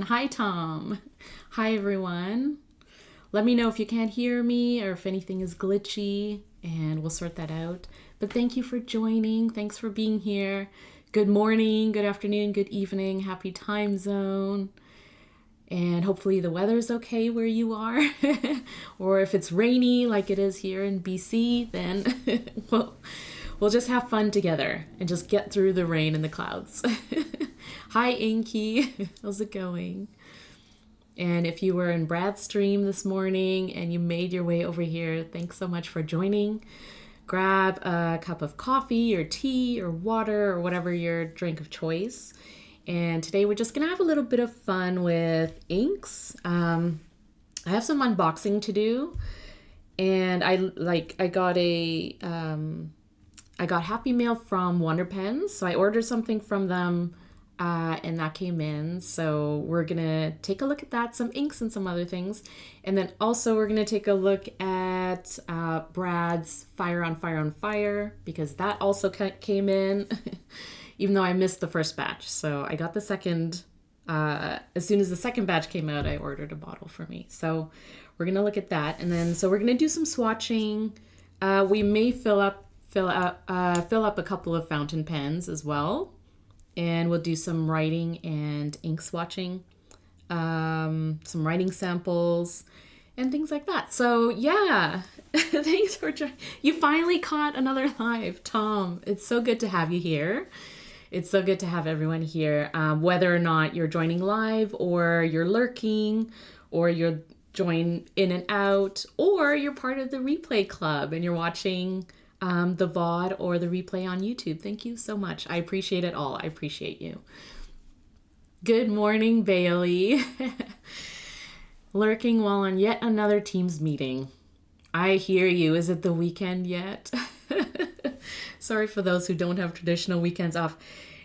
Hi, Tom. Hi, everyone. Let me know if you can't hear me or if anything is glitchy, and we'll sort that out. But thank you for joining. Thanks for being here. Good morning, good afternoon, good evening. Happy time zone. And hopefully the weather's okay where you are. Or if it's rainy like it is here in BC, then we'll just have fun together and just get through the rain and the clouds. Hi, Inky. How's it going? And if you were in Brad's stream this morning and you made your way over here, thanks so much for joining. Grab a cup of coffee or tea or water or whatever your drink of choice. And today we're just going to have a little bit of fun with inks. I have some unboxing to do. And I got Happy Mail from Wonder Pens. So I ordered something from them and that came in. So we're going to take a look at that, some inks and some other things. And then also we're going to take a look at Brad's Fire on Fire on Fire, because that also came in, even though I missed the first batch. So I got the second, as soon as the second batch came out, I ordered a bottle for me. So we're going to look at that. And then, so we're going to do some swatching. We may fill up a couple of fountain pens as well. And we'll do some writing and ink swatching, some writing samples, and things like that. So yeah, thanks for joining. You finally caught another live, Tom. It's so good to have you here. It's so good to have everyone here, whether or not you're joining live or you're lurking or you're join in and out, or you're part of the replay club and you're watching the VOD or the replay on YouTube. Thank you so much. I appreciate it all. I appreciate you. Good morning, Bailey. Lurking while on yet another Teams meeting. I hear you. Is it the weekend yet? Sorry for those who don't have traditional weekends off.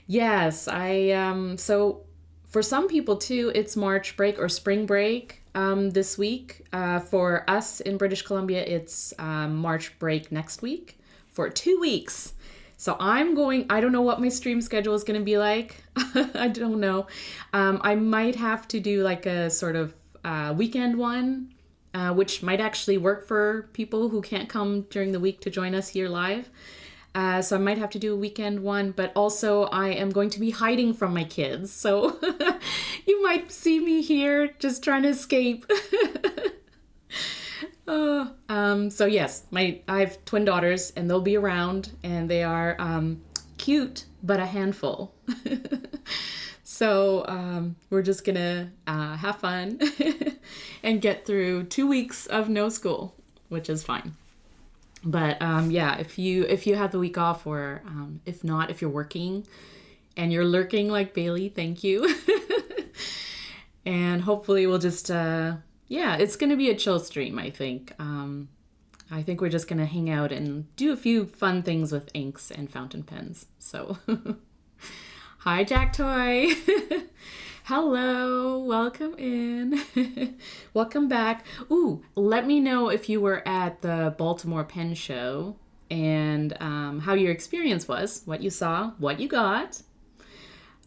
Yes, so for some people too, it's March break or spring break this week. For us in British Columbia, it's March break next week for 2 weeks. So I don't know what my stream schedule is going to be like. I don't know. I might have to do like a sort of weekend one, which might actually work for people who can't come during the week to join us here live. So I might have to do a weekend one, but also I am going to be hiding from my kids. So you might see me here just trying to escape. So yes, I have twin daughters and they'll be around and they are cute, but a handful. So we're just gonna have fun and get through 2 weeks of no school, which is fine. But yeah, if you have the week off, or if not, if you're working and you're lurking like Bailey, thank you. And hopefully we'll just yeah, it's gonna be a chill stream, I think. I think we're just gonna hang out and do a few fun things with inks and fountain pens. So hi, Jack Toy. Hello, welcome in. Welcome back. Ooh, let me know if you were at the Baltimore Pen Show and how your experience was, what you saw, what you got.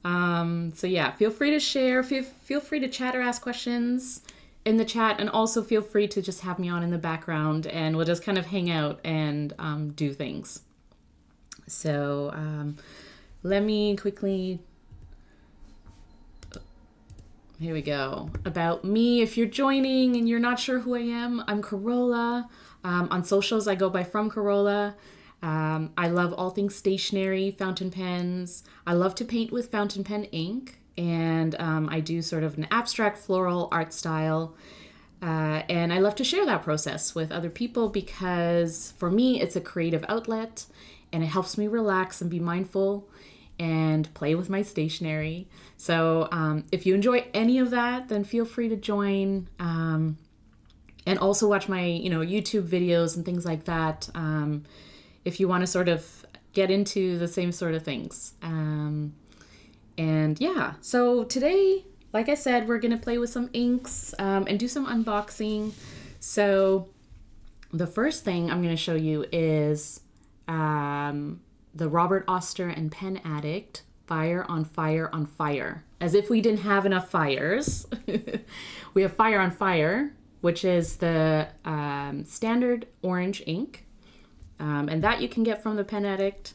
So yeah, feel free to share, feel free to chat or ask questions in the chat, and also feel free to just have me on in the background and we'll just kind of hang out and do things. So let me quickly... Here we go. About me, if you're joining and you're not sure who I am, I'm Corolla. On socials, I go by From Corolla. I love all things stationery, fountain pens. I love to paint with fountain pen ink, and I do sort of an abstract floral art style. And I love to share that process with other people because for me, it's a creative outlet and it helps me relax and be mindful and play with my stationery. So if you enjoy any of that, then feel free to join and also watch my YouTube videos and things like that if you want to sort of get into the same sort of things. And yeah, so today, like I said, we're gonna play with some inks and do some unboxing. So the first thing I'm gonna show you is the Robert Oster and Pen Addict Fire on Fire on Fire. as if we didn't have enough fires. We have Fire on Fire, which is the standard orange ink. And that you can get from the Pen Addict.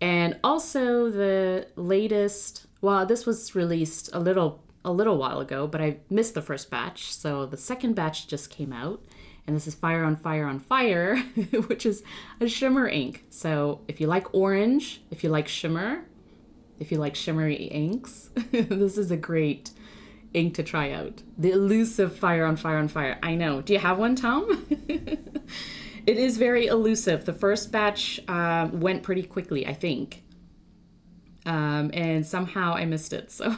And also the latest, well, this was released a little while ago, but I missed the first batch. So the second batch just came out. And this is Fire on Fire on Fire, which is a shimmer ink. So if you like orange, if you like shimmer, if you like shimmery inks, this is a great ink to try out. The elusive Fire on Fire on Fire. I know. Do you have one, Tom? It is very elusive. The first batch went pretty quickly, I think. And somehow I missed it. So,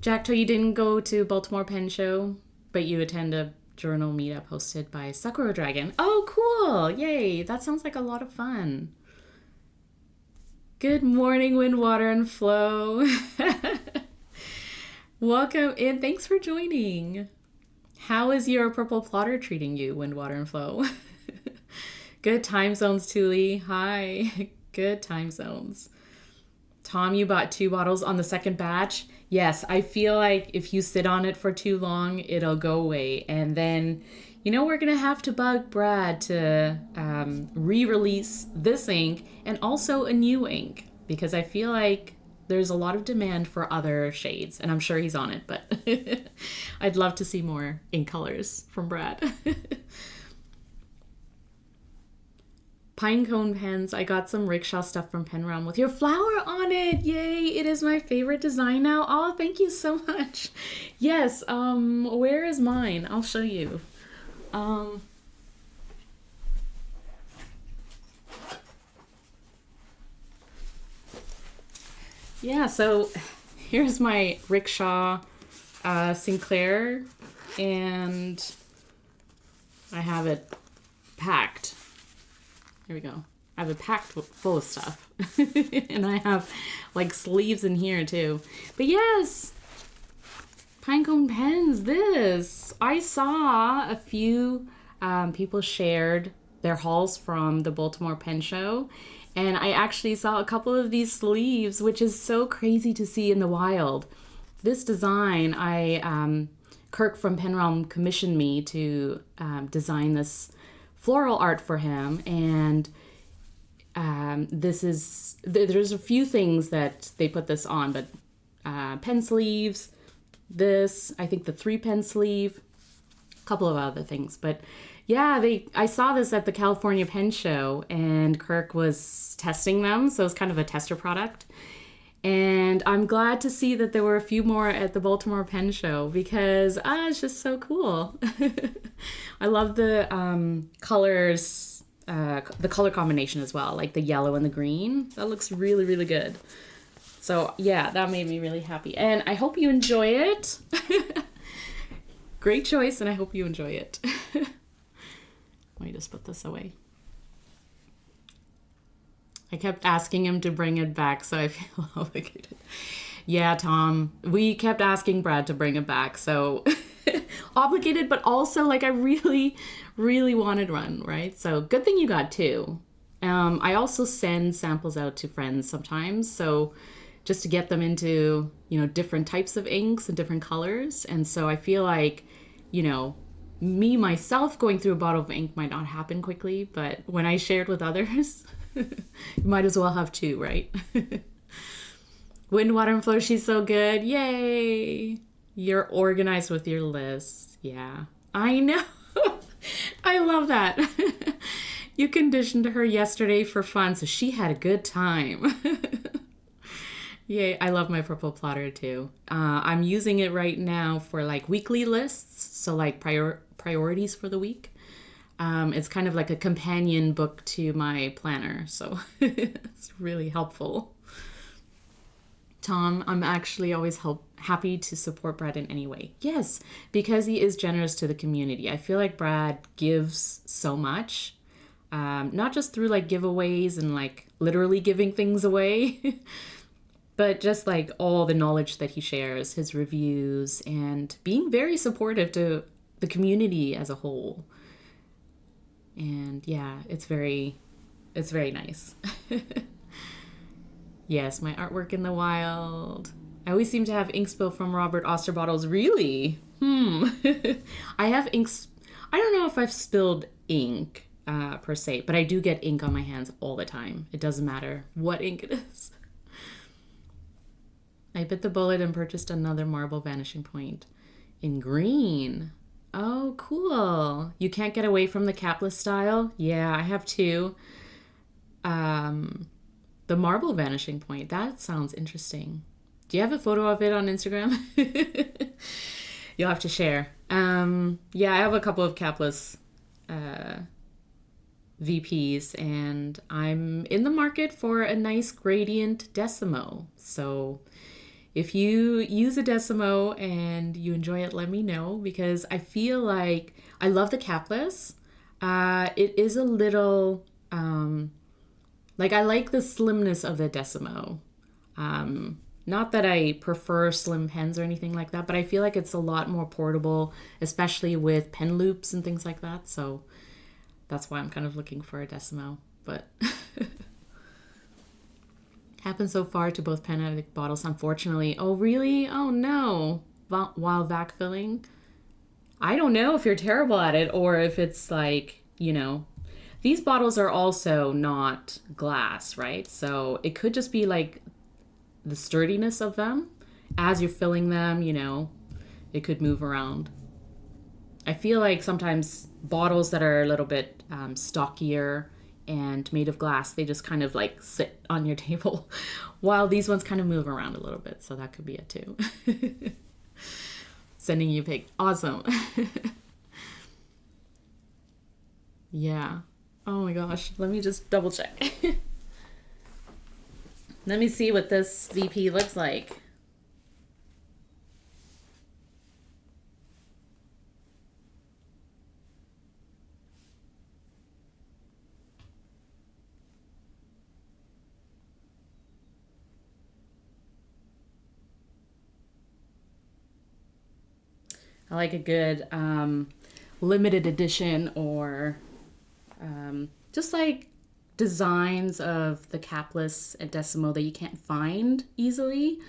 Jackto, you didn't go to Baltimore Pen Show, but you attend a journal meetup hosted by Sakura Dragon. Oh, cool. Yay. That sounds like a lot of fun. Good morning, Wind, Water, and Flow. Welcome in. Thanks for joining. How is your purple plotter treating you, Wind, Water, and Flow? Good time zones, Thule. Hi. Good time zones. Tom, you bought 2 bottles on the second batch. Yes, I feel like if you sit on it for too long, it'll go away. And then, we're going to have to bug Brad to re-release this ink and also a new ink, because I feel like there's a lot of demand for other shades, and I'm sure he's on it, but I'd love to see more ink colors from Brad. Pinecone pens. I got some rickshaw stuff from Pen Realm with your flower on it. Yay, it is my favorite design now. Oh, thank you so much. Yes, where is mine? I'll show you. Yeah, so here's my rickshaw Sinclair, and I have it packed. Here we go. I have it packed full of stuff. And I have like sleeves in here too. But yes, Pinecone pens, this. I saw a few people shared their hauls from the Baltimore Pen Show. And I actually saw a couple of these sleeves, which is so crazy to see in the wild. This design, Kirk from Pen Realm commissioned me to design this floral art for him. And there's a few things that they put this on, but pen sleeves, this, I think the 3-pen sleeve, a couple of other things. But yeah, I saw this at the California Pen Show, and Kirk was testing them, so it's kind of a tester product. And I'm glad to see that there were a few more at the Baltimore Pen Show, because it's just so cool. I love the colors, the color combination as well, like the yellow and the green. That looks really, really good. So yeah, that made me really happy. And I hope you enjoy it. Great choice, and I hope you enjoy it. Let me just put this away. I kept asking him to bring it back, so I feel obligated. Yeah, Tom, we kept asking Brad to bring it back, so obligated, but also like I really, really wanted one, right? So good thing you got 2. I also send samples out to friends sometimes, so just to get them into, different types of inks and different colors. And so I feel like, me myself going through a bottle of ink might not happen quickly, but when I shared with others, you might as well have 2, right? Wind, Water, and Flow, she's so good. Yay! You're organized with your lists. Yeah, I know. I love that. You conditioned her yesterday for fun, so she had a good time. Yay, I love my purple plotter too. I'm using it right now for like weekly lists, so like priorities for the week. It's kind of like a companion book to my planner, so it's really helpful. Tom, I'm actually always happy to support Brad in any way. Yes, because he is generous to the community. I feel like Brad gives so much, not just through like giveaways and like literally giving things away, but just like all the knowledge that he shares, his reviews, and being very supportive to the community as a whole. And yeah, it's very nice. Yes, my artwork in the wild. I always seem to have ink spill from Robert Oster bottles. Really? I have inks. I don't know if I've spilled ink per se, but I do get ink on my hands all the time. It doesn't matter what ink it is. I bit the bullet and purchased another marble vanishing point in green. Oh, cool. You can't get away from the capless style? Yeah, I have two. The marble vanishing point. That sounds interesting. Do you have a photo of it on Instagram? You'll have to share. Yeah, I have a couple of capless VPs, and I'm in the market for a nice gradient Decimo. So if you use a Decimo and you enjoy it, let me know, because I feel like I love the capless. It is a little, like I like the slimness of the Decimo. Not that I prefer slim pens or anything like that, but I feel like it's a lot more portable, especially with pen loops and things like that. So that's why I'm kind of looking for a Decimo. But happened so far to both Pen Addict bottles, unfortunately. Oh, really? Oh, no. While vac filling? I don't know if you're terrible at it or if it's like, you know, these bottles are also not glass, right? So it could just be like the sturdiness of them. As you're filling them, you know, it could move around. I feel like sometimes bottles that are a little bit stockier and made of glass, they just kind of like sit on your table, while these ones kind of move around a little bit. So that could be it too. Sending you a pic. Awesome. Yeah. Oh my gosh. Let me just double check. Let me see what this VP looks like. I like a good limited edition, or just like designs of the capless and Decimo that you can't find easily.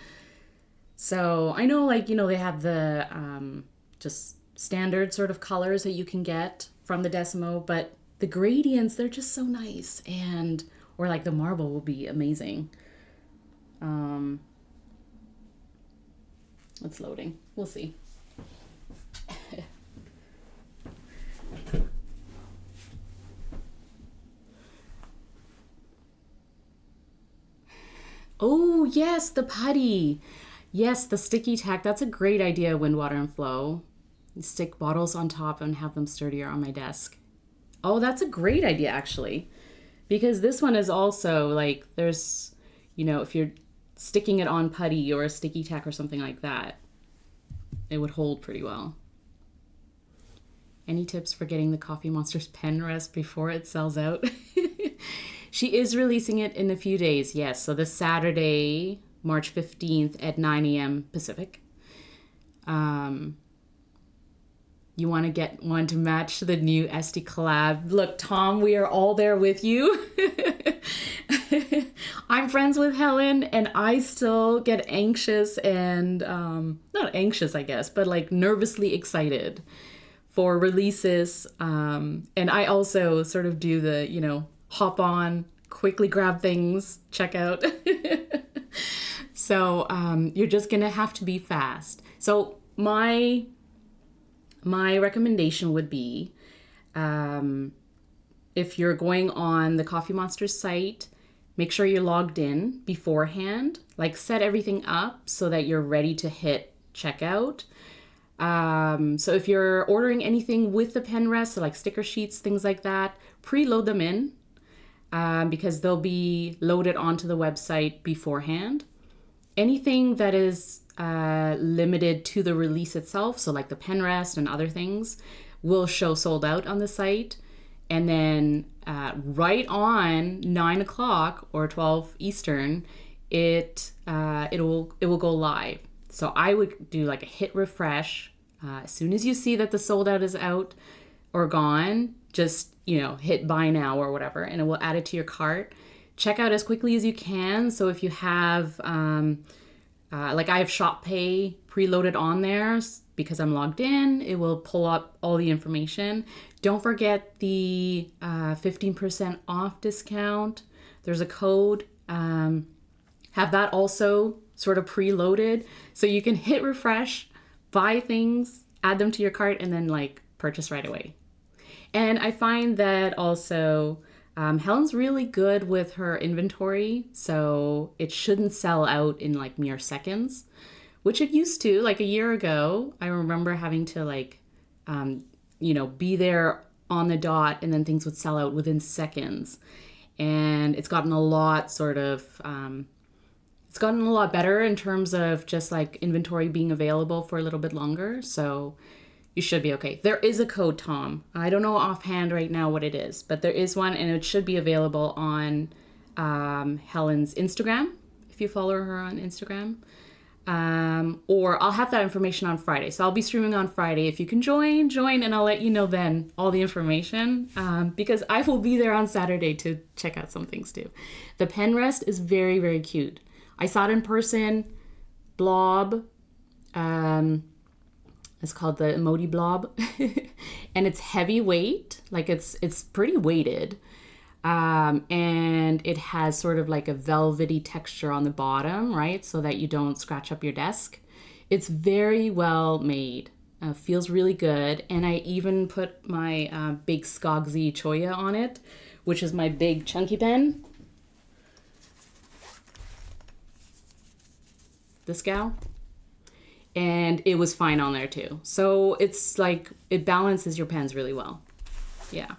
So I know, like, you know, they have the just standard sort of colors that you can get from the Decimo, but the gradients, they're just so nice. And or like the marble will be amazing. It's loading. We'll see. Oh, yes, the putty. Yes, the sticky tack. That's a great idea, Wind, Water, and Flow. Stick bottles on top and have them sturdier on my desk. Oh, that's a great idea, actually. Because this one is also like, there's, you know, if you're sticking it on putty or a sticky tack or something like that, it would hold pretty well. Any tips for getting the Coffee Monsters pen rest before it sells out? She is releasing it in a few days, yes. So this Saturday, March 15th at 9 a.m. Pacific. You want to get one to match the new SD collab. Look, Tom, we are all there with you. I'm friends with Helen, and I still get anxious and, not anxious, I guess, but like nervously excited for releases. And I also sort of do the, you know, hop on, quickly grab things, check out. So you're just gonna have to be fast. So my recommendation would be, if you're going on the Coffee Monsters site, make sure you're logged in beforehand. Like, set everything up so that you're ready to hit checkout. So if you're ordering anything with the pen rest, so like sticker sheets, things like that, preload them in, because they'll be loaded onto the website beforehand. Anything that is limited to the release itself, so like the pen rest and other things, will show sold out on the site. And then right on 9 o'clock or 12 Eastern, it will go live. So I would do like a hit refresh. As soon as you see that the sold out is out or gone, just, you know, hit buy now or whatever, and it will add it to your cart. check out as quickly as you can. So if you have, like I have Shop Pay preloaded on there because I'm logged in, it will pull up all the information. Don't forget the 15% off discount. There's a code. Have that also sort of preloaded so you can hit refresh, buy things, add them to your cart, and then like purchase right away. And I find that also Helen's really good with her inventory, so it shouldn't sell out in like mere seconds, which it used to. Like a year ago, I remember having to like, be there on the dot, and then things would sell out within seconds. And it's gotten a lot it's gotten a lot better in terms of just like inventory being available for a little bit longer. So you should be okay. There is a code, Tom. I don't know offhand right now what it is, but there is one, and it should be available on Helen's Instagram, if you follow her on Instagram. Or I'll have that information on Friday. So I'll be streaming on Friday. If you can join, and I'll let you know then all the information, because I will be there on Saturday to check out some things too. The pen rest is very, very cute. I saw it in person. Blob. It's called the emoji blob. And it's heavyweight. Like it's pretty weighted. And it has sort of like a velvety texture on the bottom, right? So that you don't scratch up your desk. It's very well made. Feels really good. And I even put my big Skogsy Choya on it, which is my big chunky pen. This gal. And it was fine on there too. So it's like, it balances your pens really well. Yeah,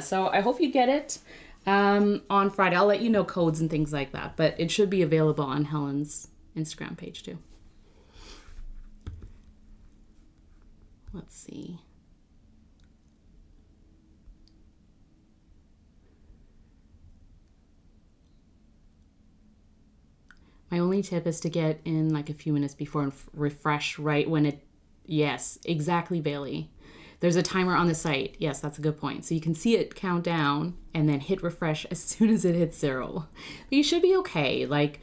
so I hope you get it on Friday. I'll let you know codes and things like that, but it should be available on Helen's Instagram page too. Let's see. My only tip is to get in like a few minutes before and refresh right when it, yes, exactly, Bailey. There's a timer on the site. Yes, that's a good point. So you can see it count down and then hit refresh as soon as it hits 0. But you should be okay. Like,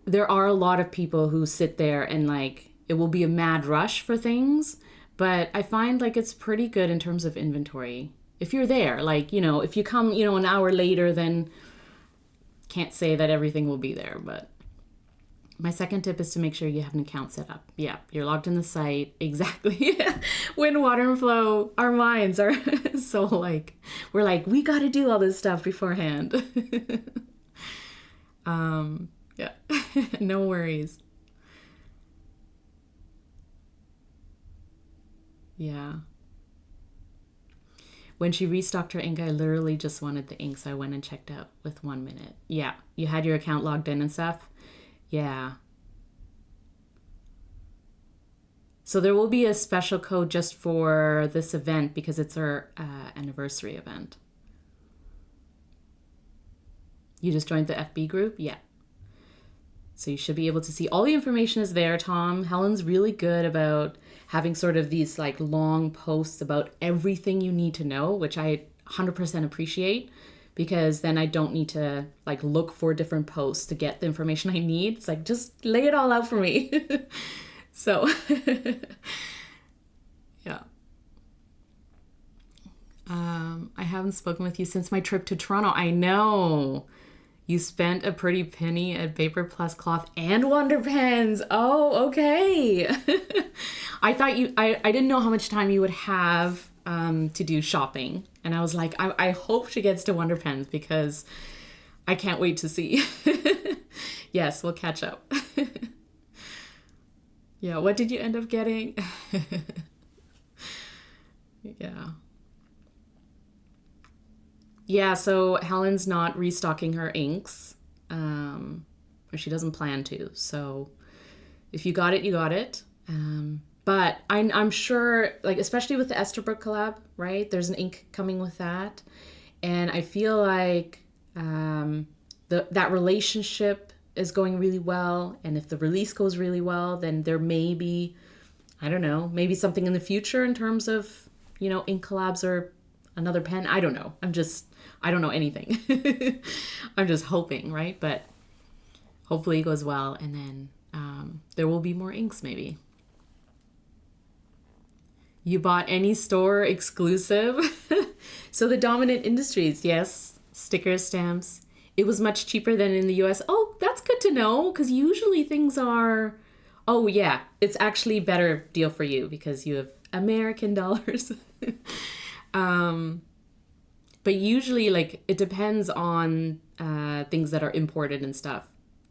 there are a lot of people who sit there and like, it will be a mad rush for things. But I find like it's pretty good in terms of inventory. If you're there, like, if you come, an hour later, then can't say that everything will be there, but my second tip is to make sure you have an account set up. Yeah, you're logged in the site. Exactly. When Water and Flow, our minds are so like, we're like, we got to do all this stuff beforehand. Yeah, no worries. Yeah. When she restocked her ink, I literally just wanted the ink, so I went and checked out with 1 minute. Yeah, you had your account logged in and stuff. Yeah. So there will be a special code just for this event because it's our anniversary event. You just joined the FB group? Yeah. So you should be able to see all the information is there, Tom. Helen's really good about having sort of these like long posts about everything you need to know, which I 100% appreciate. Because then I don't need to like look for different posts to get the information I need. It's like, just lay it all out for me. So, yeah. I haven't spoken with you since my trip to Toronto. I know. You spent a pretty penny at Paper Plus Cloth and Wonder Pens. Oh, okay. I thought I didn't know how much time you would have to do shopping. And I was like, I hope she gets to Wonder Pens because I can't wait to see. Yes, we'll catch up. Yeah, what did you end up getting? Yeah. Yeah, so Helen's not restocking her inks, or she doesn't plan to. So if you got it, you got it. But I'm sure, like, especially with the Esterbrook collab, right? There's an ink coming with that. And I feel like that relationship is going really well. And if the release goes really well, then there may be, I don't know, maybe something in the future in terms of, ink collabs or another pen. I don't know. I don't know anything. I'm just hoping, right? But hopefully it goes well, and then there will be more inks maybe. You bought any store exclusive? So the Dominant Industries, yes, stickers, stamps. It was much cheaper than in the US. Oh, that's good to know, because usually things are... Oh yeah, it's actually a better deal for you because you have American dollars. But usually, like, it depends on things that are imported and stuff.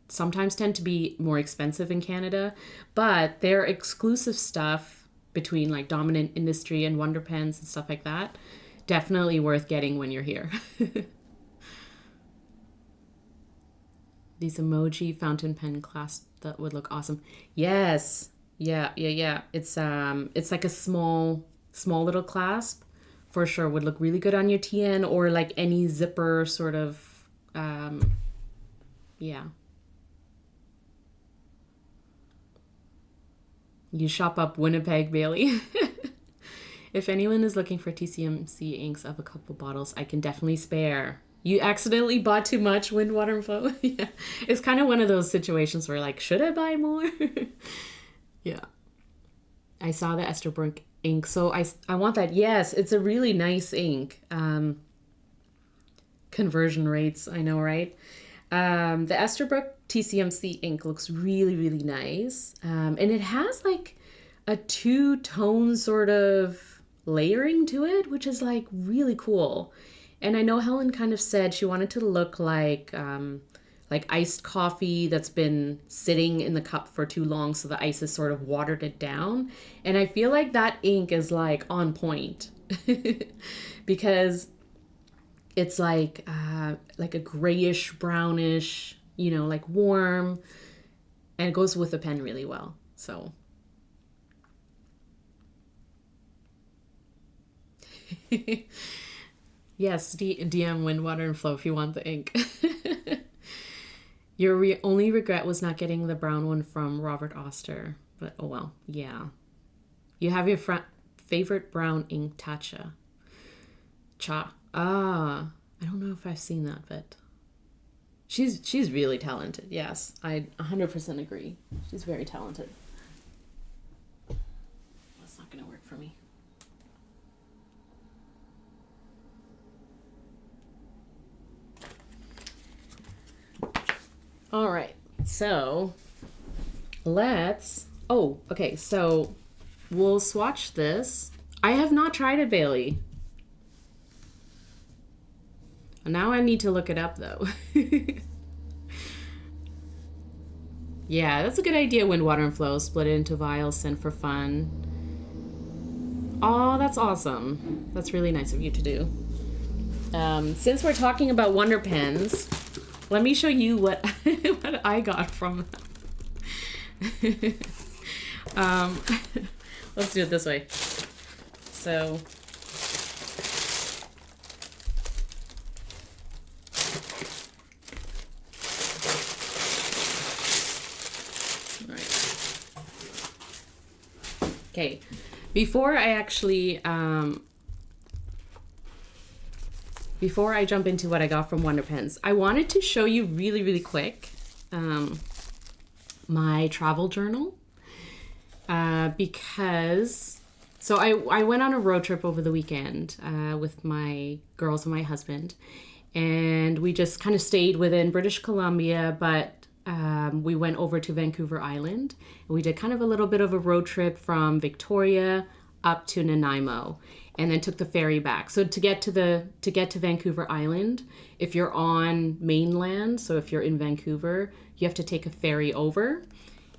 Sometimes tend to be more expensive in Canada, but their exclusive stuff between like Dominant Industry and Wonder Pens and stuff like that, definitely worth getting when you're here. These emoji fountain pen clasp that would look awesome. Yes. Yeah. It's like a small little clasp for sure would look really good on your TN or like any zipper sort of yeah. You shop up Winnipeg, Bailey. If anyone is looking for TCMC inks of a couple bottles, I can definitely spare. You accidentally bought too much Wind, Water, and Flow? Yeah. It's kind of one of those situations where like, should I buy more? Yeah. I saw the Esterbrook ink, so I want that. Yes, it's a really nice ink. Conversion rates, I know, right? The Esterbrook TCMC ink looks really, really nice. And it has like a two-tone sort of layering to it, which is like really cool. And I know Helen kind of said she wanted to look like iced coffee that's been sitting in the cup for too long, so the ice has sort of watered it down. And I feel like that ink is like on point because it's like a grayish, brownish, you know, like warm, and it goes with the pen really well. So yes, DM Wind, Water, and Flow if you want the ink. Your only regret was not getting the brown one from Robert Oster, but oh well, yeah. You have your favorite brown ink, Tatcha. I don't know if I've seen that, but she's really talented. Yes, I 100% agree. She's very talented. That's not gonna work for me. All right, so okay, so we'll swatch this. I have not tried it, Bailey. Now I need to look it up though. Yeah, that's a good idea. Wind, Water, and Flow. Split it into vials, send for fun. Oh, that's awesome. That's really nice of you to do. Since we're talking about Wonder Pens, let me show you what what I got from let's do it this way. So okay, before I jump into what I got from Wonder Pens, I wanted to show you really, really quick my travel journal because I went on a road trip over the weekend with my girls and my husband, and we just kind of stayed within British Columbia, but we went over to Vancouver Island, and we did kind of a little bit of a road trip from Victoria up to Nanaimo, and then took the ferry back. So to get to Vancouver Island, if you're on mainland, so if you're in Vancouver, you have to take a ferry over,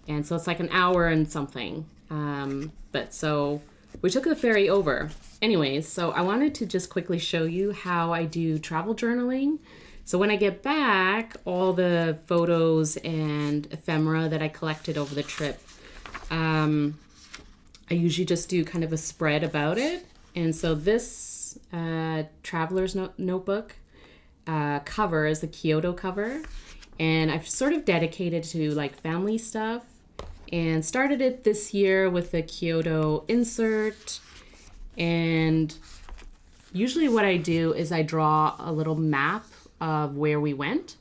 and so it's like an hour and something. But so we took the ferry over. Anyways, so I wanted to just quickly show you how I do travel journaling. So when I get back, all the photos and ephemera that I collected over the trip, I usually just do kind of a spread about it. And so this traveler's notebook cover is the Kyoto cover. And I've sort of dedicated to like family stuff, and started it this year with the Kyoto insert. And usually what I do is I draw a little map of where we went.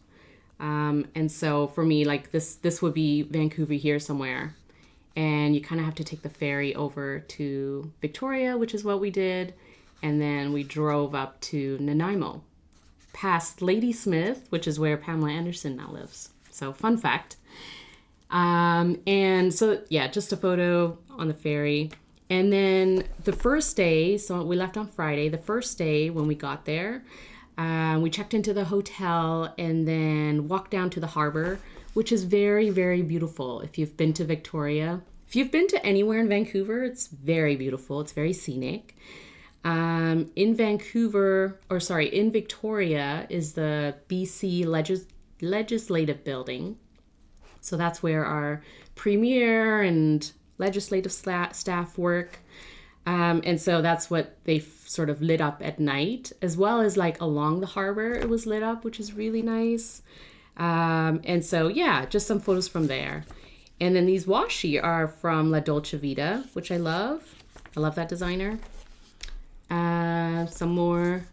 And so for me, like this would be Vancouver here somewhere. And you kind of have to take the ferry over to Victoria, which is what we did. And then we drove up to Nanaimo, past Ladysmith, which is where Pamela Anderson now lives. So fun fact. And so, yeah, just a photo on the ferry. And then the first day, so we left on Friday, the first day when we got there, we checked into the hotel and then walked down to the harbor, which is very, very beautiful. If you've been to Victoria, if you've been to anywhere in Vancouver, it's very beautiful. It's very scenic. In Victoria is the BC Legislative Building. So that's where our premier and legislative staff work. And so that's what they sort of lit up at night, as well as like along the harbor, it was lit up, which is really nice. And so, yeah, just some photos from there. And then these washi are from La Dolce Vita, which I love. I love that designer. Some more.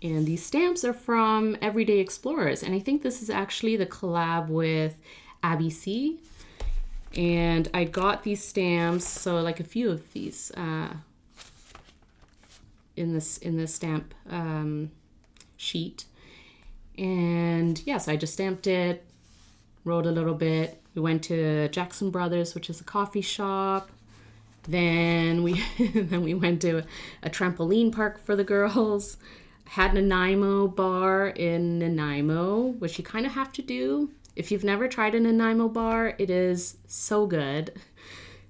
And these stamps are from Everyday Explorers. And I think this is actually the collab with Abby C. And I got these stamps, so like a few of these in this stamp sheet. And yes, I just stamped it, wrote a little bit. We went to Jackson Brothers, which is a coffee shop. Then we went to a trampoline park for the girls. Had Nanaimo bar in Nanaimo, which you kind of have to do. If you've never tried a Nanaimo bar, it is so good.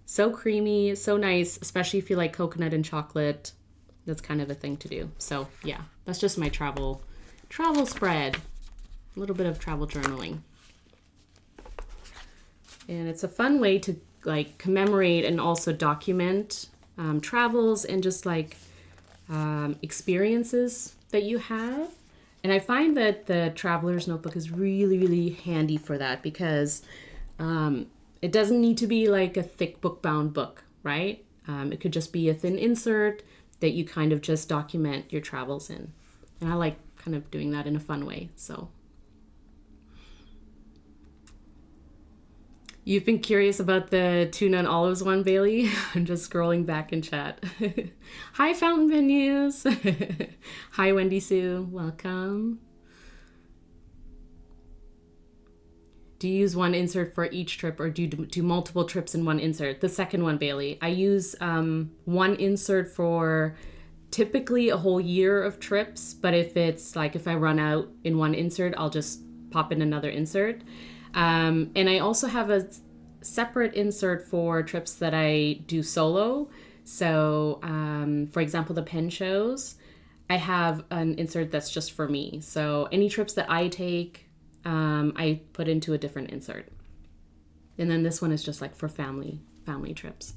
So creamy, so nice, especially if you like coconut and chocolate. That's kind of a thing to do. So yeah, that's just my travel spread. A little bit of travel journaling. And it's a fun way to like commemorate and also document travels and just like experiences that you have. And I find that the Traveler's Notebook is really, really handy for that because it doesn't need to be like a thick book-bound book, right? It could just be a thin insert that you kind of just document your travels in. And I like kind of doing that in a fun way, so. You've been curious about the Tuna and Olives one, Bailey? I'm just scrolling back in chat. Hi, Fountain Venues. Hi, Wendy Sue. Welcome. Do you use one insert for each trip or do you do multiple trips in one insert? The second one, Bailey. I use one insert for typically a whole year of trips, but if it's like if I run out in one insert, I'll just pop in another insert. And I also have a separate insert for trips that I do solo. So, for example, the pen shows, I have an insert that's just for me. So any trips that I take, I put into a different insert. And then this one is just like for family trips.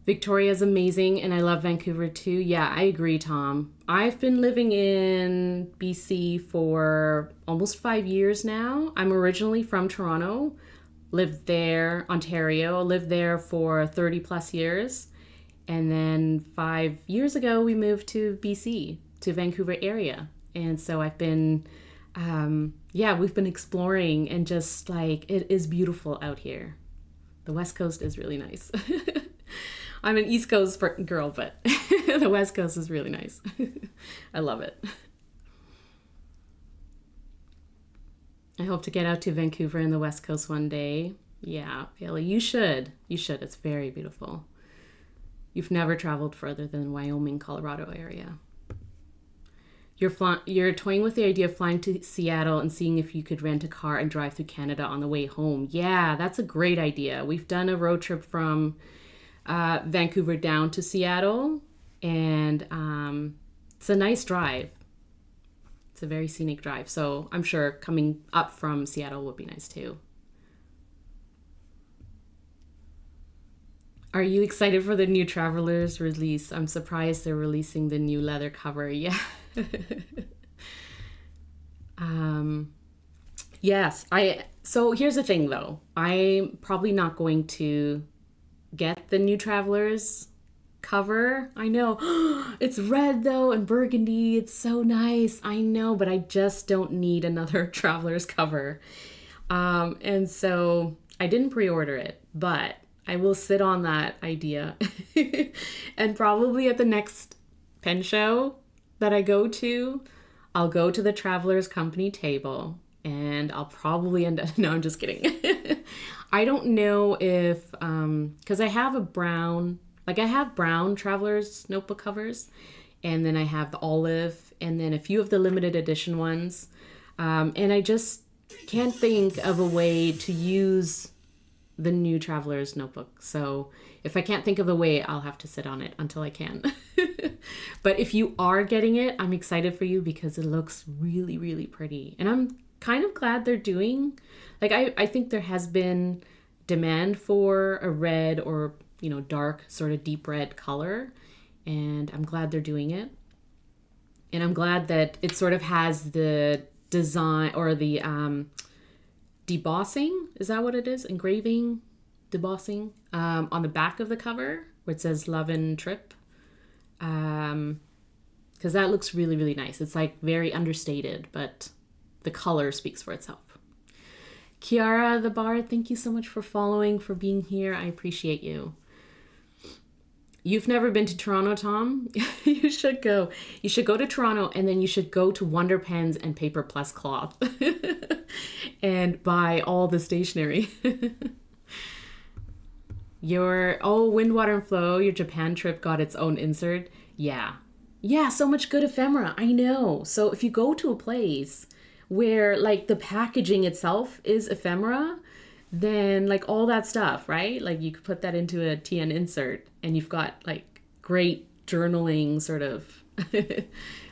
Victoria's amazing, and I love Vancouver too. Yeah, I agree, Tom. I've been living in BC for almost 5 years now. I'm originally from Toronto, lived there, Ontario, lived there for 30 plus years. And then 5 years ago, we moved to BC, to Vancouver area. And so I've been, we've been exploring and just like, it is beautiful out here. The West Coast is really nice. I'm an East Coast girl, but the West Coast is really nice. I love it. I hope to get out to Vancouver and the West Coast one day. Yeah, Bailey, you should. You should. It's very beautiful. You've never traveled further than Wyoming, Colorado area. You're toying with the idea of flying to Seattle and seeing if you could rent a car and drive through Canada on the way home. Yeah, that's a great idea. We've done a road trip from Vancouver down to Seattle, and it's a nice drive. It's a very scenic drive, so I'm sure coming up from Seattle would be nice too. Are you excited for the new Travelers release? I'm surprised they're releasing the new leather cover. Yeah. Yes, so here's the thing though. I'm probably not going to get the new Travelers cover. I know. It's red though and burgundy. It's so nice. I know, but I just don't need another Traveler's cover. And so I didn't pre-order it, but I will sit on that idea. And probably at the next pen show that I go to, I'll go to the Traveler's Company table and I'll probably end up, no, I'm just kidding. I don't know if, because I have a brown, like I have brown Traveler's notebook covers, and then I have the olive, and then a few of the limited edition ones. And I just can't think of a way to use the new Traveler's notebook. So if I can't think of a way, I'll have to sit on it until I can. But if you are getting it, I'm excited for you because it looks really, really pretty. And I'm kind of glad they're doing, like, I think there has been demand for a red or, you know, dark sort of deep red color. And I'm glad they're doing it. And I'm glad that it sort of has the design or the debossing, is that what it is? Engraving, debossing, on the back of the cover where it says Love and Trip. Because that looks really, really nice. It's like very understated, but the color speaks for itself. Kiara the Bard, thank you so much for following, for being here. I appreciate you. You've never been to Toronto, Tom? You should go. You should go to Toronto, and then you should go to Wonder Pens and Paper Plus Cloth and buy all the stationery. Wind, Water, and Flow, your Japan trip got its own insert. Yeah. Yeah, so much good ephemera. I know. So if you go to a place where like the packaging itself is ephemera, then like all that stuff, right? Like you could put that into a TN insert and you've got like great journaling sort of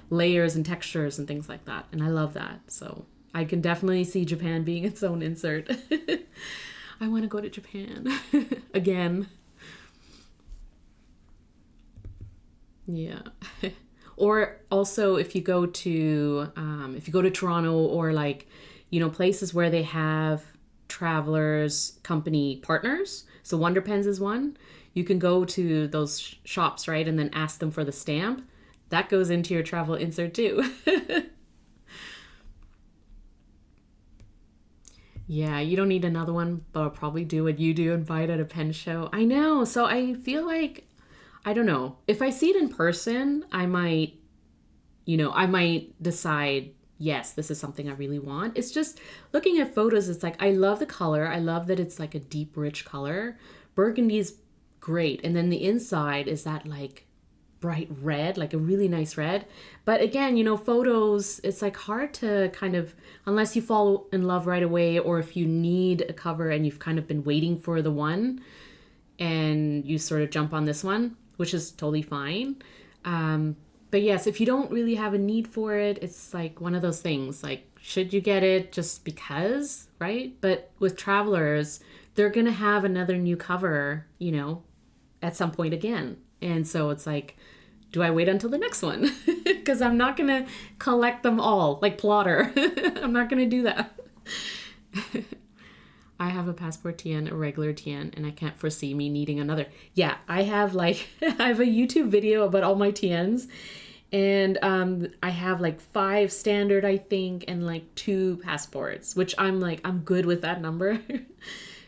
layers and textures and things like that. And I love that. So I can definitely see Japan being its own insert. I want to go to Japan again. Yeah. Or also if you go to Toronto or like, you know, places where they have Traveler's Company partners. So Wonder Pens is one. You can go to those shops, right? And then ask them for the stamp. That goes into your travel insert too. Yeah, you don't need another one, but I'll probably do what you do and buy it at a pen show. I know. So I feel like, I don't know. If I see it in person, I might decide, yes, this is something I really want. It's just looking at photos, it's like, I love the color. I love that it's like a deep, rich color. Burgundy is great. And then the inside is that like bright red, like a really nice red. But again, you know, photos, it's like hard to kind of, unless you fall in love right away, or if you need a cover and you've kind of been waiting for the one and you sort of jump on this one, which is totally fine. But yes, if you don't really have a need for it, it's like one of those things, like, should you get it just because, right? But with Travelers, they're going to have another new cover, you know, at some point again. And so it's like, do I wait until the next one? Because I'm not going to collect them all like Plotter. I'm not going to do that. I have a Passport TN, a regular TN, and I can't foresee me needing another. Yeah, I have a YouTube video about all my TNs, and I have like 5 standard, I think, and like 2 passports, which I'm good with that number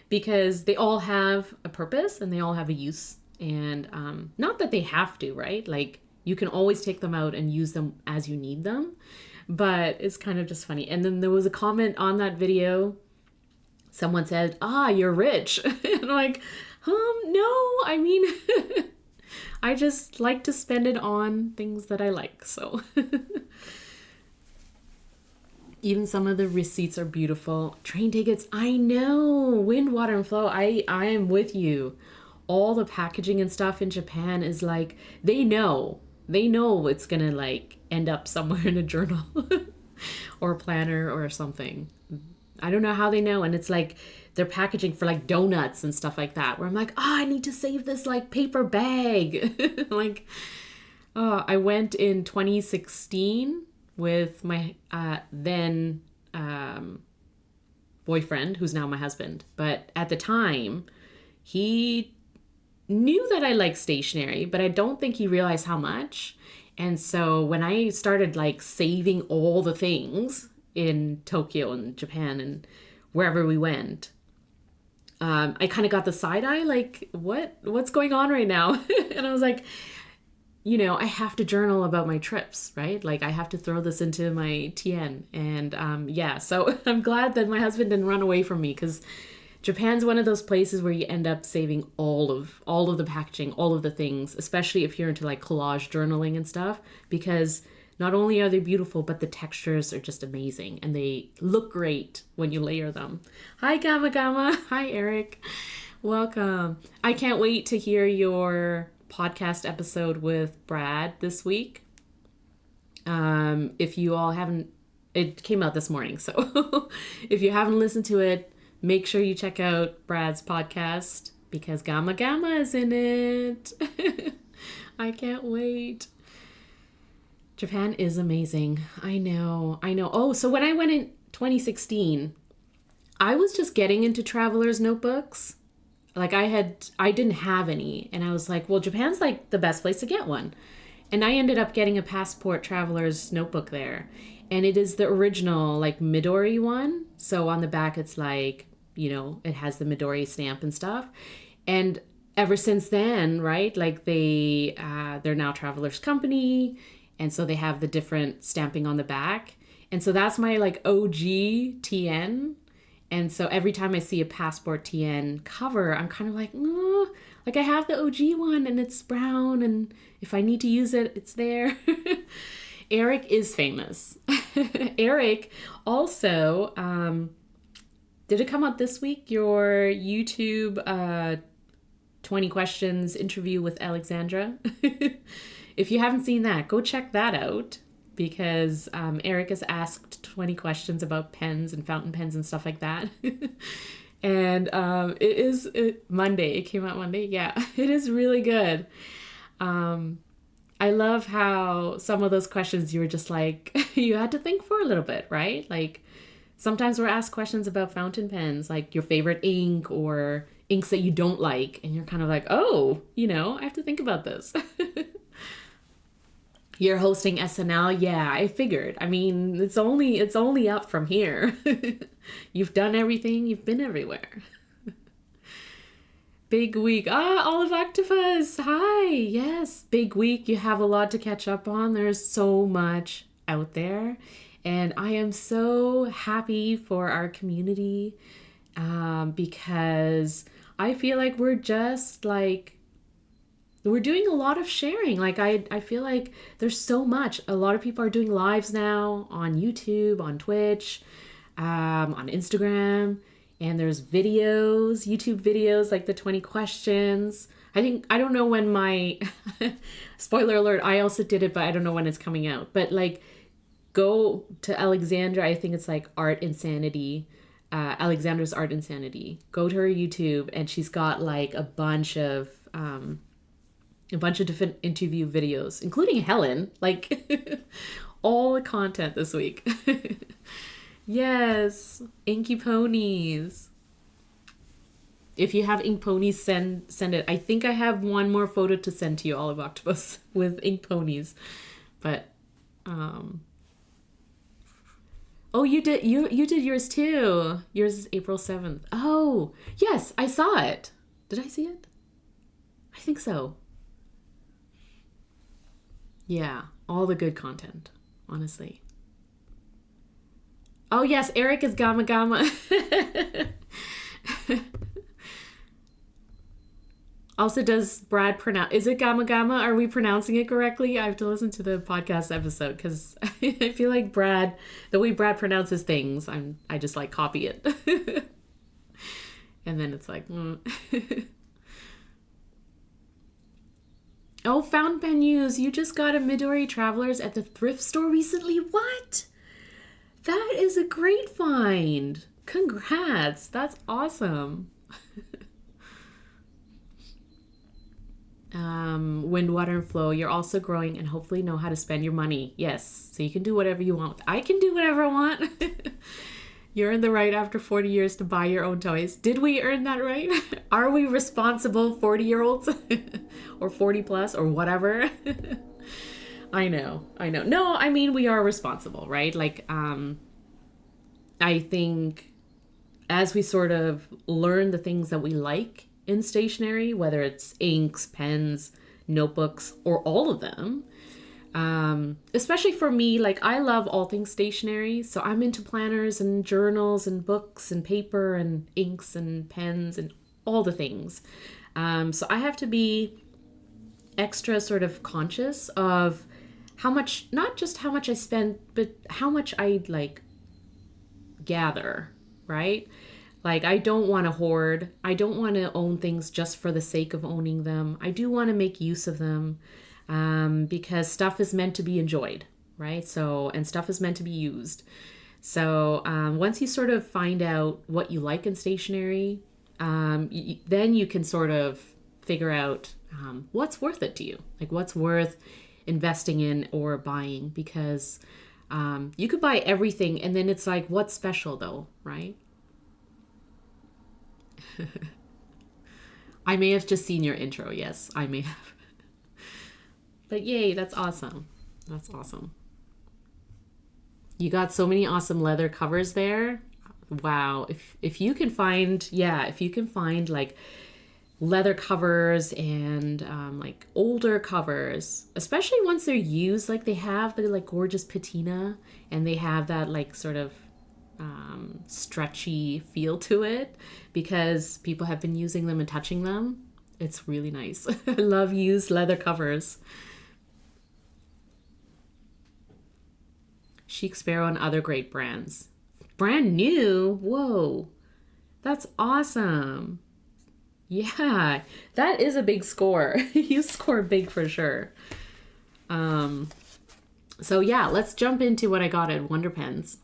because they all have a purpose and they all have a use. And not that they have to, right? Like you can always take them out and use them as you need them, but it's kind of just funny. And then there was a comment on that video. Someone said, you're rich. And I'm like, no, I mean, I just like to spend it on things that I like. So even some of the receipts are beautiful. Train tickets, I know. Wind, Water, and Flow, I am with you. All the packaging and stuff in Japan is like, they know it's gonna like end up somewhere in a journal or a planner or something. I don't know how they know. And it's like they're packaging for like donuts and stuff like that, where I'm like, I need to save this like paper bag. Like, I went in 2016 with my then boyfriend, who's now my husband. But at the time, he knew that I liked stationery, but I don't think he realized how much. And so when I started like saving all the things in Tokyo and Japan and wherever we went, I kind of got the side eye, like, what's going on right now? And I was like, I have to journal about my trips, right? Like, I have to throw this into my TN. And so I'm glad that my husband didn't run away from me, because Japan's one of those places where you end up saving all of the packaging, all of the things, especially if you're into like collage journaling and stuff, because not only are they beautiful, but the textures are just amazing and they look great when you layer them. Hi, Gamma Gamma. Hi, Eric. Welcome. I can't wait to hear your podcast episode with Brad this week. If you all haven't, it came out this morning, so if you haven't listened to it, make sure you check out Brad's podcast because Gamma Gamma is in it. I can't wait. Japan is amazing. I know. Oh, so when I went in 2016, I was just getting into traveler's notebooks. Like I didn't have any. And I was like, well, Japan's like the best place to get one. And I ended up getting a passport traveler's notebook there. And it is the original like Midori one. So on the back, it's like, it has the Midori stamp and stuff. And ever since then, right, like they're now Traveler's Company. And so they have the different stamping on the back. And so that's my like OG TN. And so every time I see a passport TN cover, I'm kind of like, oh, like I have the OG one and it's brown. And if I need to use it, it's there. Eric is famous. Eric also, did it come out this week? Your YouTube 20 questions interview with Alexandra. If you haven't seen that, go check that out because Eric has asked 20 questions about pens and fountain pens and stuff like that. And it is Monday. It came out Monday. Yeah, it is really good. I love how some of those questions you were just like, you had to think for a little bit, right? Like sometimes we're asked questions about fountain pens, like your favorite ink or inks that you don't like. And you're kind of like, oh, I have to think about this. You're hosting SNL? Yeah, I figured. I mean, it's only up from here. You've done everything. You've been everywhere. Big week. Olive Octopus. Hi. Yes, big week. You have a lot to catch up on. There's so much out there. And I am so happy for our community because I feel like we're just like, we're doing a lot of sharing. Like I feel like there's so much. A lot of people are doing lives now on YouTube, on Twitch, on Instagram, and there's videos, YouTube videos like the 20 questions. I don't know when my spoiler alert, I also did it, but I don't know when it's coming out. But like go to Alexandra, I think it's like Art Insanity. Alexandra's Art Insanity. Go to her YouTube and she's got like a bunch of different interview videos, including Helen, like all the content this week. Yes, Inky Ponies. If you have ink ponies, send it. I think I have one more photo to send to you, Olive Octopus, with ink ponies. But oh, you did yours too. Yours is April 7th. Oh, yes, I saw it. Did I see it? I think so. Yeah, all the good content, honestly. Oh, yes, Eric is Gamma Gamma. Also, does Brad pronounce... Is it Gamma Gamma? Are we pronouncing it correctly? I have to listen to the podcast episode because I feel like Brad... The way Brad pronounces things, I just, like, copy it. And then it's like... Oh, fountain pen news. You just got a Midori Travelers at the thrift store recently? What? That is a great find. Congrats. That's awesome. Wind, water, and flow. You're also growing and hopefully know how to spend your money. Yes. So you can do whatever you want. I can do whatever I want. You earned the right after 40 years to buy your own toys. Did we earn that right? Are we responsible 40-year-olds or 40 plus or whatever? I know. No, I mean, we are responsible, right? Like, I think as we sort of learn the things that we like in stationery, whether it's inks, pens, notebooks, or all of them, especially for me, like I love all things stationery. So I'm into planners and journals and books and paper and inks and pens and all the things. So I have to be extra sort of conscious of how much, not just how much I spend, but how much I like gather, right? Like I don't want to hoard. I don't want to own things just for the sake of owning them. I do want to make use of them. Because stuff is meant to be enjoyed, right? So, and stuff is meant to be used. So once you sort of find out what you like in stationery, then you can sort of figure out what's worth it to you. Like what's worth investing in or buying, because you could buy everything and then it's like, what's special though, right? I may have just seen your intro. Yes, I may have. But yay, that's awesome. That's awesome. You got so many awesome leather covers there. Wow. If you can find, if you can find like leather covers and like older covers, especially once they're used, like they have the like gorgeous patina and they have that like sort of stretchy feel to it because people have been using them and touching them. It's really nice. I love used leather covers. Chic Sparrow and other great brands. Brand new? Whoa. That's awesome. Yeah, that is a big score. You score big for sure. So yeah, let's jump into what I got at Wonder Pens.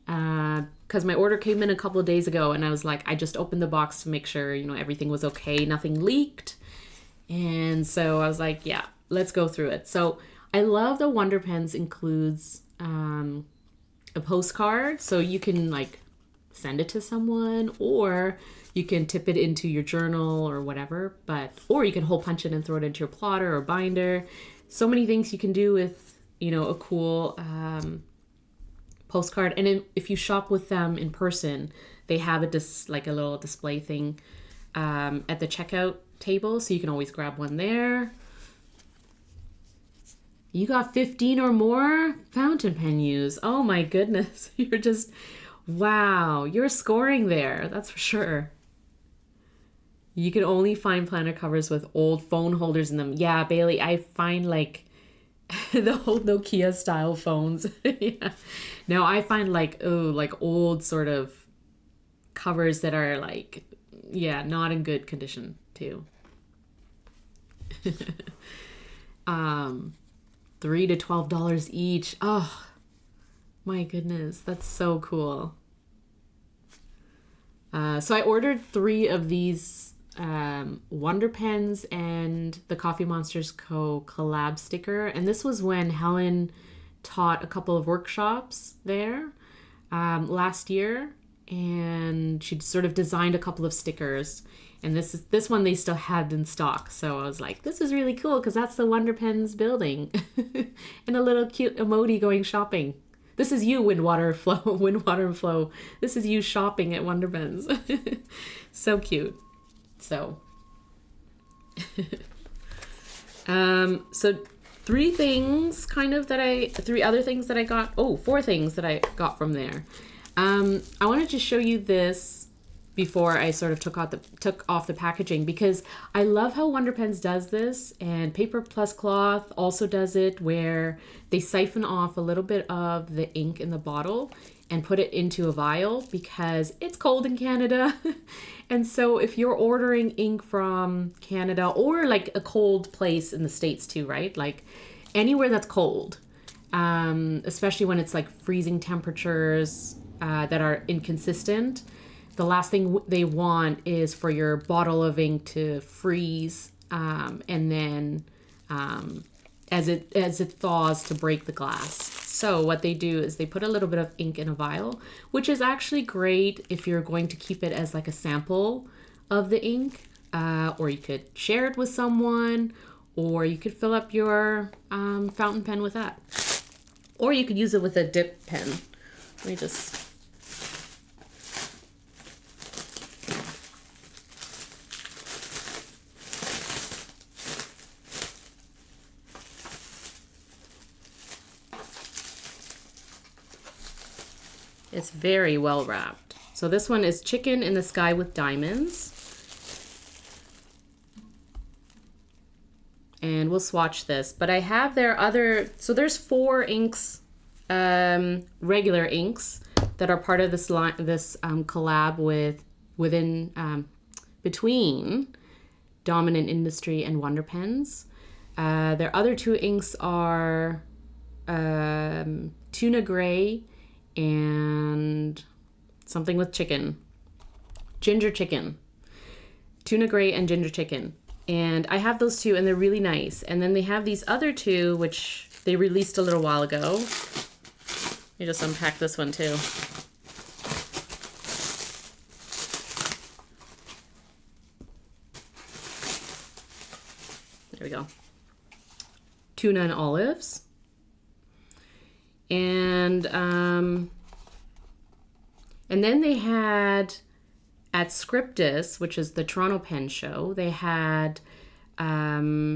Because my order came in a couple of days ago and I was like, I just opened the box to make sure, everything was okay. Nothing leaked. And so I was like, yeah, let's go through it. So I love the Wonder Pens includes a postcard, so you can like send it to someone or you can tip it into your journal or whatever, or you can hole punch it and throw it into your plotter or binder. So many things you can do with a cool postcard. And if you shop with them in person, they have like a little display thing at the checkout table, so you can always grab one there. You got 15 or more fountain pen use. Oh my goodness. You're just, wow. You're scoring there. That's for sure. You can only find planner covers with old phone holders in them. Yeah, Bailey, I find like the old Nokia style phones. Yeah. No, I find like old sort of covers that are like, not in good condition too. $3 to $12 each. Oh my goodness, that's so cool. So I ordered 3 of these Wonder Pens and the TheCoffeeMonsterzCo collab sticker, and this was when Helen taught a couple of workshops there last year, and she sort of designed a couple of stickers. And this one they still had in stock. So I was like, this is really cool because that's the Wonder Pens building. And a little cute emoji going shopping. This is you, Wind, Water, and Flow. This is you shopping at Wonder Pens. So cute. So. So 4 things that I got from there. I wanted to show you this before I sort of took off the packaging, because I love how Wonder Pens does this, and Paper Plus Cloth also does it, where they siphon off a little bit of the ink in the bottle and put it into a vial because it's cold in Canada. And so if you're ordering ink from Canada or like a cold place in the States too, right? Like anywhere that's cold, especially when it's like freezing temperatures that are inconsistent, the last thing they want is for your bottle of ink to freeze, and then as it thaws, to break the glass. So what they do is they put a little bit of ink in a vial, which is actually great if you're going to keep it as like a sample of the ink, or you could share it with someone, or you could fill up your fountain pen with that. Or you could use it with a dip pen. Let me just... It's very well wrapped. So this one is Chicken in the Sky with Diamonds. And we'll swatch this. But I have their other... So there's 4 inks, regular inks, that are part of this line, this collab between Dominant Industry and Wonder Pens. Their other 2 inks are Tuna Gray and something with chicken. Ginger chicken. Tuna Gray and Ginger chicken. And I have those 2 and they're really nice. And then they have these other 2 which they released a little while ago. Let me just unpack this one too. There we go. Tuna and Olives. And then they had at Scriptus, which is the Toronto Pen Show, they had, I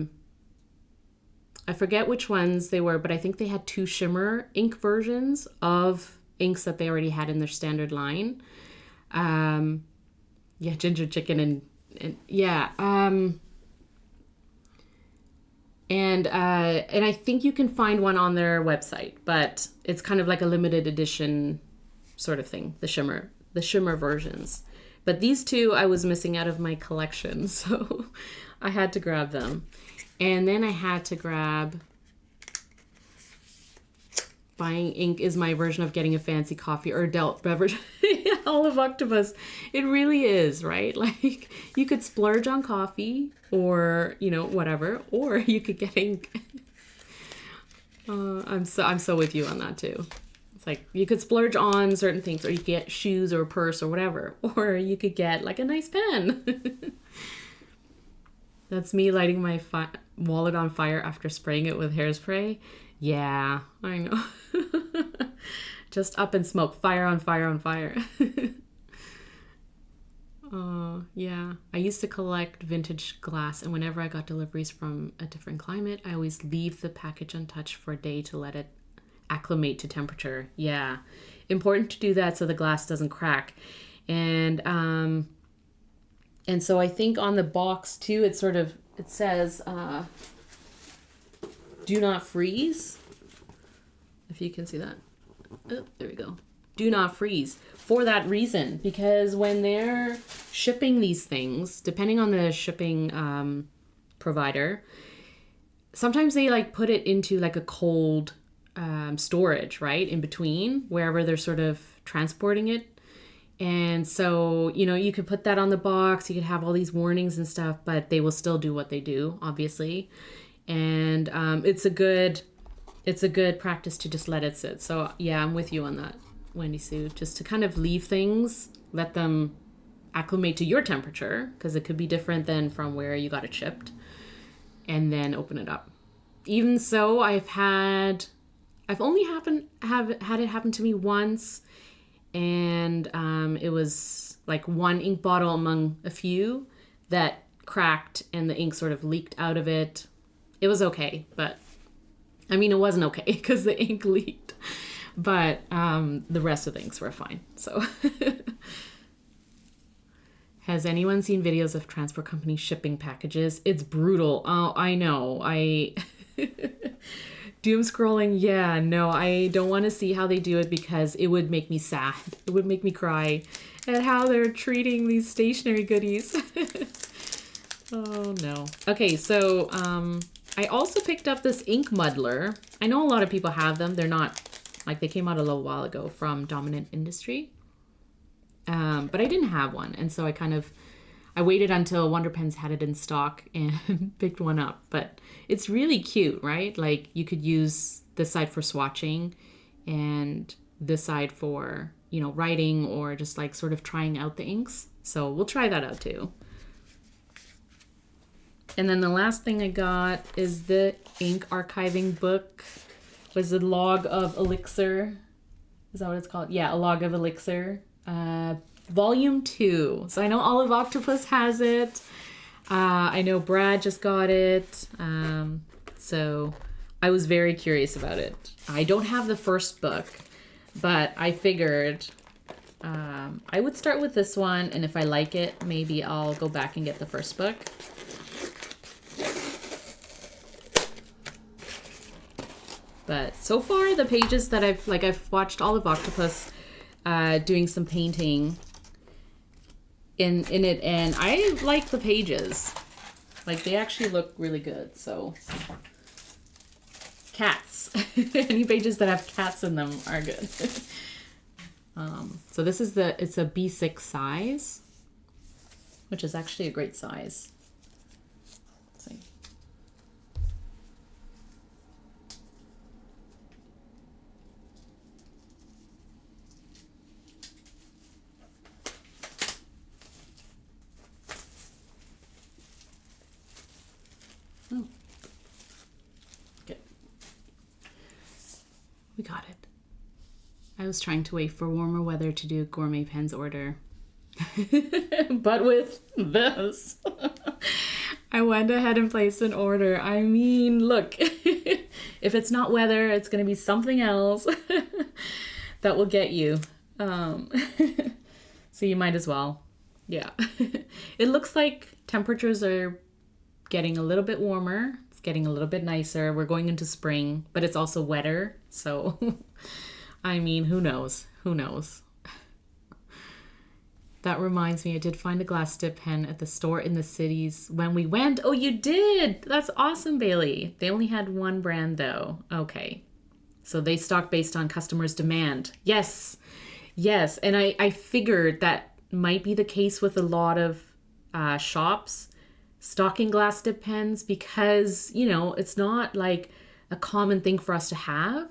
forget which ones they were, but I think they had 2 shimmer ink versions of inks that they already had in their standard line. Yeah, ginger chicken and yeah. And I think you can find one on their website, but it's kind of like a limited edition sort of thing, the shimmer versions. But these 2 I was missing out of my collection, so I had to grab them. And then I had to grab Buying ink is my version of getting a fancy coffee or adult beverage. Olive octopus. It really is, right? Like, you could splurge on coffee or, you know, whatever, or you could get ink. I'm so with you on that too. It's like you could splurge on certain things, or you could get shoes or a purse or whatever, or you could get like a nice pen. That's me lighting my wallet on fire after spraying it with hairspray. Yeah, I know. Just up in smoke, fire on fire on fire. Yeah. I used to collect vintage glass, and whenever I got deliveries from a different climate, I always leave the package untouched for a day to let it acclimate to temperature. Yeah. Important to do that so the glass doesn't crack. And so I think on the box too, it says, do not freeze. If you can see that. Oh, there we go. Do not freeze. For that reason, because when they're shipping these things, depending on the shipping provider, sometimes they like put it into like a cold storage, right? In between, wherever they're sort of transporting it. And so, you know, you could put that on the box, you could have all these warnings and stuff, but they will still do what they do, obviously. And it's a good practice to just let it sit. So yeah, I'm with you on that, Wendy Sue. Just to kind of leave things, let them acclimate to your temperature, because it could be different than from where you got it shipped, and then open it up. Even so, I've only had it happen to me once, and it was like one ink bottle among a few that cracked and the ink sort of leaked out of it. It was okay, but I mean, it wasn't okay because the ink leaked, but the rest of the inks were fine. So has anyone seen videos of transport companies shipping packages? It's brutal. Oh, I know. Doom scrolling. Yeah, no, I don't want to see how they do it because it would make me sad. It would make me cry at how they're treating these stationery goodies. Oh no. Okay, so I also picked up this ink muddler. I know a lot of people have them. They're not, like, they came out a little while ago from Dominant Industry. But I didn't have one. And so I I waited until Wonder Pens had it in stock and picked one up. But it's really cute, right? Like you could use this side for swatching and this side for, you know, writing or just like sort of trying out the inks. So we'll try that out too. And then the last thing I got is the ink archiving book. It was a log of Elixir. Is that what it's called? Yeah, a log of Elixir. Volume 2. So I know Olive Octopus has it. I know Brad just got it. So I was very curious about it. I don't have the first book, but I figured I would start with this one, and if I like it, maybe I'll go back and get the first book. But so far, the pages that I've watched Olive Octopus doing some painting in it, and I like the pages. Like, they actually look really good, so. Cats. Any pages that have cats in them are good. So this is it's a B6 size, which is actually a great size. Let's see. Oh. Good. We got it. I was trying to wait for warmer weather to do gourmet pens order. But with this, I went ahead and placed an order. I mean, look, if it's not weather, it's going to be something else that will get you. So you might as well. Yeah. It looks like temperatures are getting a little bit warmer. It's getting a little bit nicer. We're going into spring, but it's also wetter. So, I mean, who knows? Who knows? That reminds me, I did find a glass dip pen at the store in the cities when we went. Oh, you did? That's awesome, Bailey. They only had one brand, though. Okay. So they stock based on customers' demand. Yes. Yes. And I figured that might be the case with a lot of shops stocking glass dip pens because, you know, it's not like a common thing for us to have.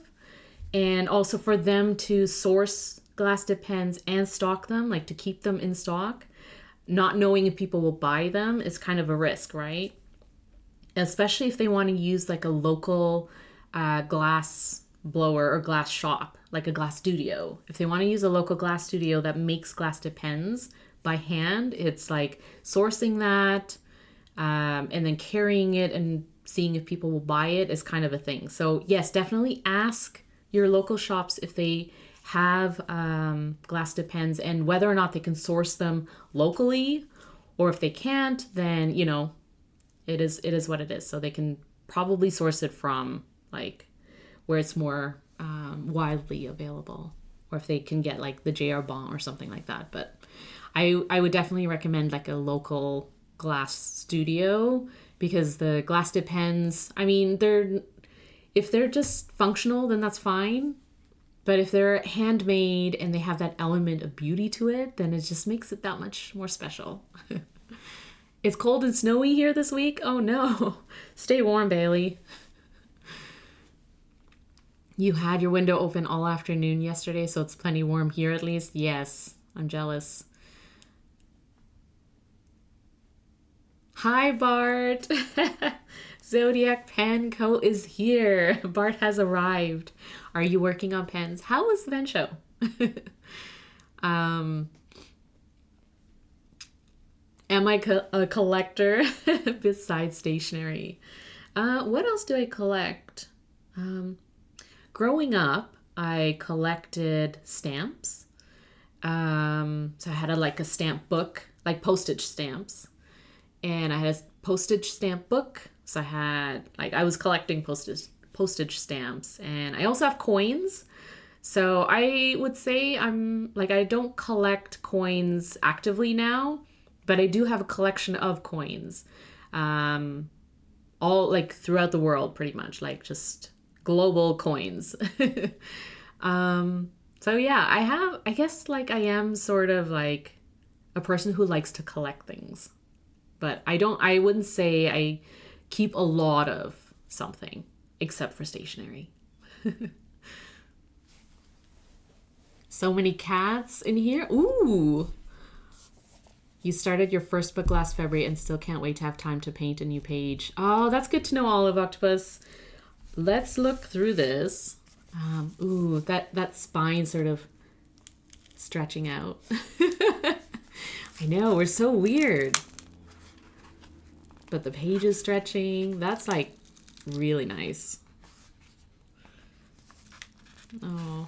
And also for them to source glass dip pens and stock them, like to keep them in stock, not knowing if people will buy them is kind of a risk, right? Especially if they want to use like a local glass blower or glass shop, like a glass studio. If they want to use a local glass studio that makes glass dip pens by hand, it's like sourcing that and then carrying it and seeing if people will buy it is kind of a thing. So yes, definitely ask your local shops if they have glass dip pens and whether or not they can source them locally, or if they can't, then, you know, it is what it is. So they can probably source it from like where it's more widely available, or if they can get like the JR Bon or something like that. But I would definitely recommend like a local glass studio, because the glass dip pens, I mean, if they're just functional, then that's fine. But if they're handmade and they have that element of beauty to it, then it just makes it that much more special. It's cold and snowy here this week. Oh no. Stay warm, Bailey. You had your window open all afternoon yesterday, so it's plenty warm here at least. Yes, I'm jealous. Hi, Bart. Zodiac Pen Co. is here. Bart has arrived. Are you working on pens? How was the pen show? Am I a collector besides stationery? What else do I collect? Growing up, I collected stamps. So I had a stamp book, like postage stamps. And I had a postage stamp book. So I was collecting postage stamps, and I also have coins. So I would say I don't collect coins actively now, but I do have a collection of coins, all like throughout the world, pretty much, like just global coins. So yeah, I guess like I am sort of like a person who likes to collect things. But I wouldn't say I keep a lot of something except for stationery. So many cats in here. Ooh. You started your first book last February and still can't wait to have time to paint a new page. Oh, that's good to know, Olive Octopus. Let's look through this. Ooh, that spine sort of stretching out. I know, we're so weird. But the page is stretching. That's like really nice. Oh.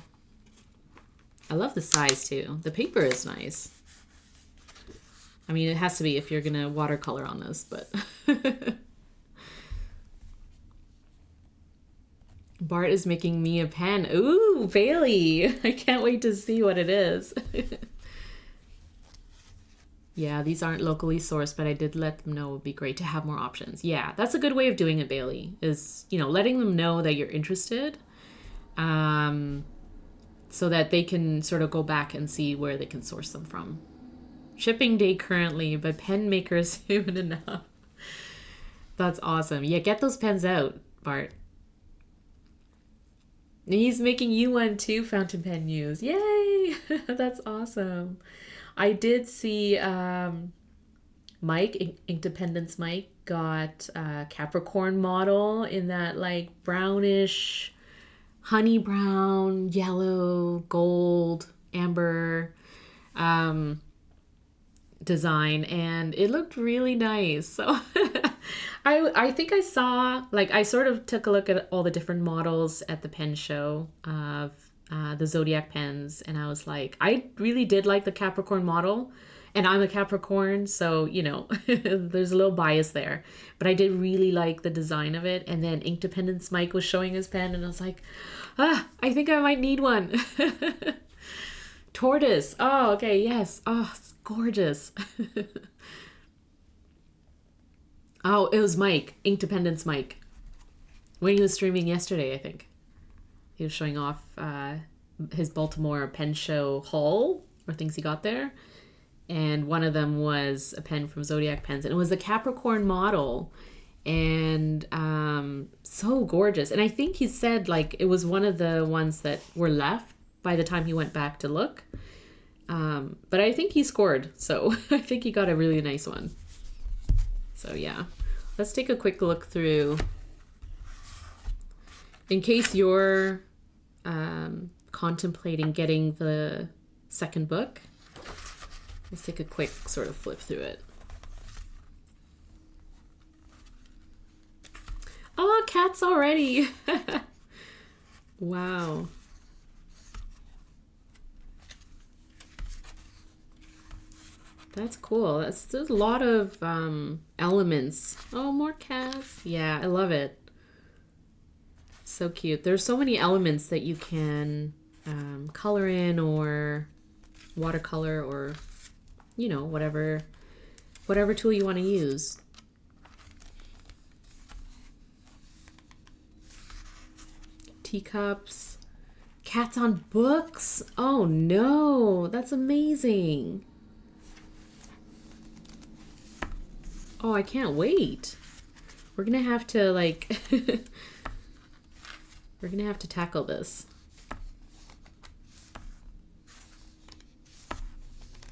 I love the size too. The paper is nice. I mean, it has to be if you're gonna watercolor on this, but Bart is making me a pen. Ooh, Bailey! I can't wait to see what it is. Yeah, these aren't locally sourced, but I did let them know it would be great to have more options. Yeah, that's a good way of doing it, Bailey, is, you know, letting them know that you're interested, so that they can sort of go back and see where they can source them from. Shipping day currently, but pen makers soon enough. That's awesome. Yeah, get those pens out, Bart. And he's making you one too, Fountain Pen News. Yay! That's awesome. I did see Mike, Independence Mike, got a Capricorn model in that like brownish, honey brown, yellow, gold, amber design, and it looked really nice. So I think I saw, like, I sort of took a look at all the different models at the pen show of the Zodiac pens, and I was like, I really did like the Capricorn model, and I'm a Capricorn, so, you know, there's a little bias there, but I did really like the design of it. And then Inkdependence Mike was showing his pen, and I was like, I think I might need one. Tortoise. Oh, okay, yes. Oh, it's gorgeous. Oh, it was Mike, Inkdependence Mike, when he was streaming yesterday, I think. He was showing off his Baltimore pen show haul, or things he got there. And one of them was a pen from Zodiac Pens, and it was the Capricorn model, and so gorgeous. And I think he said, like, it was one of the ones that were left by the time he went back to look. But I think he scored, so I think he got a really nice one. So yeah, let's take a quick look through. In case you're contemplating getting the second book, let's take a quick sort of flip through it. Oh, cats already. Wow. That's cool. There's a lot of elements. Oh, more cats. Yeah, I love it. So cute. There's so many elements that you can color in, or watercolor, or, you know, whatever tool you want to use. Teacups. Cats on books. Oh no, that's amazing. Oh, I can't wait. We're gonna have to, like, we're gonna have to tackle this.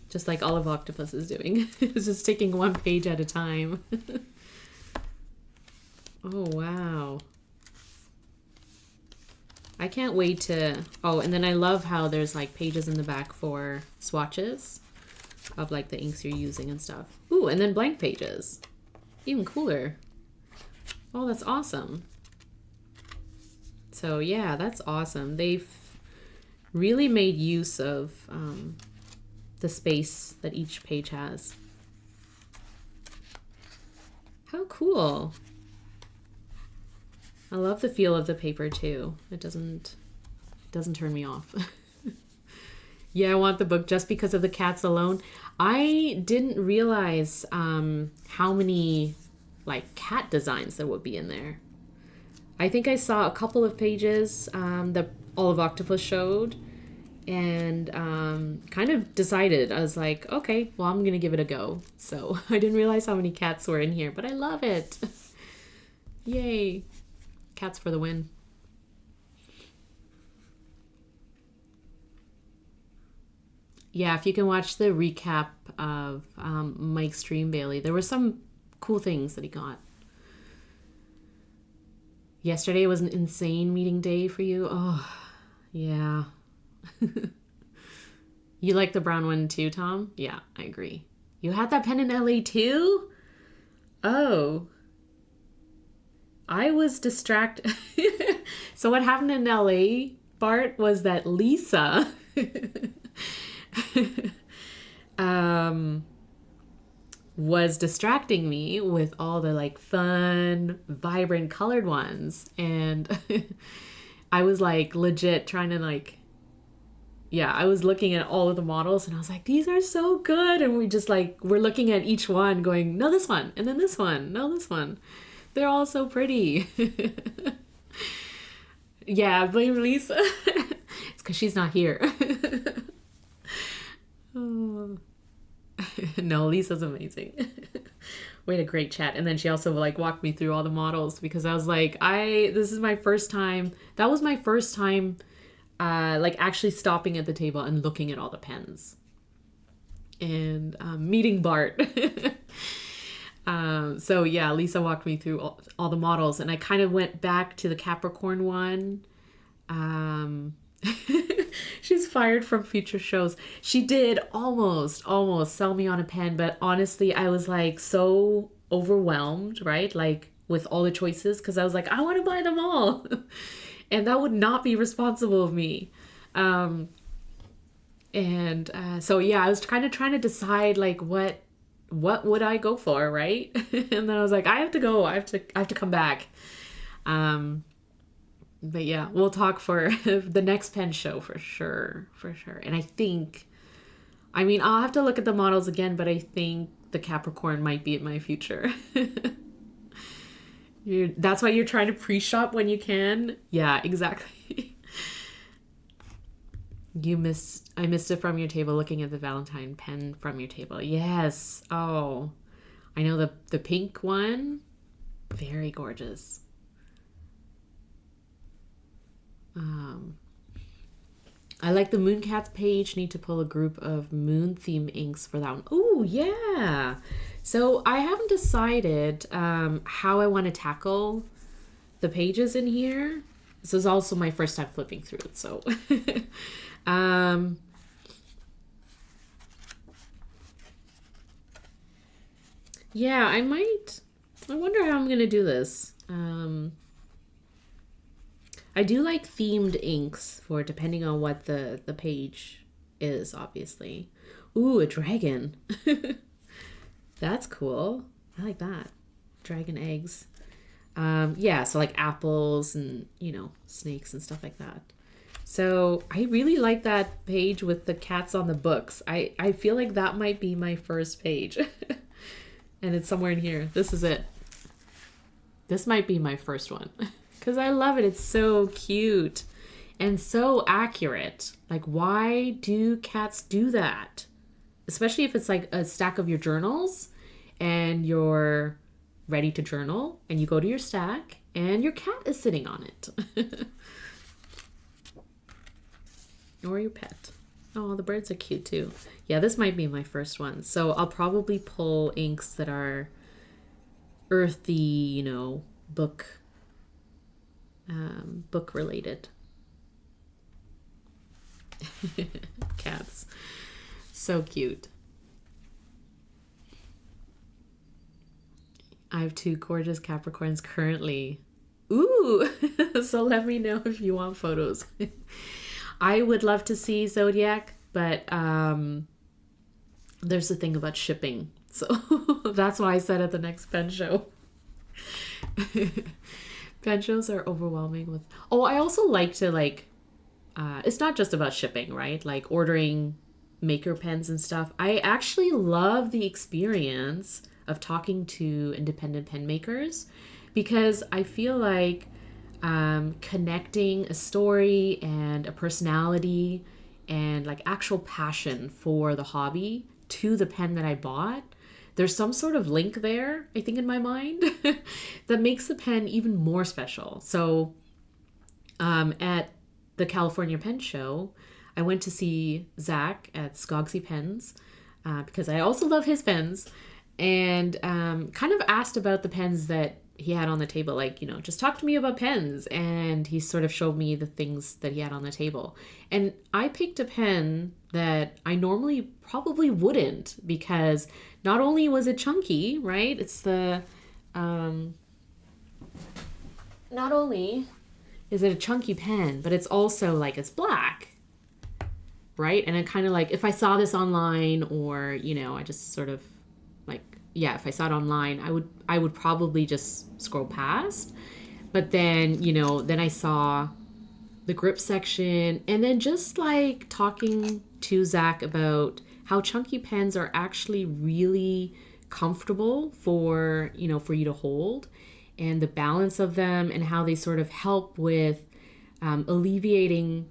Just like Olive Octopus is doing. It's just taking one page at a time. Oh, wow. I can't wait to... Oh, and then I love how there's, like, pages in the back for swatches of, like, the inks you're using and stuff. Ooh, and then blank pages. Even cooler. Oh, that's awesome. So, yeah, that's awesome. They've really made use of the space that each page has. How cool. I love the feel of the paper, too. It doesn't turn me off. Yeah, I want the book just because of the cats alone. I didn't realize how many, like, cat designs there would be in there. I think I saw a couple of pages that Olive Octopus showed, and kind of decided. I was like, okay, well, I'm gonna give it a go. So I didn't realize how many cats were in here, but I love it. Yay. Cats for the win. Yeah, if you can watch the recap of Mike's Stream Bailey, there were some cool things that he got. Yesterday was an insane meeting day for you. Oh, yeah. You like the brown one too, Tom? Yeah, I agree. You had that pen in LA too? Oh. I was distracted. So what happened in LA, Bart, was that Lisa was distracting me with all the like fun, vibrant colored ones. And I was like legit trying to like, yeah, I was looking at all of the models and I was like, these are so good. And we just like, we're looking at each one going, no, this one. And then this one. No, this one. They're all so pretty. Yeah, blame Lisa. It's because she's not here. Oh. No, Lisa's amazing. We had a great chat. And then she also like walked me through all the models because I was like, this is my first time. That was my first time like actually stopping at the table and looking at all the pens. And meeting Bart. So yeah, Lisa walked me through all the models and I kind of went back to the Capricorn one. She's fired from future shows. She did almost sell me on a pen, but honestly, I was like so overwhelmed, right? Like with all the choices, because I was like, I want to buy them all. And that would not be responsible of me. So yeah, I was kind of trying to decide like what would I go for, right? And then I was like, I have to go. I have to come back. But yeah, we'll talk for the next pen show for sure. And I mean, I'll have to look at the models again, but I think the Capricorn might be in my future. That's why you're trying to pre-shop when you can. Yeah, exactly. I missed it from your table, looking at the Valentine pen from your table. Yes. Oh, I know the pink one. Very gorgeous. I like the Mooncats page. Need to pull a group of moon theme inks for that one. Oh, yeah. So I haven't decided how I want to tackle the pages in here. This is also my first time flipping through it, so yeah, I wonder how I'm gonna do this. I do like themed inks for depending on what the page is, obviously. Ooh, a dragon. That's cool. I like that. Dragon eggs. Yeah, so like apples and, snakes and stuff like that. So I really like that page with the cats on the books. I feel like that might be my first page. And it's somewhere in here. This is it. This might be my first one. Because I love it. It's so cute and so accurate. Like, why do cats do that? Especially if it's like a stack of your journals and you're ready to journal and you go to your stack and your cat is sitting on it. Or your pet. Oh, the birds are cute too. Yeah, this might be my first one. So I'll probably pull inks that are earthy, book related. Cats. So cute. I have 2 gorgeous Capricorns currently. Ooh! So let me know if you want photos. I would love to see Zodiac, but there's the thing about shipping. So that's why I said at the next pen show. Pen shows are overwhelming with... Oh, I also like to it's not just about shipping, right? Like ordering maker pens and stuff. I actually love the experience of talking to independent pen makers because I feel like connecting a story and a personality and like actual passion for the hobby to the pen that I bought, there's some sort of link there, I think, in my mind that makes the pen even more special. So at the California Pen Show, I went to see Zach at Skogsy Pens because I also love his pens, and kind of asked about the pens that he had on the table, like, just talk to me about pens. And he sort of showed me the things that he had on the table. And I picked a pen that I normally probably wouldn't, because not only was it chunky, right? It's the, not only is it a chunky pen, but it's also like, it's black, right? And it kind of like, if I saw this online, or, I just sort of like, yeah, if I saw it online, I would probably just scroll past. But then, then I saw the grip section, and then just like talking to Zach about how chunky pens are actually really comfortable for, for you to hold, and the balance of them, and how they sort of help with alleviating,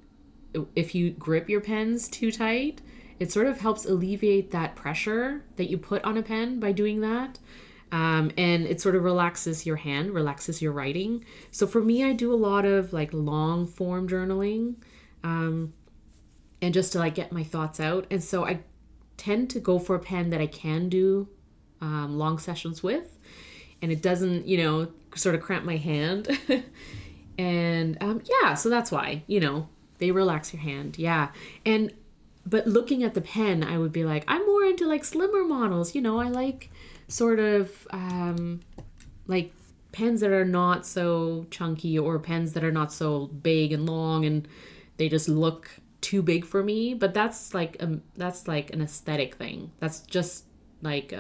if you grip your pens too tight, it sort of helps alleviate that pressure that you put on a pen by doing that. And it sort of relaxes your hand, relaxes your writing. So for me, I do a lot of like long form journaling, and just to like get my thoughts out. And so I tend to go for a pen that I can do long sessions with, and it doesn't, sort of cramp my hand. And yeah, so that's why, they relax your hand. Yeah. But looking at the pen, I would be like, I'm more into like slimmer models. I like sort of like pens that are not so chunky, or pens that are not so big and long and they just look too big for me. But that's like an aesthetic thing. That's just like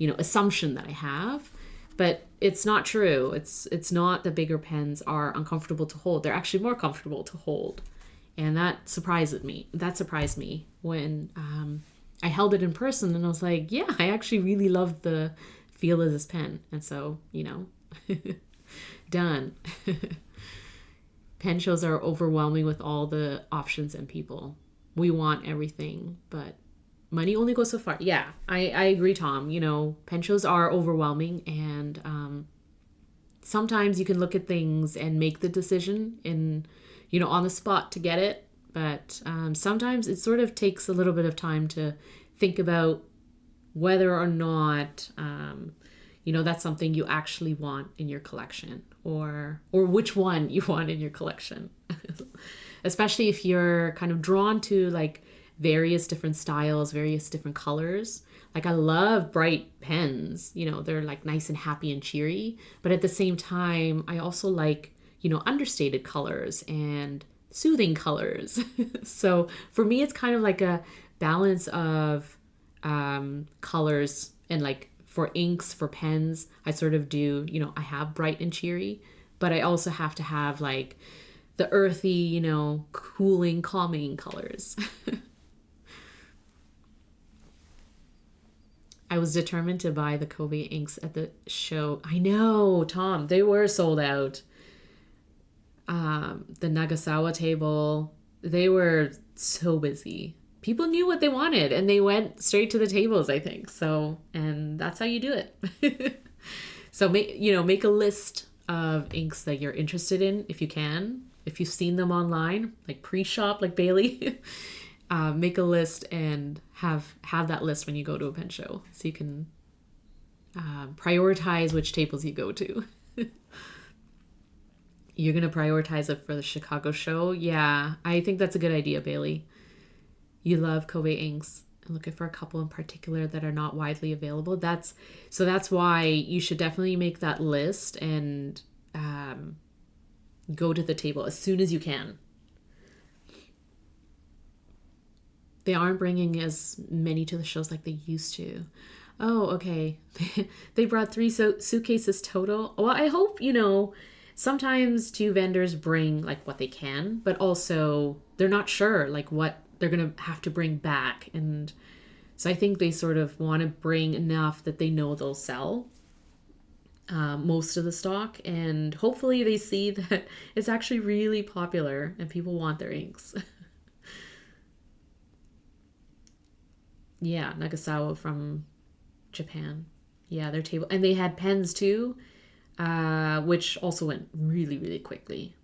assumption that I have. But it's not true. It's not that bigger pens are uncomfortable to hold. They're actually more comfortable to hold. And that surprised me. When I held it in person, and I was like, yeah, I actually really love the feel of this pen. And so, done. Pen shows are overwhelming with all the options and people. We want everything, but money only goes so far. Yeah, I agree, Tom. Pen shows are overwhelming, and sometimes you can look at things and make the decision in, on the spot to get it. But sometimes it sort of takes a little bit of time to think about whether or not, that's something you actually want in your collection, or which one you want in your collection. Especially if you're kind of drawn to like various different styles, various different colors. Like I love bright pens, they're like nice and happy and cheery. But at the same time, I also like, understated colors and soothing colors. So for me, it's kind of like a balance of colors. And like for inks, for pens, I sort of do, I have bright and cheery, but I also have to have like the earthy, cooling, calming colors. I was determined to buy the Kobe inks at the show. I know, Tom, they were sold out. The Nagasawa table, they were so busy. People knew what they wanted, and they went straight to the tables, I think. So, and that's how you do it. So make a list of inks that you're interested in, if you can. If you've seen them online, like pre-shop, like Bailey, make a list and have that list when you go to a pen show, so you can prioritize which tables you go to. You're going to prioritize it for the Chicago show? Yeah, I think that's a good idea, Bailey. You love Kobe inks. I'm looking for a couple in particular that are not widely available. That's why you should definitely make that list and go to the table as soon as you can. They aren't bringing as many to the shows like they used to. Oh, okay. They brought 3 suitcases total. Well, I hope, sometimes two vendors bring like what they can, but also they're not sure like what they're going to have to bring back. And so I think they sort of want to bring enough that they know they'll sell most of the stock. And hopefully they see that it's actually really popular and people want their inks. Yeah, Nagasawa from Japan. Yeah, their table. And they had pens too, which also went really, really quickly.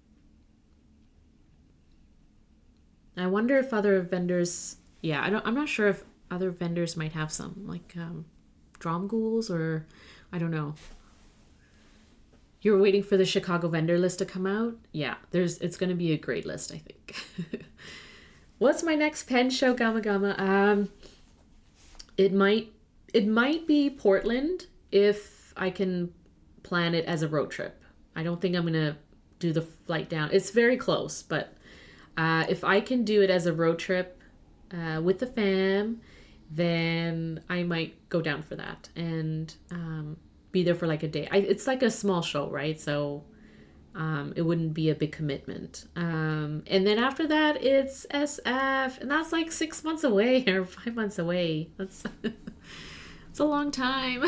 I wonder if other vendors, yeah, I'm not sure if other vendors might have some, like drum ghouls or I don't know. You're waiting for the Chicago vendor list to come out? Yeah, it's going to be a great list, I think. What's my next pen show, Gamma Gamma? It might it might be Portland if I can plan it as a road trip. I don't think I'm gonna do the flight down. It's very close, but if I can do it as a road trip with the fam, then I might go down for that and be there for like a day. It's like a small show, right? So it wouldn't be a big commitment. And then after that, it's SF, and that's like 6 months away or 5 months away. That's it's a long time.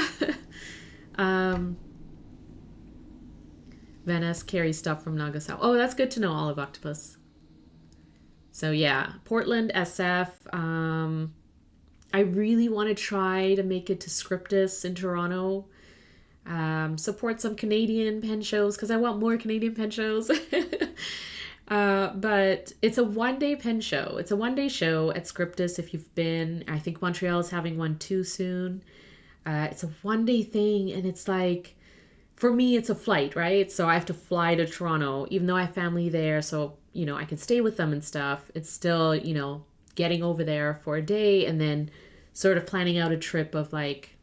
um, Van S carries stuff from Nagasao. Oh, that's good to know, Olive Octopus. So yeah, Portland, SF. I really want to try to make it to Scriptus in Toronto. Support some Canadian pen shows because I want more Canadian pen shows. But it's a 1 day pen show. It's a 1 day show at Scriptus if you've been. I think Montreal is having one too soon. It's a 1 day thing, and it's like, for me, it's a flight, right? So I have to fly to Toronto, even though I have family there. So, I can stay with them and stuff. It's still, getting over there for a day and then sort of planning out a trip of like,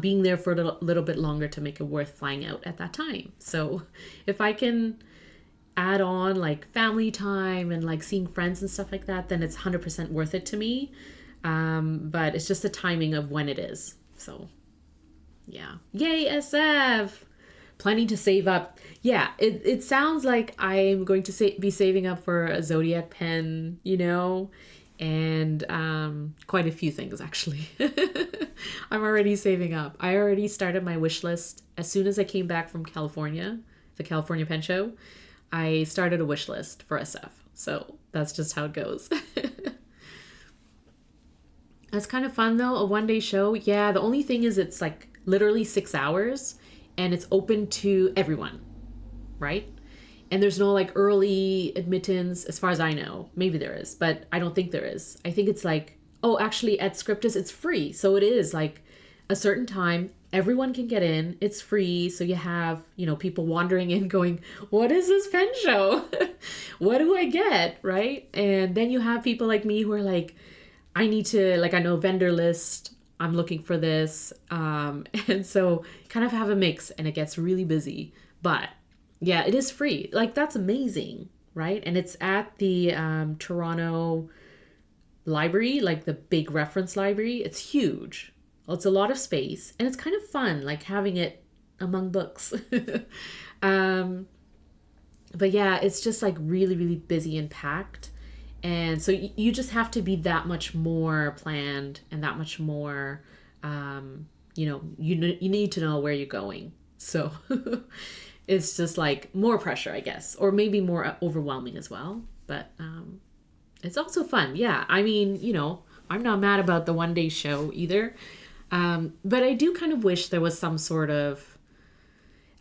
being there for a little bit longer to make it worth flying out at that time. So if I can add on like family time and like seeing friends and stuff like that, then it's 100% worth it to me. But it's just the timing of when it is. So yeah. Yay, SF! Planning to save up. Yeah, it sounds like I'm going to be saving up for a Zodiac pen, and quite a few things actually. I'm already saving up. I already started my wish list as soon as I came back from California, the California Pen Show. I started a wish list for SF. So that's just how it goes. That's kind of fun though, a 1 day show. Yeah, the only thing is it's like literally 6 hours and it's open to everyone, right? And there's no like early admittance as far as I know. Maybe there is, but I don't think there is. I think it's like, oh, actually at Scriptus it's free. So it is like a certain time, everyone can get in. It's free. So you have, people wandering in going, what is this pen show? What do I get? Right? And then you have people like me who are like, I need to, like, I know vendor list. I'm looking for this. And so kind of have a mix and it gets really busy. But yeah, it is free. Like, that's amazing, right? And it's at the Toronto library, like the big reference library. It's huge. Well, it's a lot of space. And it's kind of fun, like having it among books. But yeah, it's just like really, really busy and packed. And so you just have to be that much more planned and that much more, you need to know where you're going. So it's just like more pressure, I guess, or maybe more overwhelming as well. But it's also fun. Yeah. I mean, I'm not mad about the 1 day show either. But I do kind of wish there was some sort of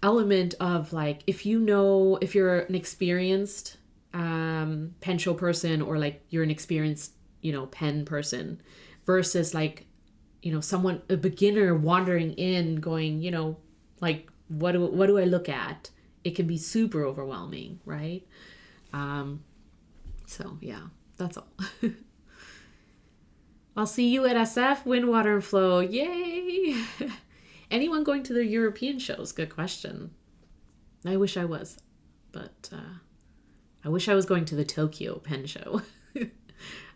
element of like, if you're an experienced pen show person, or like you're an experienced, pen person versus like, a beginner wandering in going, like, what do I look at? It can be super overwhelming, right? So yeah, that's all. I'll see you at SF, Wind, Water, and Flow. Yay! Anyone going to the European shows? Good question. I wish I was, but I wish I was going to the Tokyo Pen Show.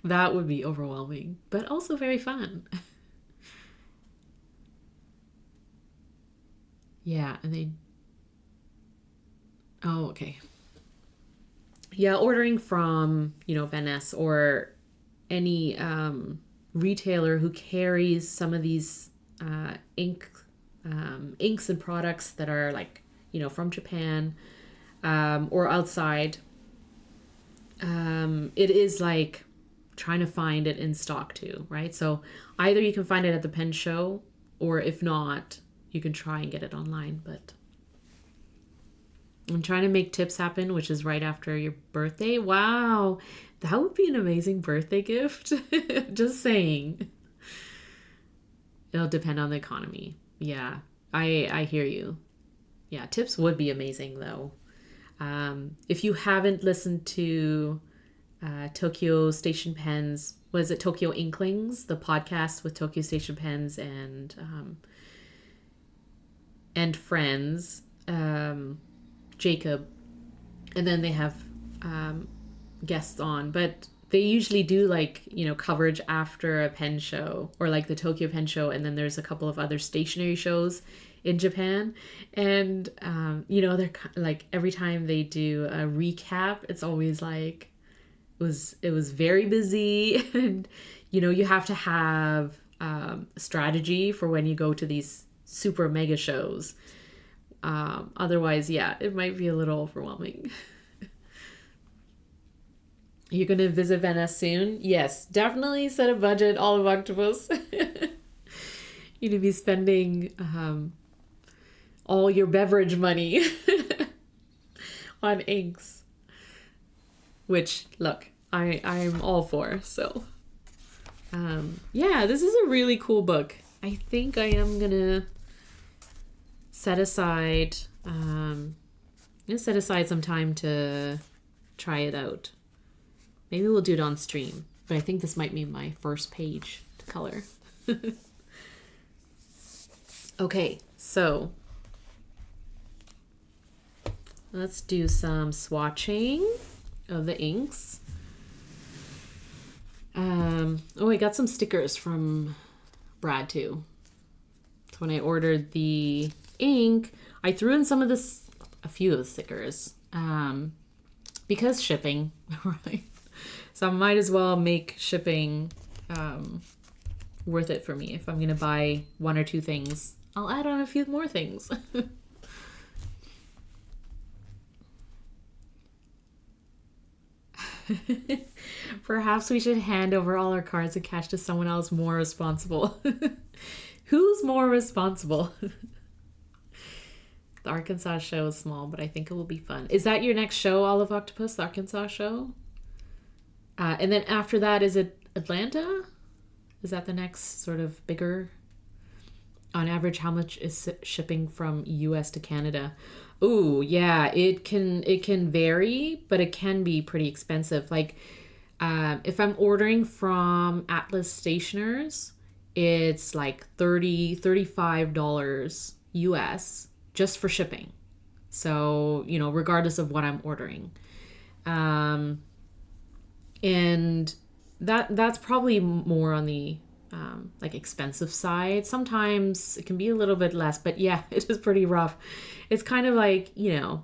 That would be overwhelming, but also very fun. Yeah, and they... Oh, okay. Yeah, ordering from, Van Ness or any retailer who carries some of these inks and products that are like, from Japan or outside. It is like trying to find it in stock too, right? So either you can find it at the pen show, or if not, you can try and get it online. But I'm trying to make tips happen, which is right after your birthday. Wow, that would be an amazing birthday gift. Just saying. It'll depend on the economy. Yeah, I hear you. Yeah, tips would be amazing though. If you haven't listened to Tokyo Station Pens, was it Tokyo Inklings, the podcast with Tokyo Station Pens and friends, Jacob, and then they have guests on, but they usually do like, you know, coverage after a pen show or like the Tokyo Pen Show, and then there's a couple of other stationery shows in Japan, and you know, they're like every time they do a recap, it's always like it was very busy, and you know, you have to have strategy for when you go to these super mega shows. Otherwise, yeah, it might be a little overwhelming. You're gonna visit Venice soon? Yes, definitely set a budget, all of Octopus. You need to be spending all your beverage money on inks. Which, look, I'm all for, so. Yeah, this is a really cool book. I think I am gonna set aside some time to try it out. Maybe we'll do it on stream, but I think this might be my first page to color. Okay, so let's do some swatching of the inks. Oh, I got some stickers from Brad too. So when I ordered the ink, I threw in a few of the stickers, because shipping, right? So I might as well make shipping worth it for me. If I'm gonna buy one or two things, I'll add on a few more things. Perhaps we should hand over all our cards and cash to someone else more responsible. Who's more responsible? The Arkansas show is small, but I think it will be fun. Is that your next show, Olive Octopus, the Arkansas show? And then after that, is it Atlanta? Is that the next sort of bigger? On average, how much is shipping from US to Canada? Ooh, yeah, it can vary, but it can be pretty expensive. Like, if I'm ordering from Atlas Stationers, it's like $35 US just for shipping. So, you know, regardless of what I'm ordering. And that's probably more on the like expensive side. Sometimes it can be a little bit less, but yeah, it is pretty rough. It's kind of like, you know,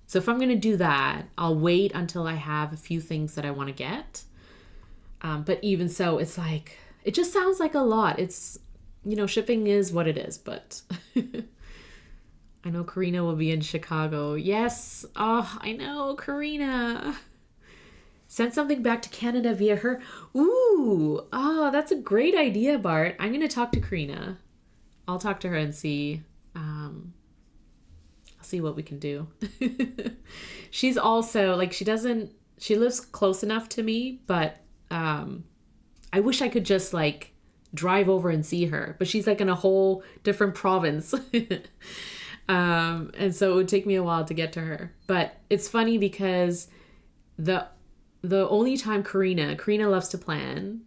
so if I'm going to do that, I'll wait until I have a few things that I want to get. But even so, it's like, it just sounds like a lot. It's, you know, shipping is what it is, but I know Karina will be in Chicago. Yes. Oh, I know, Karina. Send something back to Canada via her. Ooh, oh, that's a great idea, Bart. I'm going to talk to Karina. I'll talk to her and see. I'll see what we can do. She's also, like, she lives close enough to me, but I wish I could just, like, drive over and see her. But she's, like, in a whole different province. And so it would take me a while to get to her. But it's funny because the only time Karina loves to plan.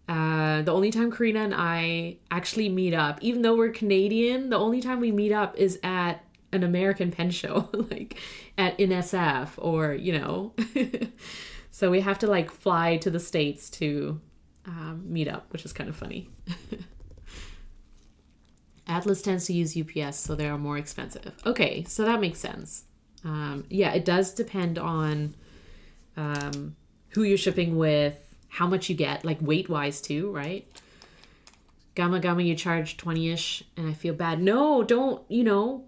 The only time Karina and I actually meet up, even though we're Canadian, the only time we meet up is at an American pen show, like at NSF or, you know. So we have to like fly to the States to meet up, which is kind of funny. Atlas tends to use UPS, so they are more expensive. Okay, so that makes sense. Yeah, it does depend on who you're shipping with, how much you get, like weight-wise too, right? Gamma, you charge 20-ish, and I feel bad. No, don't, you know,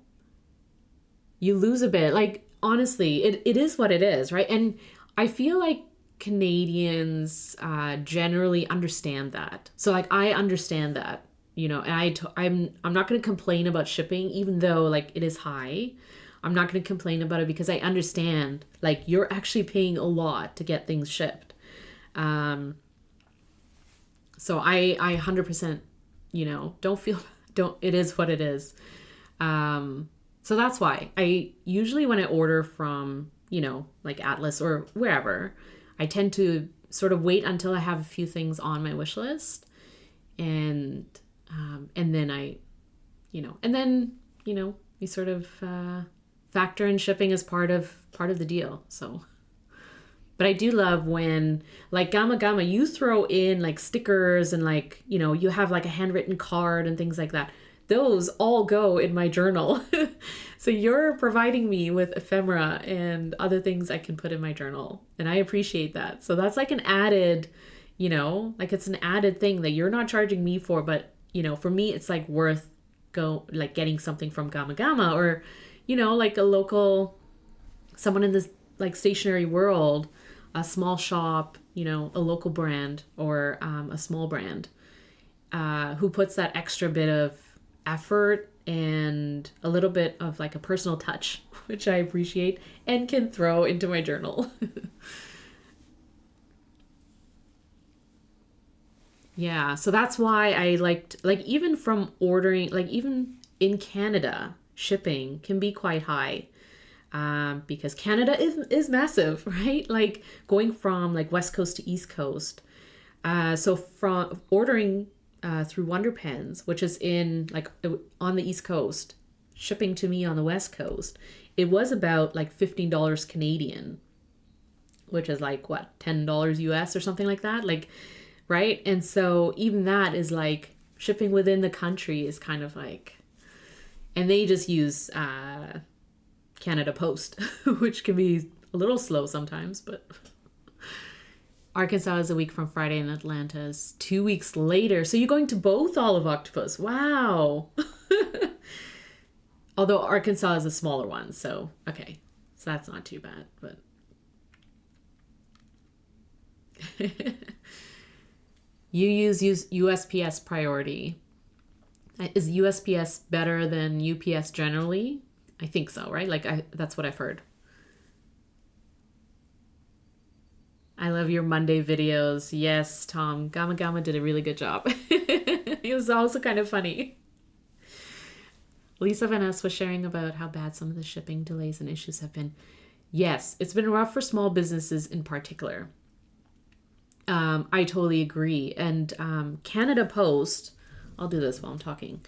you lose a bit. Like, honestly, it is what it is, right? And I feel like Canadians generally understand that. So like I understand that, you know, and I'm not going to complain about shipping, even though like it is high. I'm not going to complain about it because I understand like you're actually paying a lot to get things shipped. So I 100%, you know, it is what it is. So that's why I usually, when I order from, you know, like Atlas or wherever, I tend to sort of wait until I have a few things on my wish list, and then I, you know, you sort of factor in shipping as part of the deal. So, but I do love when like Gamma Gamma, you throw in like stickers and like, you know, you have like a handwritten card and things like that. Those all go in my journal. So you're providing me with ephemera and other things I can put in my journal. And I appreciate that. So that's like an added, you know, like it's an added thing that you're not charging me for. But, you know, for me, it's like worth getting something from Gamma Gamma, or, you know, like a local, someone in this like stationery world, a small shop, you know, a local brand or a small brand who puts that extra bit of effort and a little bit of like a personal touch, which I appreciate and can throw into my journal. Yeah, so that's why I liked, like, even from ordering, like even in Canada, shipping can be quite high, because Canada is massive, right? Like going from like West Coast to East Coast. So from ordering through Wonder Pens, which is in like on the East Coast, shipping to me on the West Coast, it was about like $15 Canadian, which is like what, $10 US or something like that, like, right? And so even that is like shipping within the country is kind of like, and they just use Canada Post, which can be a little slow sometimes, but Arkansas is a week from Friday and Atlanta is 2 weeks later. So you're going to both All of Octopus. Wow. Although Arkansas is a smaller one. So, okay. So that's not too bad. But you use USPS priority. Is USPS better than UPS generally? I think so, right? Like that's what I've heard. I love your Monday videos. Yes, Tom. Gamma Gamma did a really good job. It was also kind of funny. Lisa Van Ness was sharing about how bad some of the shipping delays and issues have been. Yes, it's been rough for small businesses in particular. I totally agree. And Canada Post, I'll do this while I'm talking.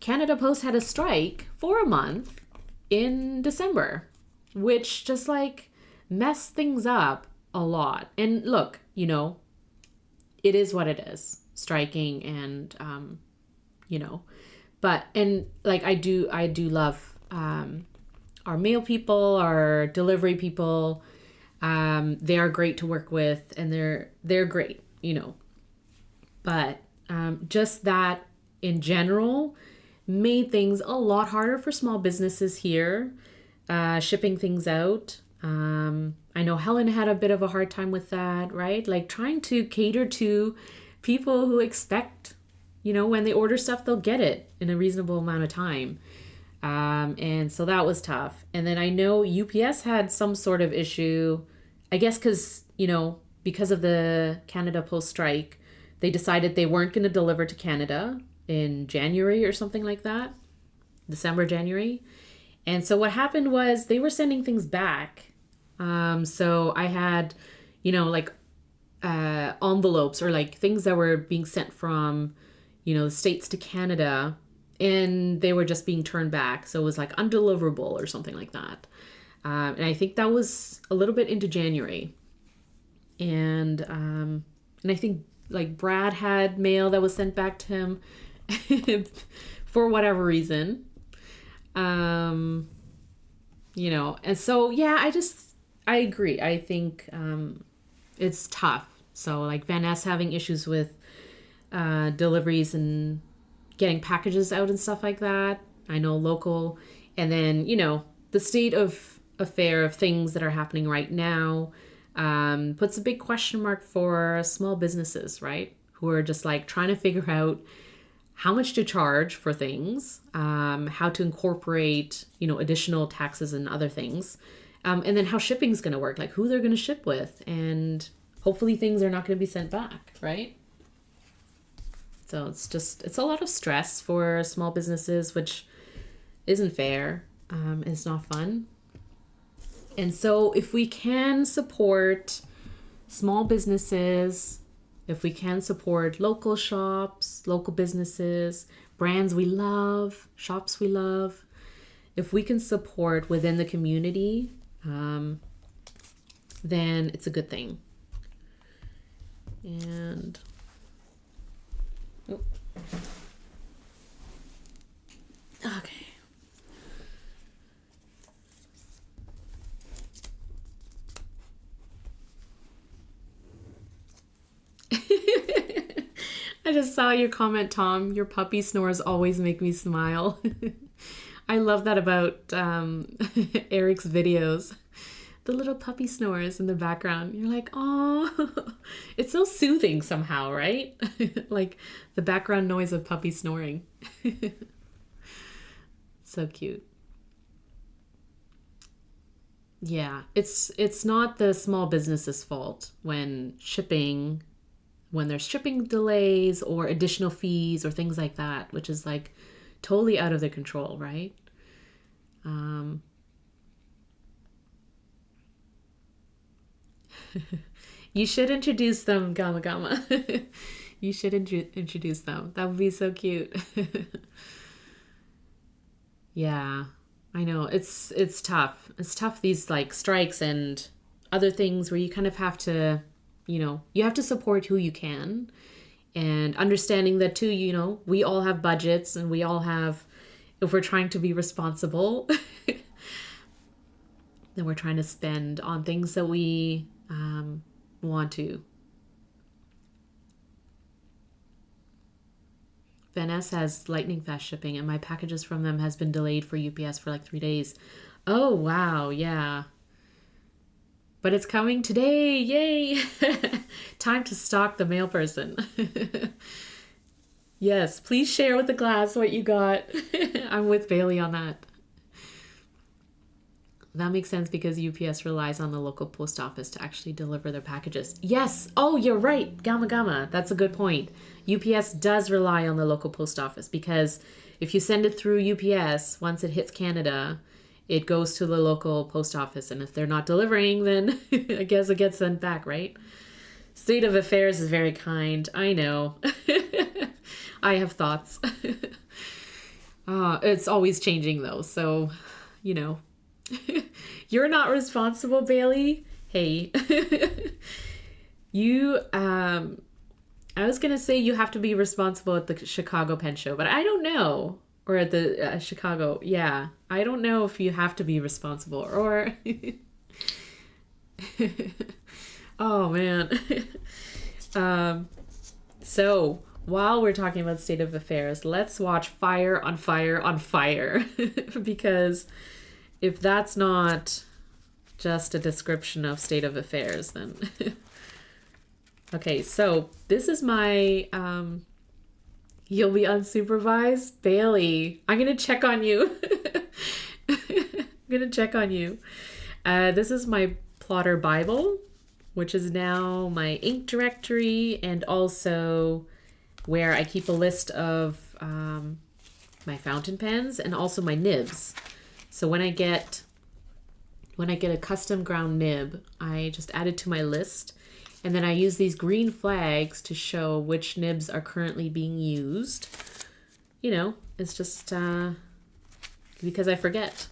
Canada Post had a strike for a month in December, which just like messed things up a lot. And look, you know, it is what it is, striking, and you know, but, and like I do love our mail people, our delivery people. They are great to work with, and they're great, you know, but just that in general made things a lot harder for small businesses here, shipping things out. I know Helen had a bit of a hard time with that, right? Like trying to cater to people who expect, you know, when they order stuff, they'll get it in a reasonable amount of time. And so that was tough. And then I know UPS had some sort of issue, I guess, because, you know, because of the Canada Post strike, they decided they weren't going to deliver to Canada in January or something like that, December, January. And so what happened was they were sending things back. So I had, you know, like envelopes or like things that were being sent from, you know, the States to Canada, and they were just being turned back. So it was like undeliverable or something like that. And I think that was a little bit into January. And I think like Brad had mail that was sent back to him for whatever reason. You know, and so, yeah, I agree. I think it's tough. So like Van Ness having issues with deliveries and getting packages out and stuff like that. I know local. And then, you know, the state of affair of things that are happening right now. Puts a big question mark for small businesses, right? Who are just like trying to figure out how much to charge for things, how to incorporate, additional taxes and other things, and then how shipping is going to work, like who they're going to ship with, and hopefully things are not going to be sent back, right? So it's a lot of stress for small businesses, which isn't fair. It's not fun. And so if we can support small businesses, if we can support local shops, local businesses, brands we love, shops we love, if we can support within the community, then it's a good thing. And okay. I just saw your comment, Tom. Your puppy snores always make me smile. I love that about Eric's videos. The little puppy snores in the background. You're like, oh, it's so soothing somehow, right? Like the background noise of puppy snoring. So cute. Yeah, it's not the small business's fault when there's shipping delays or additional fees or things like that, which is like totally out of their control, right? You should introduce them, Gamma Gamma. You should introduce them. That would be so cute. Yeah, I know. It's tough. It's tough, these like strikes and other things where you kind of have to, you have to support who you can, and understanding that too, we all have budgets, and we all have, if we're trying to be responsible, then we're trying to spend on things that we want to. Venice has lightning fast shipping, and my packages from them has been delayed for UPS for like 3 days. Oh, wow. Yeah. But it's coming today. Yay. Time to stalk the mail person. Yes, please share with the class what you got. I'm with Bailey on that. That makes sense because UPS relies on the local post office to actually deliver their packages. Yes. Oh, you're right. Gamma Gamma. That's a good point. UPS does rely on the local post office because if you send it through UPS, once it hits Canada, it goes to the local post office. And if they're not delivering, then I guess it gets sent back, right? State of affairs is very kind. I know. I have thoughts. It's always changing though. So, you're not responsible, Bailey. Hey, you, I was going to say you have to be responsible at the Chicago Pen Show, but I don't know. Or at the Chicago. Yeah. I don't know if you have to be responsible or... Oh, man. So while we're talking about state of affairs, let's watch Fire on Fire on Fire. Because if that's not just a description of state of affairs, then... Okay, so this is my... You'll be unsupervised? Bailey, I'm going to check on you. I'm going to check on you. This is my plotter Bible, which is now my ink directory and also where I keep a list of my fountain pens and also my nibs. So when I get a custom ground nib, I just add it to my list. And then I use these green flags to show which nibs are currently being used. It's just because I forget.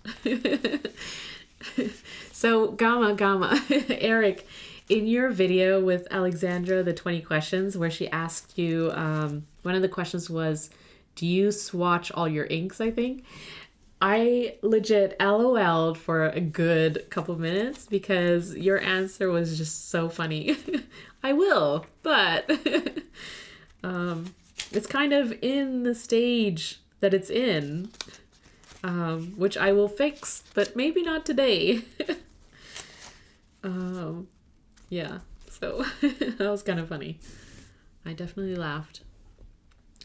So Gamma, Eric, in your video with Alexandra, the 20 questions, where she asked you, one of the questions was, do you swatch all your inks, I think? I legit LOL'd for a good couple minutes because your answer was just so funny. I will, but it's kind of in the stage that it's in, which I will fix, but maybe not today. Yeah. So that was kind of funny. I definitely laughed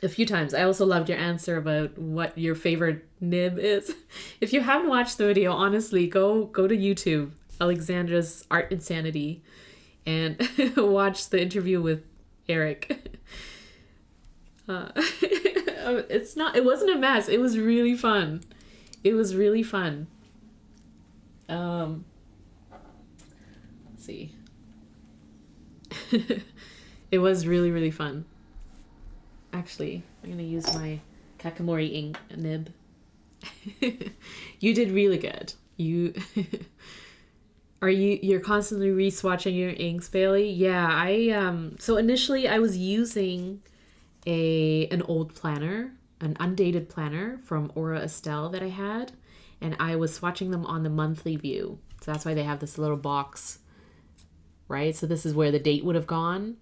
a few times. I also loved your answer about what your favorite nib is. If you haven't watched the video, honestly, go to YouTube, Alexandra's Art Insanity, and watch the interview with Eric. It wasn't a mess. It was really fun. It was really fun. Let's see. It was really, really fun. Actually, I'm going to use my Kakamori ink nib. You did really good. You're constantly re-swatching your inks, Bailey? Yeah, so initially I was using an old planner, an undated planner from Aura Estelle that I had, and I was swatching them on the monthly view. So that's why they have this little box, right? So this is where the date would have gone.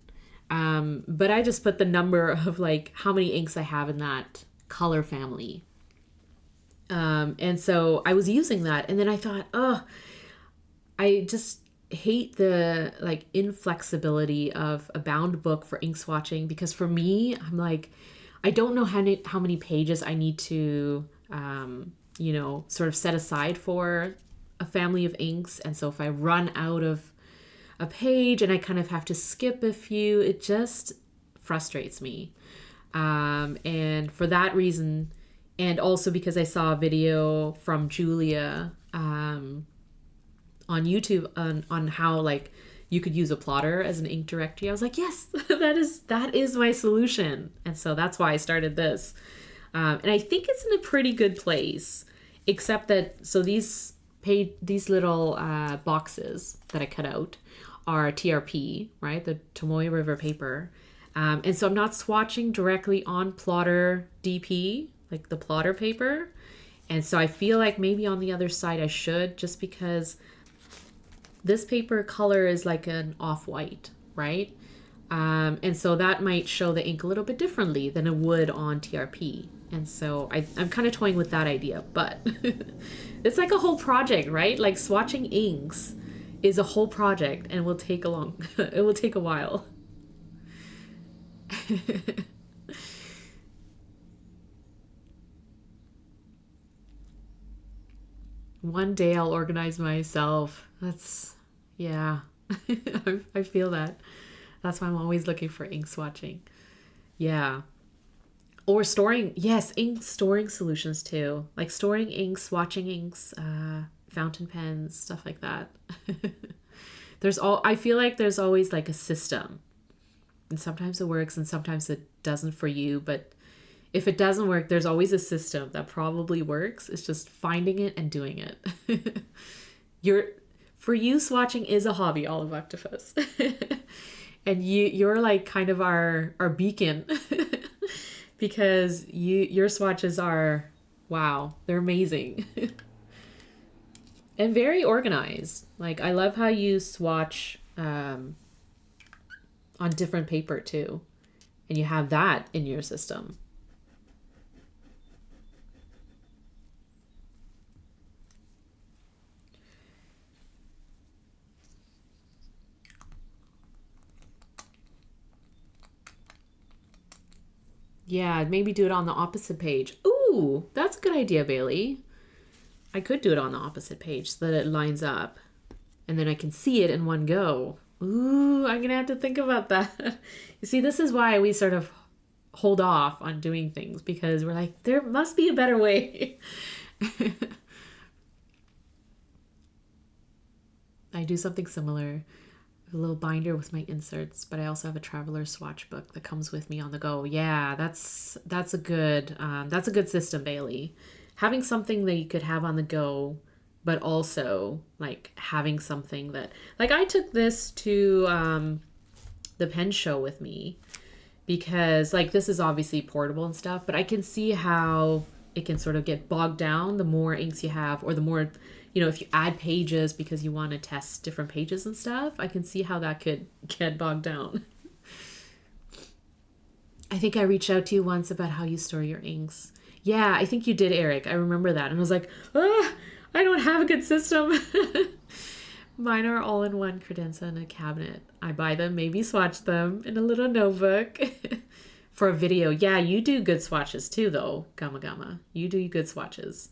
But I just put the number of like how many inks I have in that color family. And so I was using that, and then I thought, I just hate the like inflexibility of a bound book for ink swatching, because for me, I'm like, I don't know how many pages I need to, sort of set aside for a family of inks. And so if I run out of a page and I kind of have to skip a few, it just frustrates me. And for that reason, and also because I saw a video from Julia on YouTube on how like you could use a plotter as an ink directory, I was like, yes, that is my solution. And so that's why I started this. And I think it's in a pretty good place, except that, so these little boxes that I cut out are TRP, right? The Tomoe River paper. And so I'm not swatching directly on plotter DP, like the plotter paper. And so I feel like maybe on the other side I should, just because this paper color is like an off-white, right? And so that might show the ink a little bit differently than it would on TRP. And so I'm kind of toying with that idea, but it's like a whole project, right? Like swatching inks is a whole project, and it will take a while. One day I'll organize myself. Yeah. I feel that. That's why I'm always looking for ink swatching. Yeah. Or ink storing solutions too. Like storing inks, swatching inks, fountain pens, stuff like that. I feel like there's always like a system. And sometimes it works and sometimes it doesn't for you, but if it doesn't work, there's always a system that probably works. It's just finding it and doing it. For you, swatching is a hobby, Olive Octopus. And you're like kind of our beacon because your swatches are, wow, they're amazing. And very organized. Like, I love how you swatch on different paper too. And you have that in your system. Yeah, maybe do it on the opposite page. Ooh, that's a good idea, Bailey. I could do it on the opposite page so that it lines up. And then I can see it in one go. Ooh, I'm going to have to think about that. You see, this is why we sort of hold off on doing things, because we're like, there must be a better way. I do something similar. A little binder with my inserts, but I also have a traveler swatch book that comes with me on the go. Yeah, that's a good system, Bailey. Having something that you could have on the go, but also like having something that, like, I took this to the pen show with me because like this is obviously portable and stuff, but I can see how it can sort of get bogged down the more inks you have, or the more, if you add pages because you want to test different pages and stuff. I can see how that could get bogged down. I think I reached out to you once about how you store your inks. Yeah, I think you did, Eric. I remember that. And I was like, I don't have a good system. Mine are all in one credenza in a cabinet. I buy them, maybe swatch them in a little notebook for a video. Yeah, you do good swatches too, though, Gamma Gamma. You do good swatches.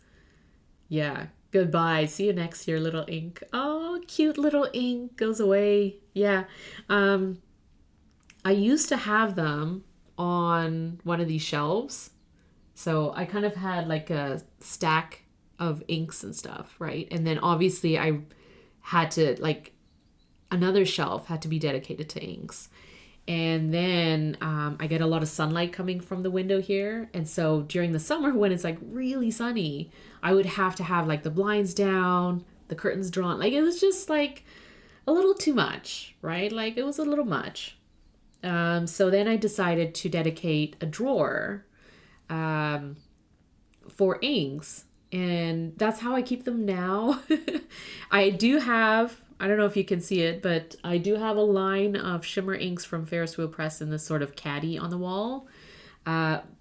Yeah. Goodbye. See you next year, little ink. Oh, cute little ink goes away. Yeah. I used to have them on one of these shelves. So I kind of had like a stack of inks and stuff, right? And then obviously I had to like another shelf had to be dedicated to inks. And then I get a lot of sunlight coming from the window here. And so during the summer, when it's like really sunny, I would have to have like the blinds down, the curtains drawn. Like it was just like a little too much, right? Like it was a little much. So then I decided to dedicate a drawer for inks. And that's how I keep them now. I do have, I don't know if you can see it, but I do have a line of shimmer inks from Ferris Wheel Press in this sort of caddy on the wall.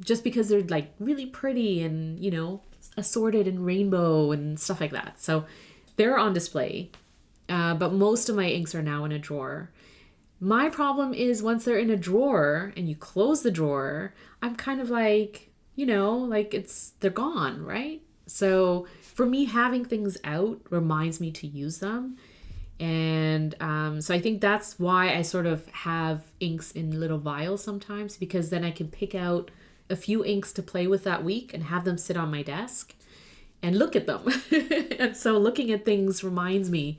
Just because they're like really pretty and, you know, assorted in rainbow and stuff like that. So they're on display. But most of my inks are now in a drawer. My problem is once they're in a drawer and you close the drawer, I'm kind of like, you know, like they're gone, right? So for me, having things out reminds me to use them. And so I think that's why I sort of have inks in little vials sometimes, because then I can pick out a few inks to play with that week and have them sit on my desk and look at them. And so looking at things reminds me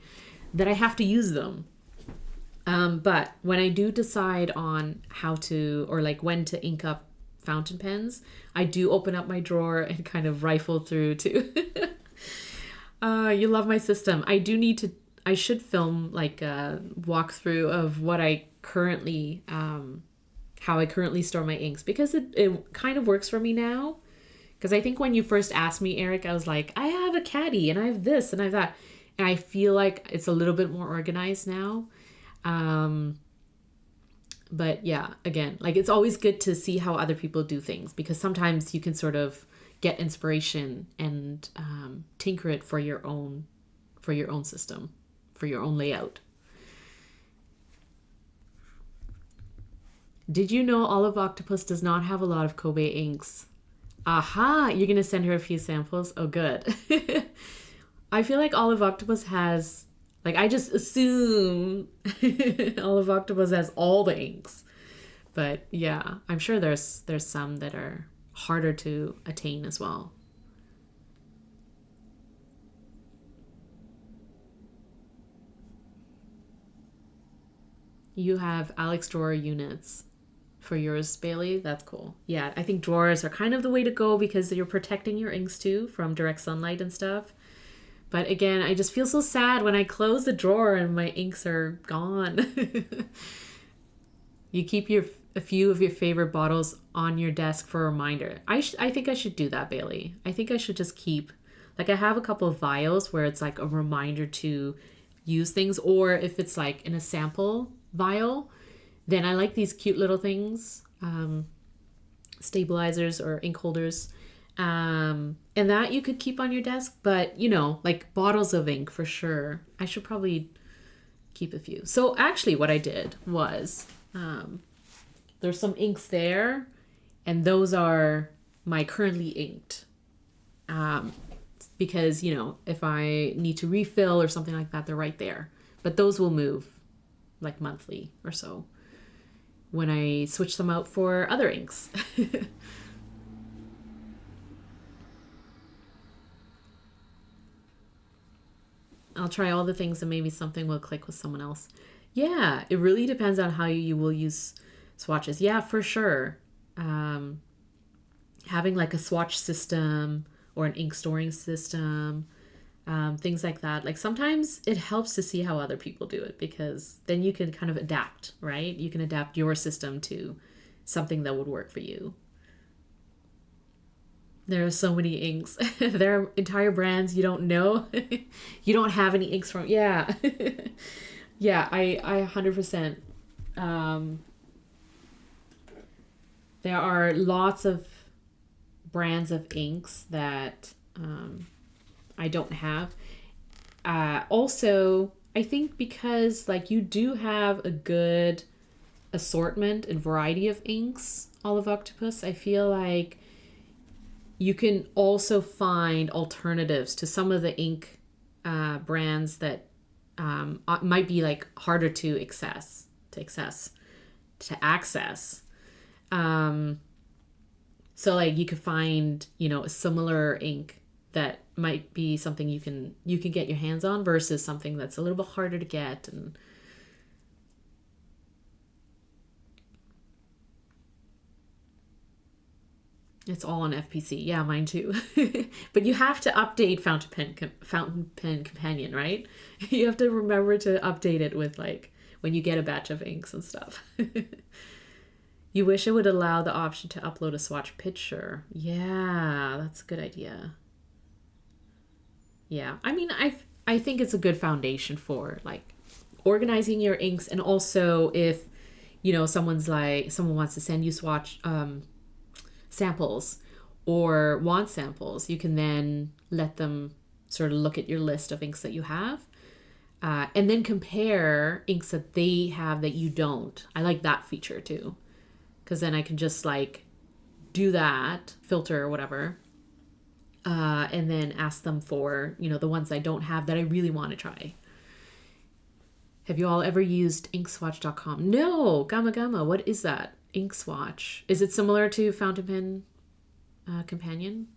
that I have to use them. But when I do decide on how to, or like when to ink up fountain pens, I do open up my drawer and kind of rifle through too. You love my system. I should film like a walkthrough of what I currently, how I currently store my inks, because it kind of works for me now. Because I think when you first asked me, Eric, I was like, I have a caddy and I have this and I have that. And I feel like it's a little bit more organized now. But yeah, again, like it's always good to see how other people do things, because sometimes you can sort of get inspiration and tinker it for your own system, for your own layout. Did you know Olive Octopus does not have a lot of Kobe inks? Aha, you're going to send her a few samples? Oh, good. I feel like Olive Octopus has, like, I just assume Olive Octopus has all the inks. But yeah, I'm sure there's some that are harder to attain as well. You have Alex drawer units for yours, Bailey. That's cool. Yeah, I think drawers are kind of the way to go because you're protecting your inks too from direct sunlight and stuff. But again, I just feel so sad when I close the drawer and my inks are gone. You keep a few of your favorite bottles on your desk for a reminder. I think I should do that, Bailey. I think I should just keep, like, I have a couple of vials where it's like a reminder to use things, or if it's like in a sample vial, then I like these cute little things, stabilizers or ink holders, and that you could keep on your desk. But you know, like bottles of ink for sure, I should probably keep a few. So actually what I did was, there's some inks there, and those are my currently inked, because you know, if I need to refill or something like that, they're right there. But those will move like monthly or so when I switch them out for other inks. I'll try all the things and maybe something will click with someone else. Yeah, it really depends on how you will use swatches. Yeah, for sure. Having like a swatch system or an ink storing system, things like that. Like sometimes it helps to see how other people do it, because then you can kind of adapt, right? You can adapt your system to something that would work for you. There are so many inks. There are entire brands you don't know. You don't have any inks from. Yeah. Yeah, I 100%. There are lots of brands of inks that I don't have. Also, I think because like you do have a good assortment and variety of inks, Olive Octopus, I feel like you can also find alternatives to some of the ink brands that might be like harder to access. So like you could find, you know, a similar ink that might be something you can get your hands on versus something that's a little bit harder to get. And it's all on FPC. Yeah, mine too. But you have to update Fountain Pen Companion, right? You have to remember to update it with like when you get a batch of inks and stuff. You wish it would allow the option to upload a swatch picture. Yeah, that's a good idea. Yeah, I mean, I think it's a good foundation for like organizing your inks, and also if you know someone wants to send you swatch samples or want samples, you can then let them sort of look at your list of inks that you have, and then compare inks that they have that you don't. I like that feature too, because then I can just like do that filter or whatever, and then ask them for, you know, the ones I don't have that I really want to try. Have you all ever used inkswatch.com? No, Gamma. What is that? Inkswatch. Is it similar to Fountain Pen Companion?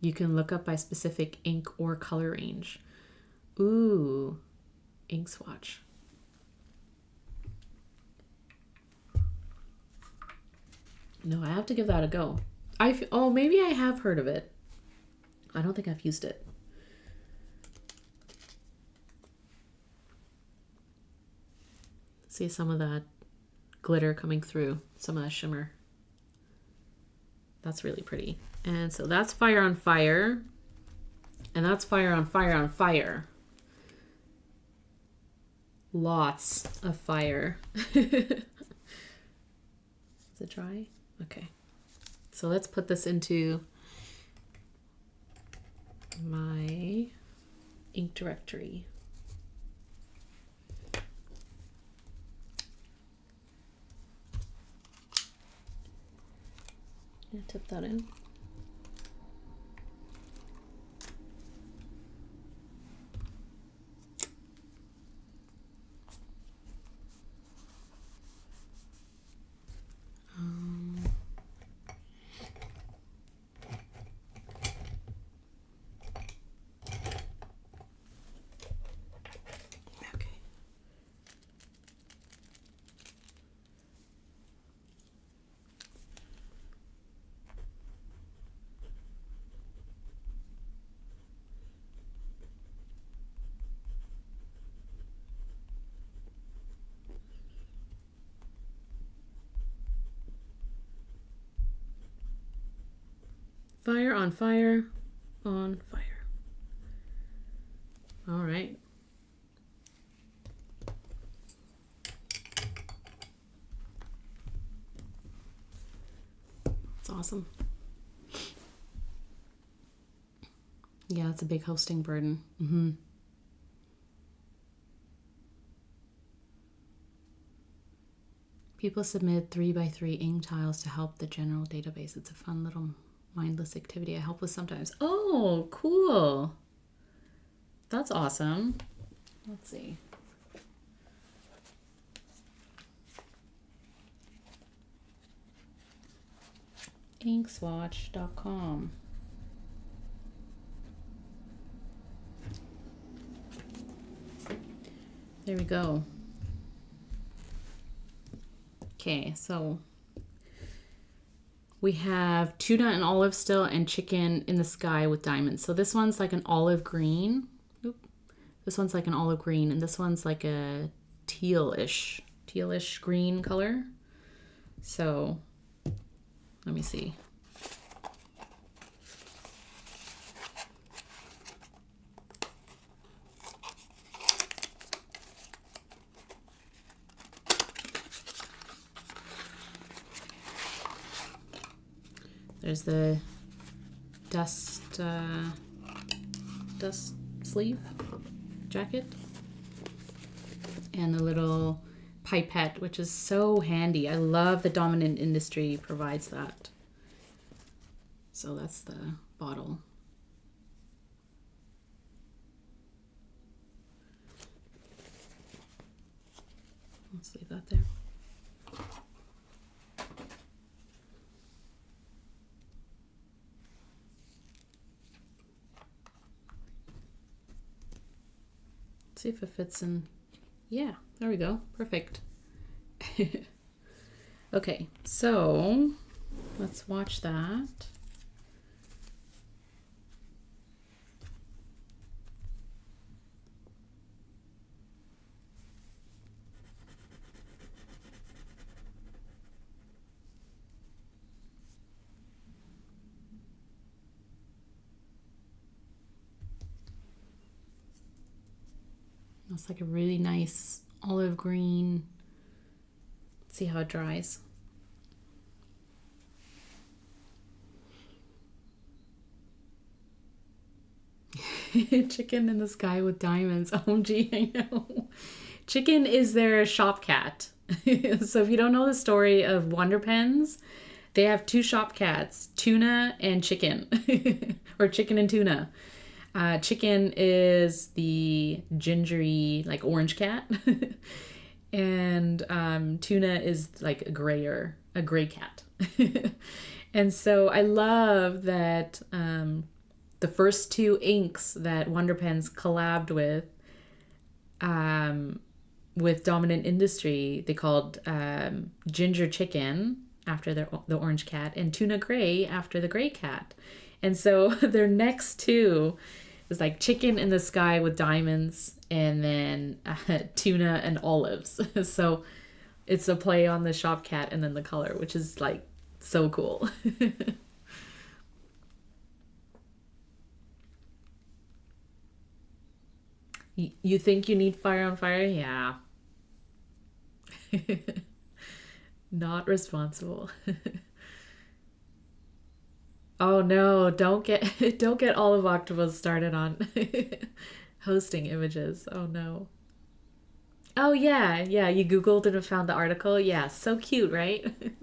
You can look up by specific ink or color range. Ooh, Inkswatch. No, I have to give that a go. Maybe I have heard of it. I don't think I've used it. See some of that glitter coming through, some of that shimmer. That's really pretty. And so that's Fire on Fire. And that's Fire on Fire on Fire. Lots of fire. Is it dry? Okay. So let's put this into my ink directory. Tip that in. Okay. Fire on fire on fire. All right. It's awesome. Yeah, it's a big hosting burden. Mm-hmm. People submit 3x3 ink tiles to help the general database. It's a fun little mindless activity I help with sometimes. Oh, cool. That's awesome. Let's see. Inkswatch.com. There we go. Okay, so we have tuna and olive still and chicken in the sky with diamonds. So this one's like an olive green. Oop. This one's like an olive green, and this one's like a tealish green color. So let me see. There's the dust sleeve jacket. and the little pipette, which is so handy. I love that Dominant Industry provides that. So that's the bottle. Let's leave that there. See if it fits in. Yeah, there we go. Perfect. Okay, so let's watch that. It's like a really nice olive green. Let's see how it dries. Chicken in the sky with diamonds. OMG, I know. Chicken is their shop cat. So if you don't know the story of Wonder Pens, they have two shop cats, Tuna and Chicken. Or Chicken and Tuna. Chicken is the gingery, like orange cat. And Tuna is like a gray cat. And so I love that the first two inks that Wonder Pens collabed with Dominant Industry, they called Ginger Chicken after the orange cat and Tuna Gray after the gray cat. And so their next two is like Chicken in the Sky with Diamonds and then Tuna and Olives. So it's a play on the shop cat and then the color, which is like so cool. You think you need fire on fire? Yeah. Not responsible. Oh no, don't get Olive Octopus started on hosting images. Oh no. Oh yeah, you Googled and found the article. Yeah, so cute, right?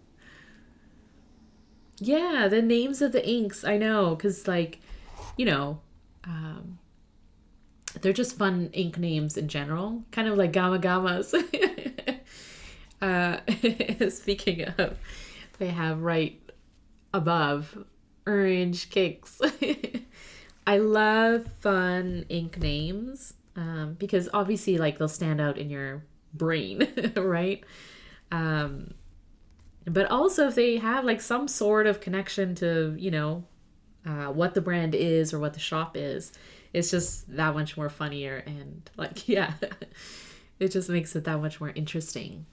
Yeah, the names of the inks, I know, because like, you know, they're just fun ink names in general. Kind of like Gamma Gammas. Speaking of, they have right above Orange Kicks. I love fun ink names because obviously like they'll stand out in your brain, right? But also if they have like some sort of connection to, you know, what the brand is or what the shop is, it's just that much more funnier and like, yeah, it just makes it that much more interesting.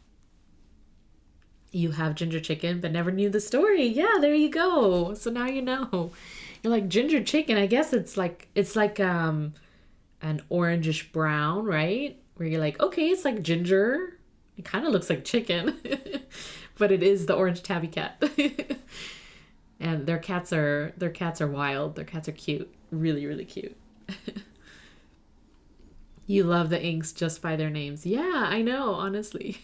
You have Ginger Chicken but never knew the story. Yeah, there you go. So now you know. You're like, Ginger Chicken, I guess it's like an orangish brown, right? Where you're like, okay, it's like ginger. It kind of looks like chicken. But it is the orange tabby cat. And their cats are wild. Their cats are cute. Really, really cute. You love the inks just by their names. Yeah, I know, honestly.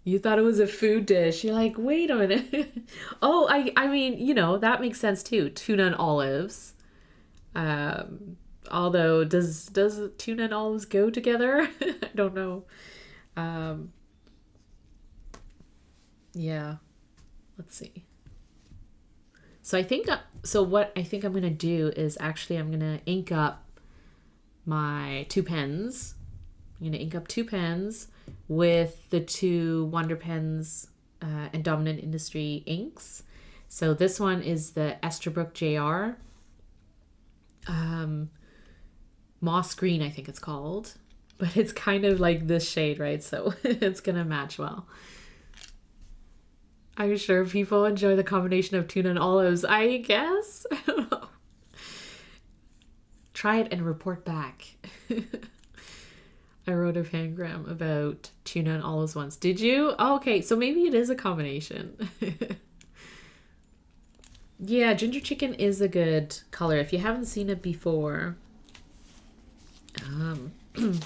You thought it was a food dish. You're like, wait a minute. Oh, I mean, you know, that makes sense too. Tuna and olives. Although, does tuna and olives go together? I don't know. Yeah. Let's see. So what I think I'm going to do is actually I'm going to ink up my two pens. I'm going to ink up two pens with the two Wonder Pens and Dominant Industry inks. So this one is the Esterbrook JR. Moss Green, I think it's called. But it's kind of like this shade, right? So it's going to match well. I'm sure people enjoy the combination of tuna and olives. I guess. I don't know. Try it and report back. I wrote a pangram about tuna and olives once. Did you? Oh, okay, so maybe it is a combination. Yeah, Ginger Chicken is a good color. If you haven't seen it before, Let's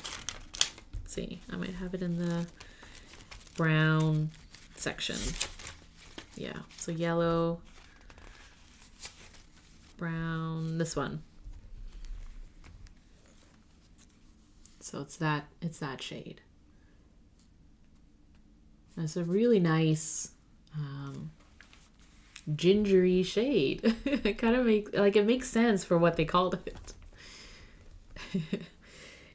see, I might have it in the brown section. Yeah, so yellow, brown, this one. So it's that shade. It's a really nice gingery shade. It kind of it makes sense for what they called it.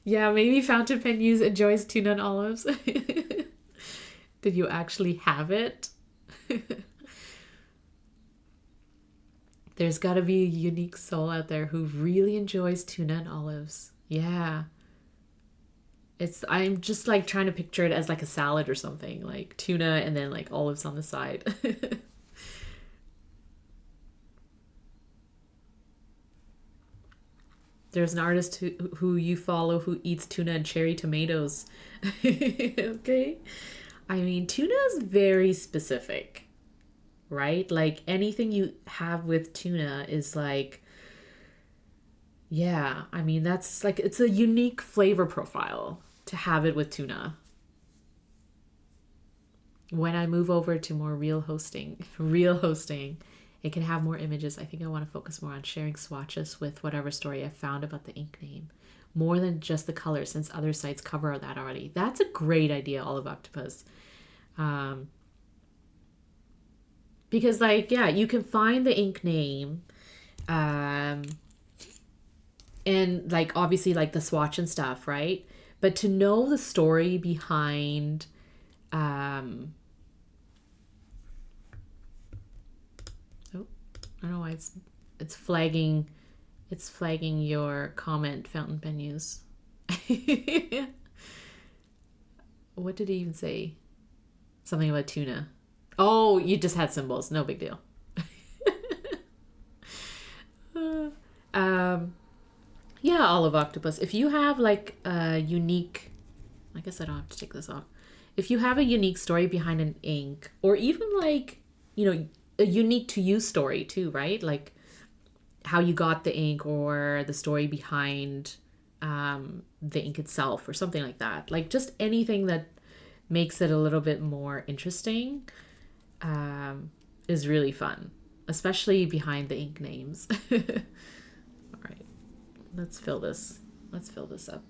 Yeah, maybe fountain pen use enjoys tuna and olives. Did you actually have it? There's got to be a unique soul out there who really enjoys tuna and olives. Yeah. I'm just like trying to picture it as like a salad or something, like tuna and then like olives on the side. There's an artist who you follow who eats tuna and cherry tomatoes. Okay. I mean, tuna is very specific, right? Like anything you have with tuna is like, yeah, I mean, that's like, it's a unique flavor profile to have it with tuna. When I move over to more real hosting, it can have more images. I think I want to focus more on sharing swatches with whatever story I found about the ink name, more than just the color, since other sites cover that already. That's a great idea, Olive Octopus. Because like, yeah, you can find the ink name, and like obviously like the swatch and stuff, right? But to know the story behind I don't know why it's flagging your comment, fountain pen use. What did he even say? Something about tuna. Oh, you just had symbols. No big deal. Yeah, Olive Octopus. If you have like a unique, I guess I don't have to take this off. If you have a unique story behind an ink, or even like, you know, a unique to you story too, right? Like how you got the ink or the story behind the ink itself or something like that. Like just anything that makes it a little bit more interesting is really fun, especially behind the ink names. All right, let's fill this up.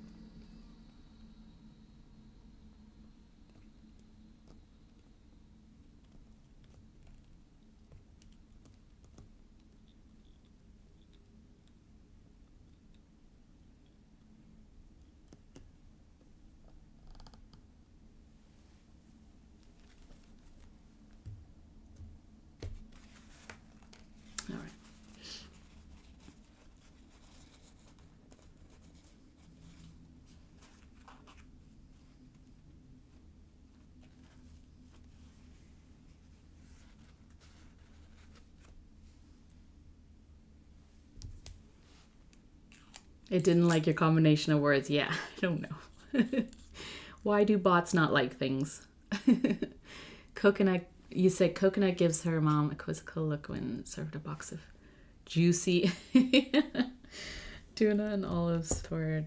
It didn't like your combination of words. Yeah, I don't know. Why do bots not like things? Coconut, you said coconut gives her mom a quizzical look when served a box of juicy tuna and olives for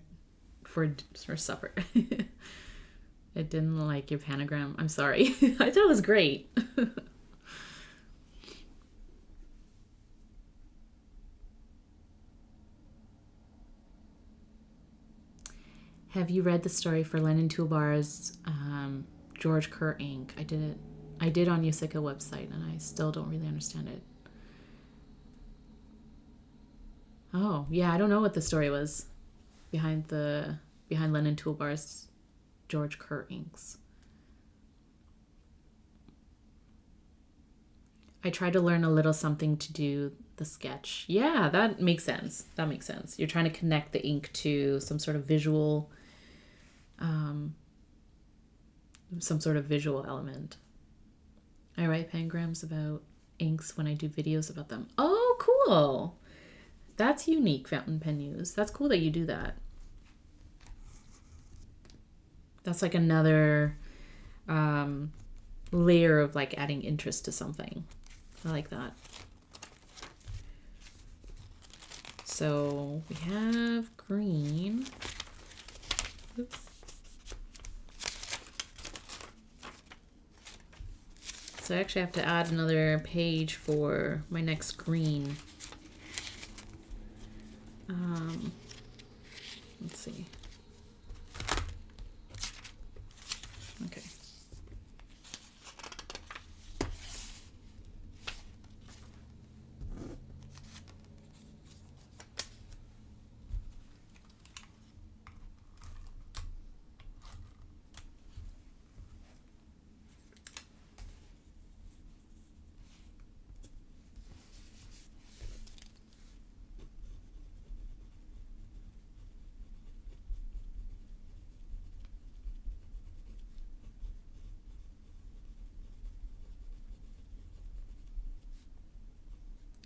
supper. It didn't like your panagram. I'm sorry. I thought it was great. Have you read the story for Lennon Toolbar's George Kerr ink? I did on Yusika website, and I still don't really understand it. Oh, yeah, I don't know what the story was behind Lennon Toolbar's George Kerr inks. I tried to learn a little something to do the sketch. Yeah, that makes sense. You're trying to connect the ink to some sort of visual element. I write pangrams about inks when I do videos about them. Oh, cool. That's unique, fountain pen use. That's cool that you do that. That's like another layer of like adding interest to something. I like that. So we have green. So I actually have to add another page for my next green. Let's see. Okay.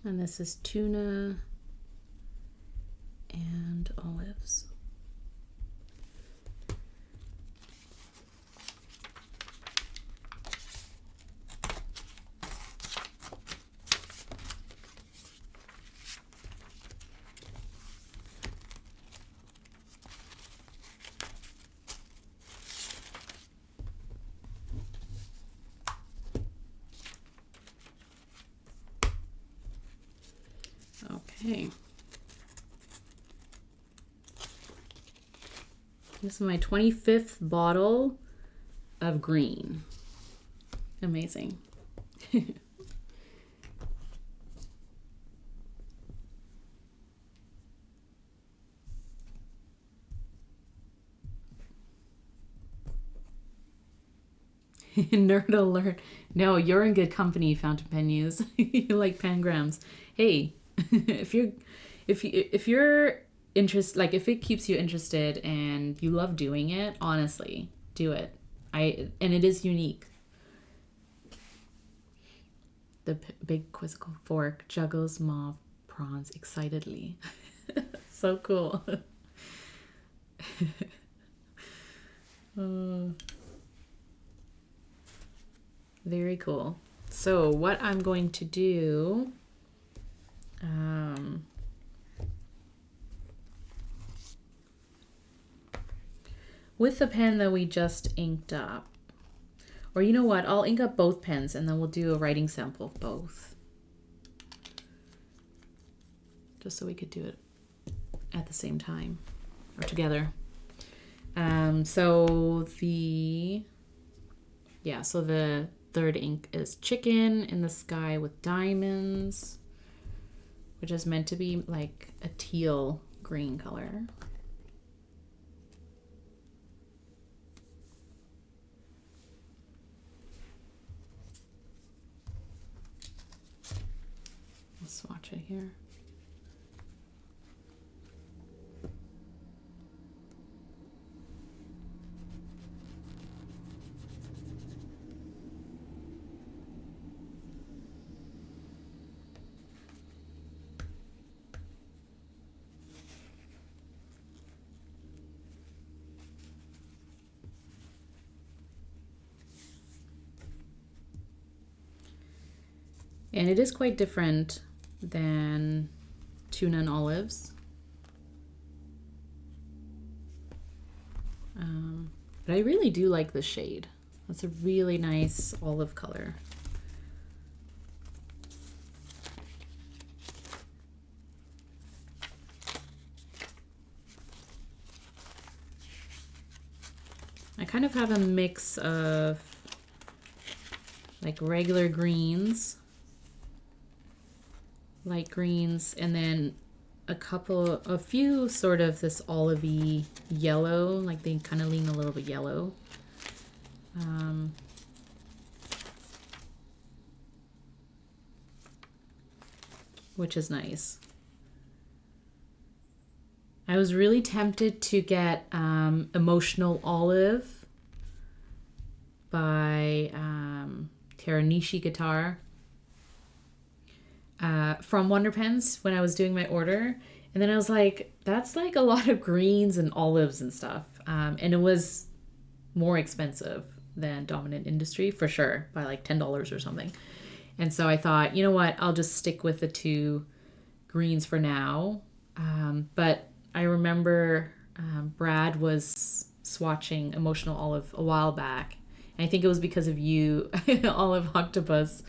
And this is tuna and olives. Okay. This is my 25th bottle of green. Amazing. Nerd alert. No, you're in good company, fountain pen use. You like pangrams. Hey, if you're interest, like if it keeps you interested and you love doing it, honestly, do it. And it is unique. The big quizzical fork juggles mauve prawns excitedly. So cool. Very cool. So what I'm going to do, with the pen that we just inked up, or you know what, I'll ink up both pens and then we'll do a writing sample of both. Just so we could do it at the same time or together. So the third ink is Chicken in the Sky with Diamonds, which is meant to be like a teal green color. I'll swatch it here. And it is quite different than Tuna and Olives. But I really do like the shade. That's a really nice olive color. I kind of have a mix of like regular greens, light greens, and then a few sort of this olivey yellow, like they kind of lean a little bit yellow. Which is nice. I was really tempted to get Emotional Olive by Teranishi Guitar from Wonder Pens when I was doing my order. And then I was like, that's like a lot of greens and olives and stuff. And it was more expensive than Dominant Industry for sure, by like $10 or something. And so I thought, you know what, I'll just stick with the two greens for now. But I remember Brad was swatching Emotional Olive a while back. And I think it was because of you, Olive Octopus.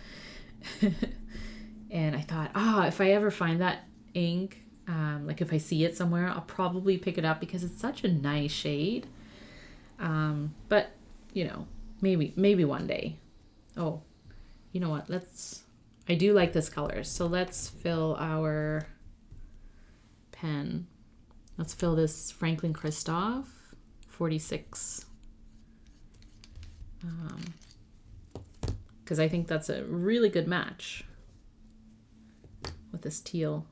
And I thought, if I ever find that ink, like if I see it somewhere, I'll probably pick it up because it's such a nice shade. But, you know, maybe one day. Oh, you know what? I do like this color. So let's fill our pen. Let's fill this Franklin Christoph 46. Because I think that's a really good match with this teal.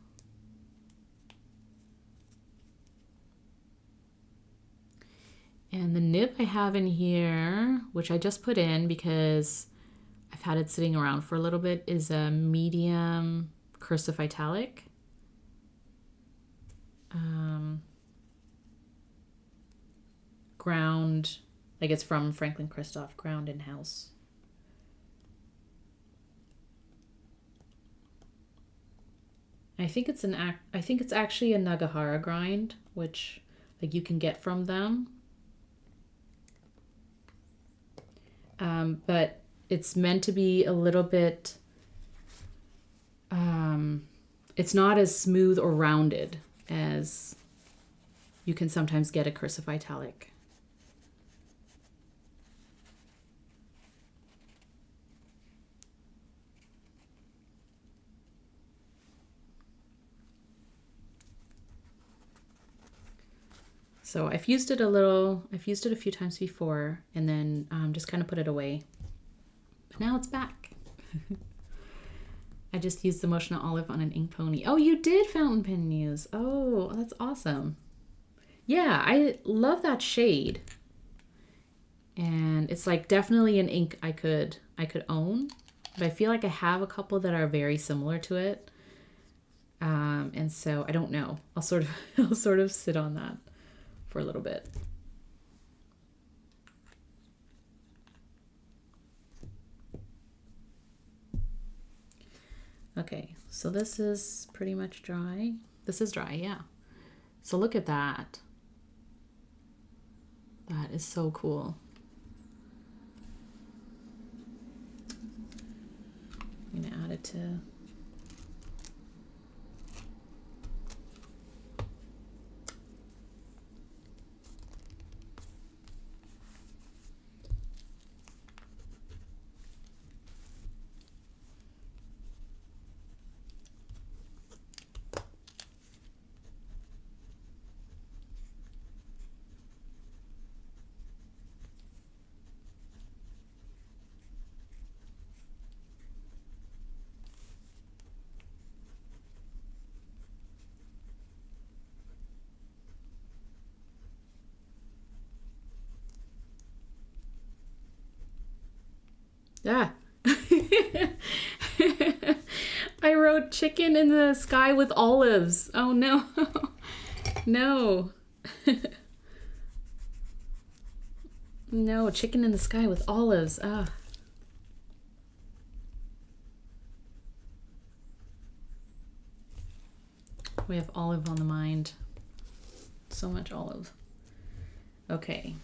And the nib I have in here, which I just put in because I've had it sitting around for a little bit, is a medium cursive italic. Ground, like it's from Franklin Christoph, ground in-house. I think it's actually a Nagahara grind, which like you can get from them. But it's meant to be a little bit, it's not as smooth or rounded as you can sometimes get a cursive italic. So I've used it a few times before and then just kind of put it away. But now it's back. I just used the Emotional Olive on an ink pony. Oh, you did fountain pen use. Oh, that's awesome. Yeah, I love that shade. And it's like definitely an ink I could own. But I feel like I have a couple that are very similar to it. And so I don't know. I'll sort of sit on that for a little bit. Okay, so this is pretty much dry. This is dry, yeah. So look at that. That is so cool. I'm gonna add it to I wrote chicken in the sky with olives. Oh no. No. No, chicken in the sky with olives. We have olive on the mind. So much olive. Okay.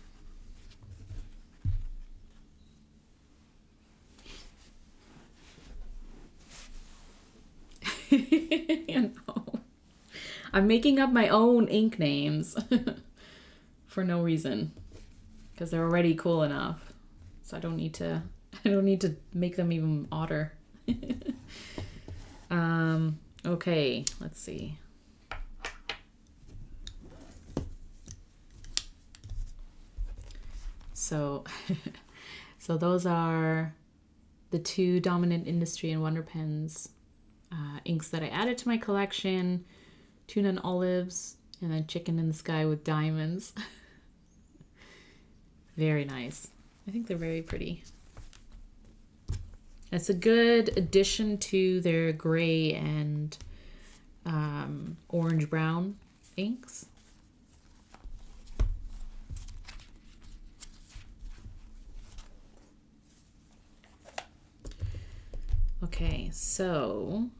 You know, I'm making up my own ink names for no reason because they're already cool enough. So I don't need to make them even odder. Okay, let's see. So so those are the two Dominant Industry and Wonder Pens inks that I added to my collection. Tuna and olives, and then chicken in the sky with diamonds. Very nice. I think they're very pretty. It's a good addition to their gray and orange brown inks. Okay, so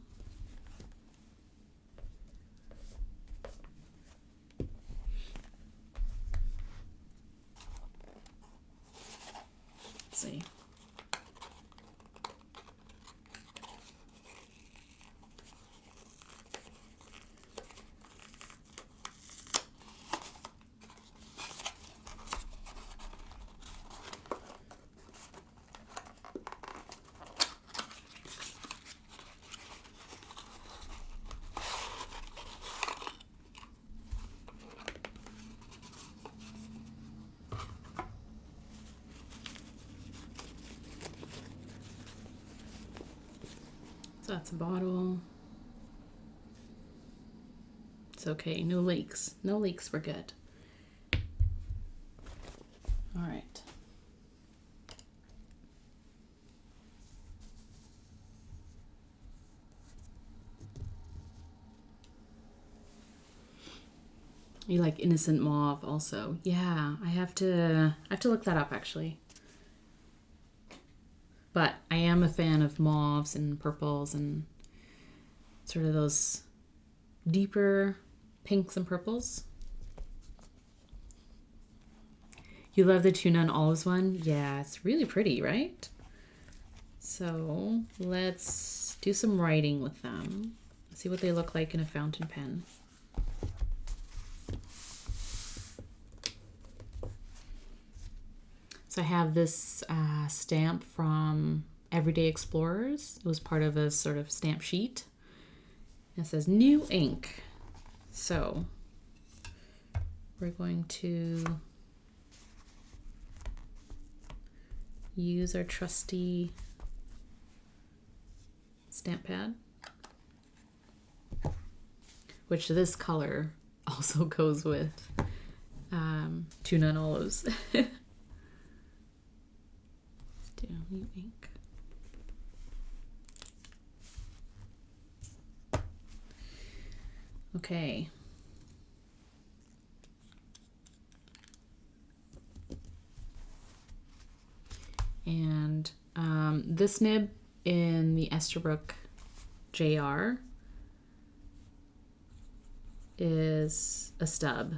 see. So that's a bottle. It's okay. No leaks. No leaks. We're good. All right. You like Innocent Mauve also. Yeah, I have to look that up actually. But I am a fan of mauves and purples and sort of those deeper pinks and purples. You love the Tuna and Olives one? Yeah, it's really pretty, right? So let's do some writing with them. See what they look like in a fountain pen. So I have this stamp from Everyday Explorers. It was part of a sort of stamp sheet. It says new ink. So we're going to use our trusty stamp pad, which this color also goes with Tuna and Olives. Do new ink. Okay. And this nib in the Esterbrook JR is a stub.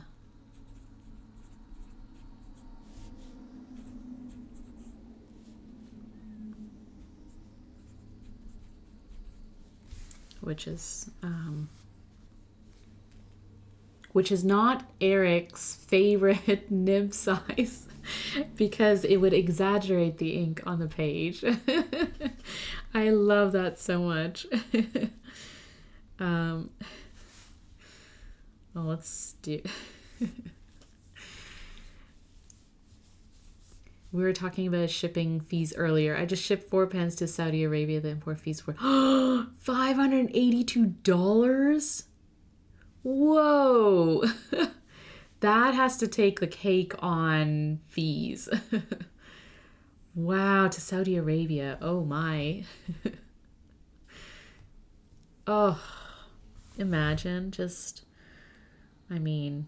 Which is not Eric's favorite nib size because it would exaggerate the ink on the page. I love that so much. Well, let's do... We were talking about shipping fees earlier. I just shipped 4 pens to Saudi Arabia. The import fees were $582. Whoa. That has to take the cake on fees. Wow, to Saudi Arabia. Oh my. Oh, imagine just, I mean...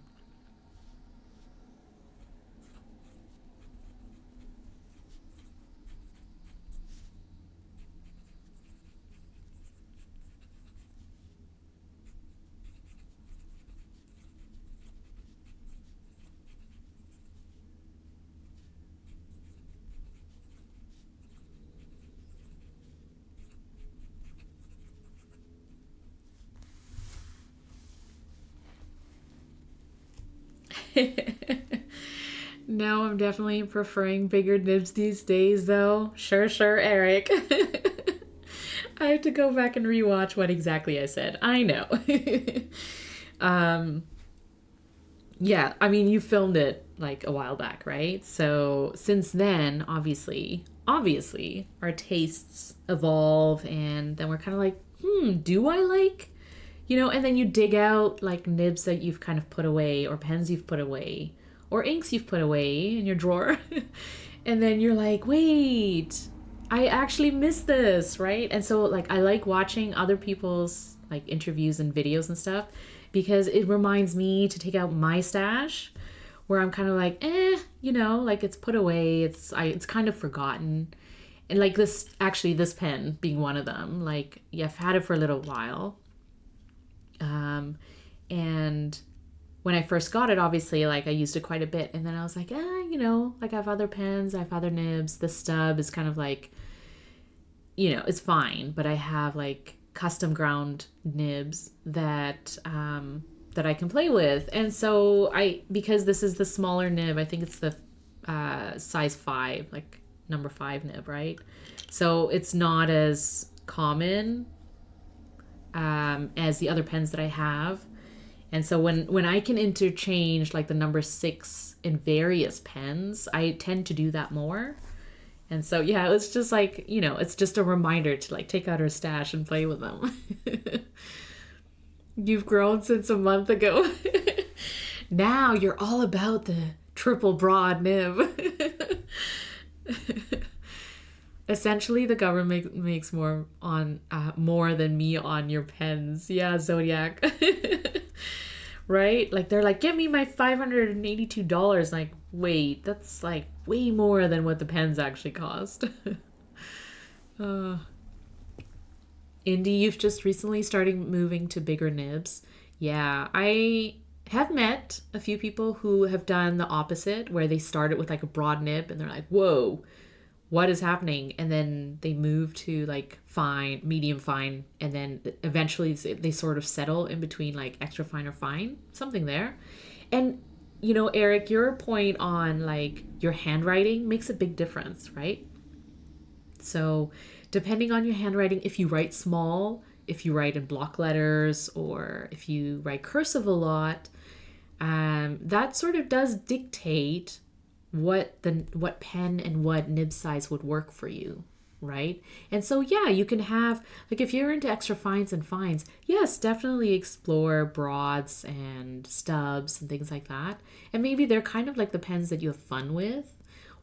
No, I'm definitely preferring bigger nibs these days, though. Sure, Eric. I have to go back and rewatch what exactly I said. I know. Yeah, I mean, you filmed it like a while back, right? So since then, obviously, our tastes evolve, and then we're kind of like, do I like, and then you dig out like nibs that you've kind of put away, or pens you've put away, or inks you've put away in your drawer. And then you're like, wait, I actually miss this, right? And so like I like watching other people's like interviews and videos and stuff because it reminds me to take out my stash where I'm kind of like, like it's put away, it's kind of forgotten. And like this pen being one of them, like, yeah, I've had it for a little while. And when I first got it, obviously, like I used it quite a bit. And then I was like, like I have other pens, I have other nibs. The stub is kind of like, it's fine. But I have like custom ground nibs that that I can play with. And so because this is the smaller nib, I think it's the size 5, like number 5 nib, right? So it's not as common as the other pens that I have. And so when I can interchange like the number 6 in various pens, I tend to do that more. And so, yeah, it's just like, it's just a reminder to like take out our stash and play with them. You've grown since a month ago. Now you're all about the triple broad nib. Essentially, the government makes more than me on your pens. Yeah, Zodiac. Right? Like, they're like, get me my $582. Like, wait, that's like way more than what the pens actually cost. Indy, you've just recently started moving to bigger nibs. Yeah, I have met a few people who have done the opposite, where they started with like a broad nib and they're like, whoa, what is happening? And then they move to like fine, medium fine, and then eventually they sort of settle in between like extra fine or fine, something there. And Eric, your point on like your handwriting makes a big difference, right? So depending on your handwriting, if you write small, if you write in block letters, or if you write cursive a lot, that sort of does dictate what pen and what nib size would work for you, right? And so, yeah, you can have, like, if you're into extra fines and fines, yes, definitely explore broads and stubs and things like that. And maybe they're kind of like the pens that you have fun with.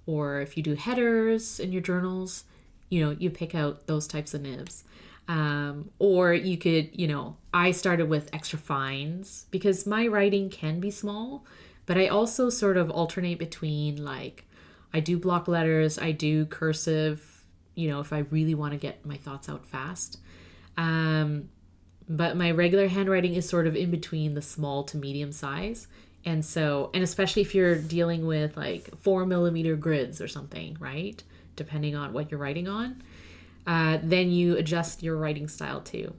Or if you do headers in your journals, you pick out those types of nibs. Or you could, I started with extra fines because my writing can be small, but I also sort of alternate between like, I do block letters, I do cursive, if I really want to get my thoughts out fast. But my regular handwriting is sort of in between the small to medium size. And especially if you're dealing with like 4mm grids or something, right? Depending on what you're writing on, then you adjust your writing style too.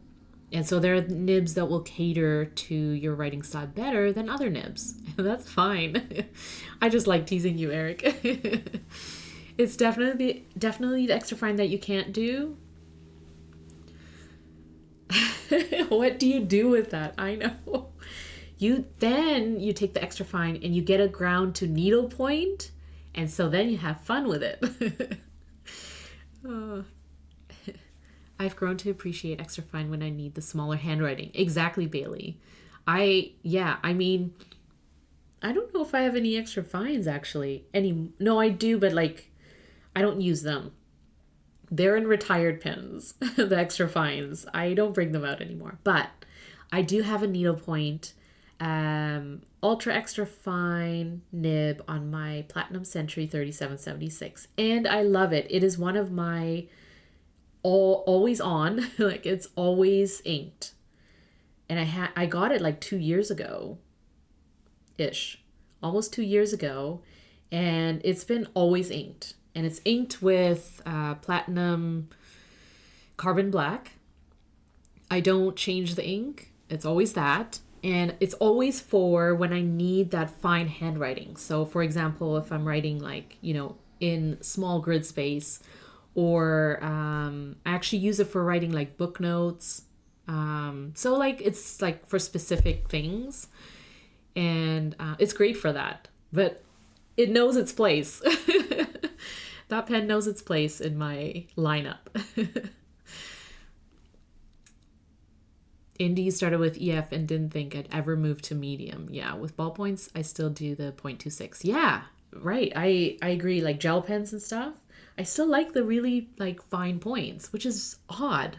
And so there are nibs that will cater to your writing style better than other nibs. That's fine. I just like teasing you, Eric. It's definitely the extra fine that you can't do. What do you do with that? I know. You take the extra fine and you get a ground to needle point, and so then you have fun with it. I've grown to appreciate extra fine when I need the smaller handwriting. Exactly, Bailey. I mean, I don't know if I have any extra fines actually. No, I do, but like, I don't use them. They're in retired pens, the extra fines. I don't bring them out anymore. But I do have a needlepoint, ultra extra fine nib on my Platinum Century 3776. And I love it. It is one of my always on, like it's always inked. And I got it like 2 years ago ish, almost 2 years ago, and it's been always inked. And it's inked with platinum carbon black. I don't change the ink. It's always that. And it's always for when I need that fine handwriting. So for example, if I'm writing like, in small grid space, or I actually use it for writing like book notes. So like it's like for specific things, and it's great for that. But it knows its place. That pen knows its place in my lineup. Indy started with EF and didn't think I'd ever move to medium. Yeah, with ballpoints, I still do the 0.26. Yeah, right. I agree. Like gel pens and stuff, I still like the really like fine points, which is odd,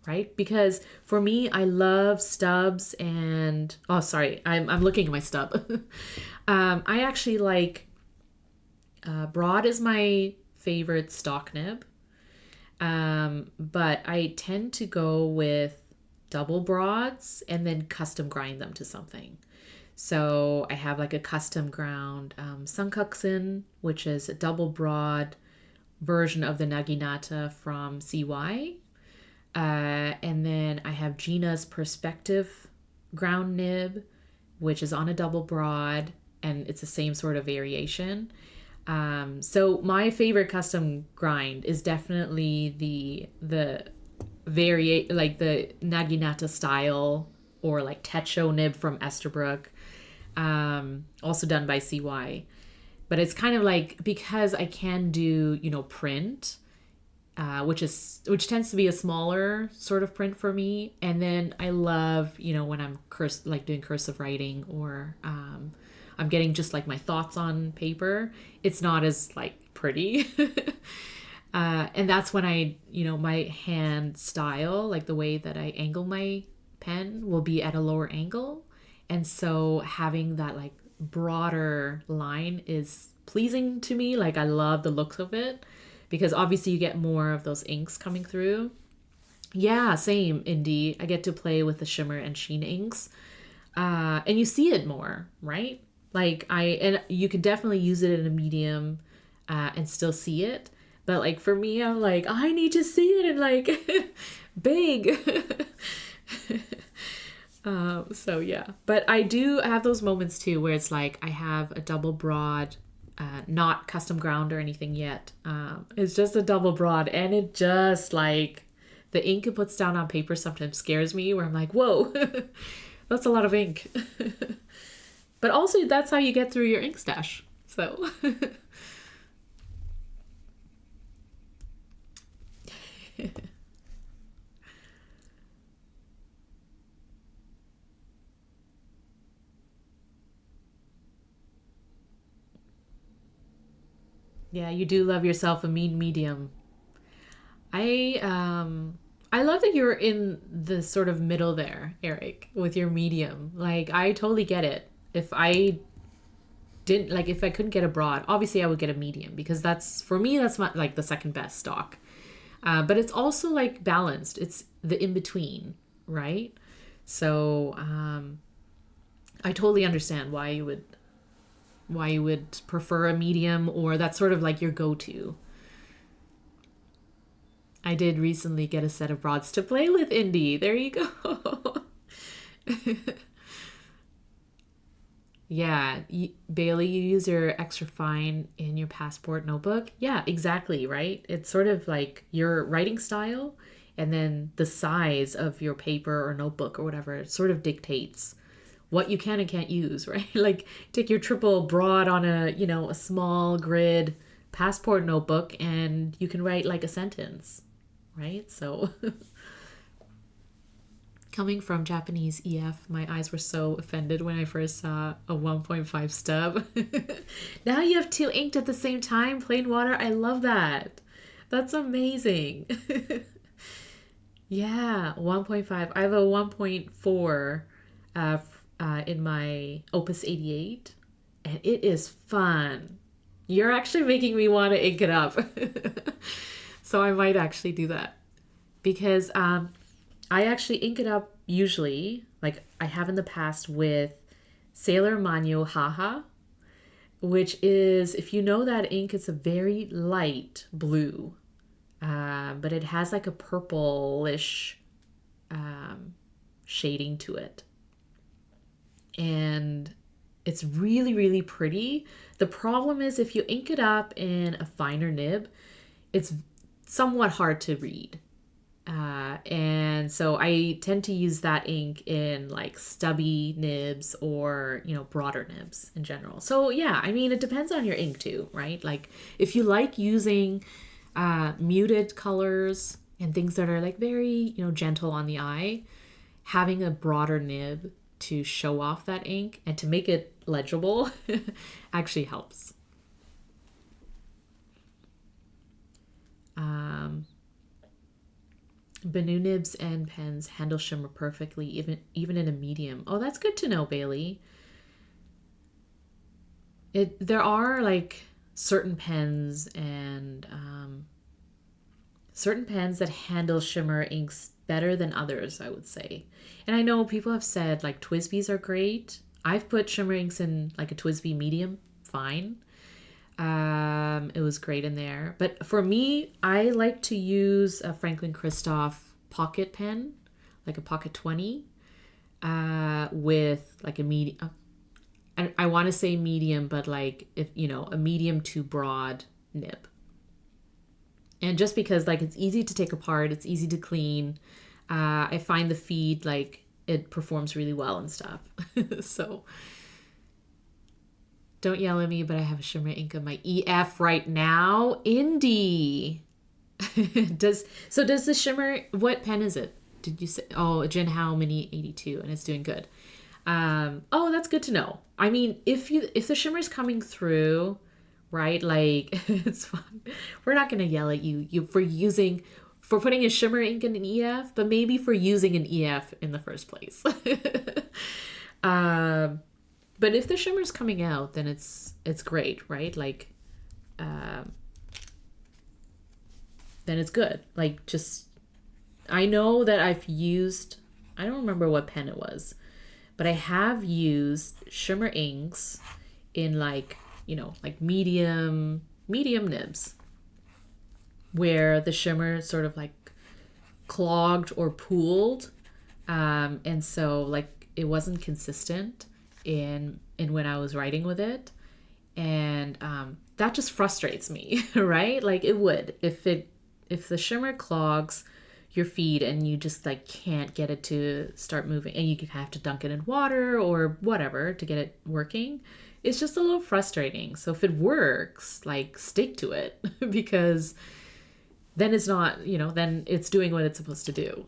right? Because for me, I love stubs and... Oh, sorry. I'm looking at my stub. I actually like... broad is my favorite stock nib. But I tend to go with double broads and then custom grind them to something. So I have like a custom ground Sankuksen, which is a double broad version of the Naginata from CY. And then I have Gina's Perspective ground nib, which is on a double broad, and it's the same sort of variation. So my favorite custom grind is definitely the like the Naginata style or like Techo nib from Esterbrook, also done by CY. But it's kind of like, because I can do, print, which tends to be a smaller sort of print for me. And then I love, when I'm doing cursive writing, or I'm getting just like my thoughts on paper. It's not as like pretty. And that's when my hand style, like the way that I angle my pen, will be at a lower angle. And so having that like broader line is pleasing to me. Like I love the looks of it, because obviously you get more of those inks coming through. Yeah, same, Indy. I get to play with the shimmer and sheen inks. And you see it more, right? And you can definitely use it in a medium and still see it. But like for me, I'm like, I need to see it in like big. So yeah, but I do have those moments too where it's like I have a double broad, not custom ground or anything yet. It's just a double broad, and it just like the ink it puts down on paper sometimes scares me, where I'm like, whoa, that's a lot of ink. But also that's how you get through your ink stash. So yeah, you do love yourself a mean medium. I love that you're in the sort of middle there, Eric, with your medium. Like I totally get it. If I couldn't get a broad, obviously I would get a medium, because that's, for me, that's my, like the second best stock. But it's also like balanced. It's the in between, right? So I totally understand why you would prefer a medium, or that's sort of like your go-to. I did recently get a set of rods to play with, Indy. There you go. Yeah, Bailey, you use your extra fine in your passport notebook. Yeah, exactly, right? It's sort of like your writing style, and then the size of your paper or notebook or whatever, it sort of dictates what you can and can't use, right? Like take your triple broad on a small grid passport notebook, and you can write like a sentence, right? So coming from Japanese EF, my eyes were so offended when I first saw a 1.5 stub. Now you have two inked at the same time, plain water. I love that. That's amazing. Yeah, 1.5. I have a 1.4 in my Opus 88, and it is fun. You're actually making me want to ink it up. So I might actually do that, because I actually ink it up usually, like I have in the past, with Sailor Manyo Haha, which is, if you know that ink, it's a very light blue, but it has like a purplish shading to it. And it's really, really pretty. The problem is, if you ink it up in a finer nib, it's somewhat hard to read. And so I tend to use that ink in like stubby nibs, or, broader nibs in general. So yeah, I mean, it depends on your ink too, right? Like if you like using muted colors and things that are like very, gentle on the eye, having a broader nib to show off that ink and to make it legible actually helps. Banu nibs and pens handle shimmer perfectly, even in a medium. Oh, that's good to know, Bailey. There are like certain pens and certain pens that handle shimmer inks better than others, I would say. And I know people have said like Twisbys are great. I've put shimmer inks in like a TWSBI medium, fine. It was great in there. But for me, I like to use a Franklin Christoph pocket pen, like a pocket 20, with like a medium. I want to say medium, but like, if you know, a medium to broad nib. And just because like it's easy to take apart, it's easy to clean. I find the feed like it performs really well and stuff. So don't yell at me, but I have a shimmer ink on my EF right now. Indie. does the shimmer, what pen is it? Did you say? Oh, a Jinhao Mini 82, and it's doing good. Oh, that's good to know. I mean, if the shimmer's coming through, right? Like it's fine. We're not gonna yell at you for putting a shimmer ink in an EF, but maybe for using an EF in the first place. But if the shimmer's coming out, then it's great, right? Like, then it's good. Like, just, I know that I don't remember what pen it was, but I have used shimmer inks in like, like medium nibs, where the shimmer sort of like clogged or pooled. And so like it wasn't consistent in when I was writing with it. And that just frustrates me, right? Like it would if the shimmer clogs your feed and you just like can't get it to start moving, and you have to dunk it in water or whatever to get it working. It's just a little frustrating. So if it works, like stick to it because then it's not, then it's doing what it's supposed to do.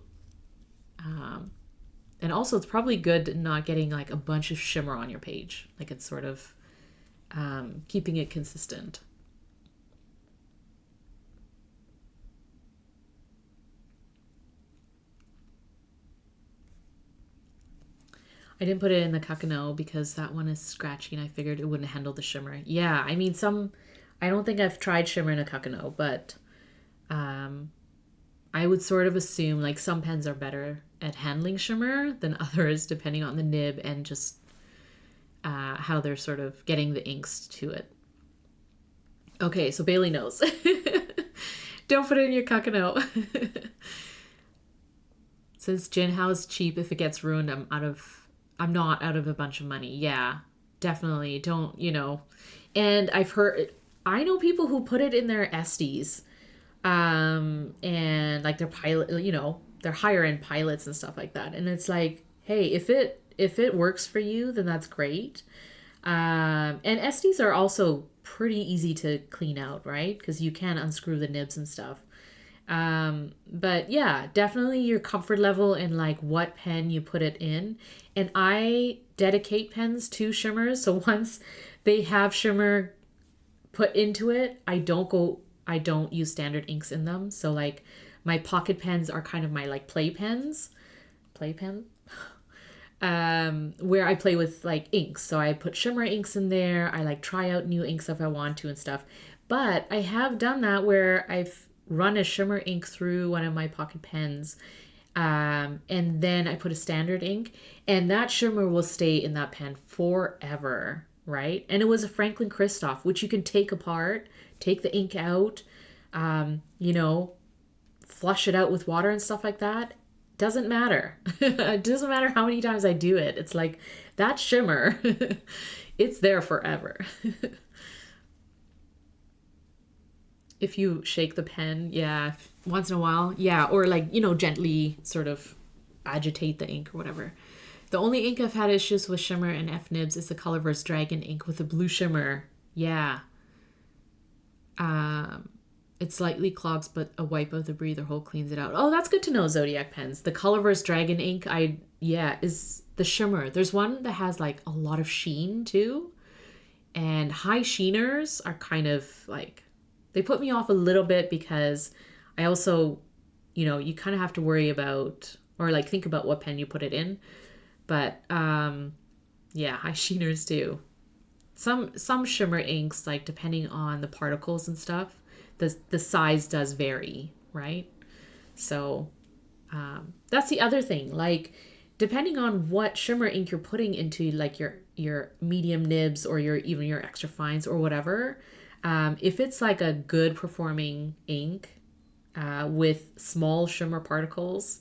And also it's probably good not getting like a bunch of shimmer on your page. Like it's sort of keeping it consistent. I didn't put it in the Kakano because that one is scratchy and I figured it wouldn't handle the shimmer. Yeah, I mean I don't think I've tried shimmer in a Kakano, but I would sort of assume like some pens are better at handling shimmer than others depending on the nib and just how they're sort of getting the inks to it. Okay, so Bailey knows. Don't put it in your Kakano. Since Jinhao is cheap, if it gets ruined, I'm not out of a bunch of money. Yeah, definitely. Don't, and I know people who put it in their Estes, and like their pilot, their higher end pilots and stuff like that. And it's like, hey, if it works for you, then that's great. And Estes are also pretty easy to clean out, right? Because you can unscrew the nibs and stuff. But yeah, definitely your comfort level and like what pen you put it in. And I dedicate pens to shimmers. So once they have shimmer put into it, I don't use standard inks in them. So like my pocket pens are kind of my like playpen, where I play with like inks. So I put shimmer inks in there. I like try out new inks if I want to and stuff. But I have done that where I've run a shimmer ink through one of my pocket pens, and then I put a standard ink, and that shimmer will stay in that pen forever, right? And it was a Franklin Christoph, which you can take apart, take the ink out, flush it out with water and stuff like that. Doesn't matter. It doesn't matter how many times I do it. It's like that shimmer, it's there forever. If you shake the pen, yeah, once in a while, yeah, or like, gently sort of agitate the ink or whatever. The only ink I've had issues with shimmer and F nibs is the Colorverse Dragon ink with the blue shimmer. Yeah. It slightly clogs, but a wipe of the breather hole cleans it out. Oh, that's good to know, Zodiac pens. The Colorverse Dragon ink, is the shimmer. There's one that has like a lot of sheen too. And high sheeners are kind of like, they put me off a little bit because I also, you kind of have to worry about, or like think about what pen you put it in. But yeah, high sheeners too. Some shimmer inks, like depending on the particles and stuff, the size does vary, right? So that's the other thing. Like depending on what shimmer ink you're putting into like your your medium nibs or even your extra fines or whatever, if it's like a good performing ink with small shimmer particles,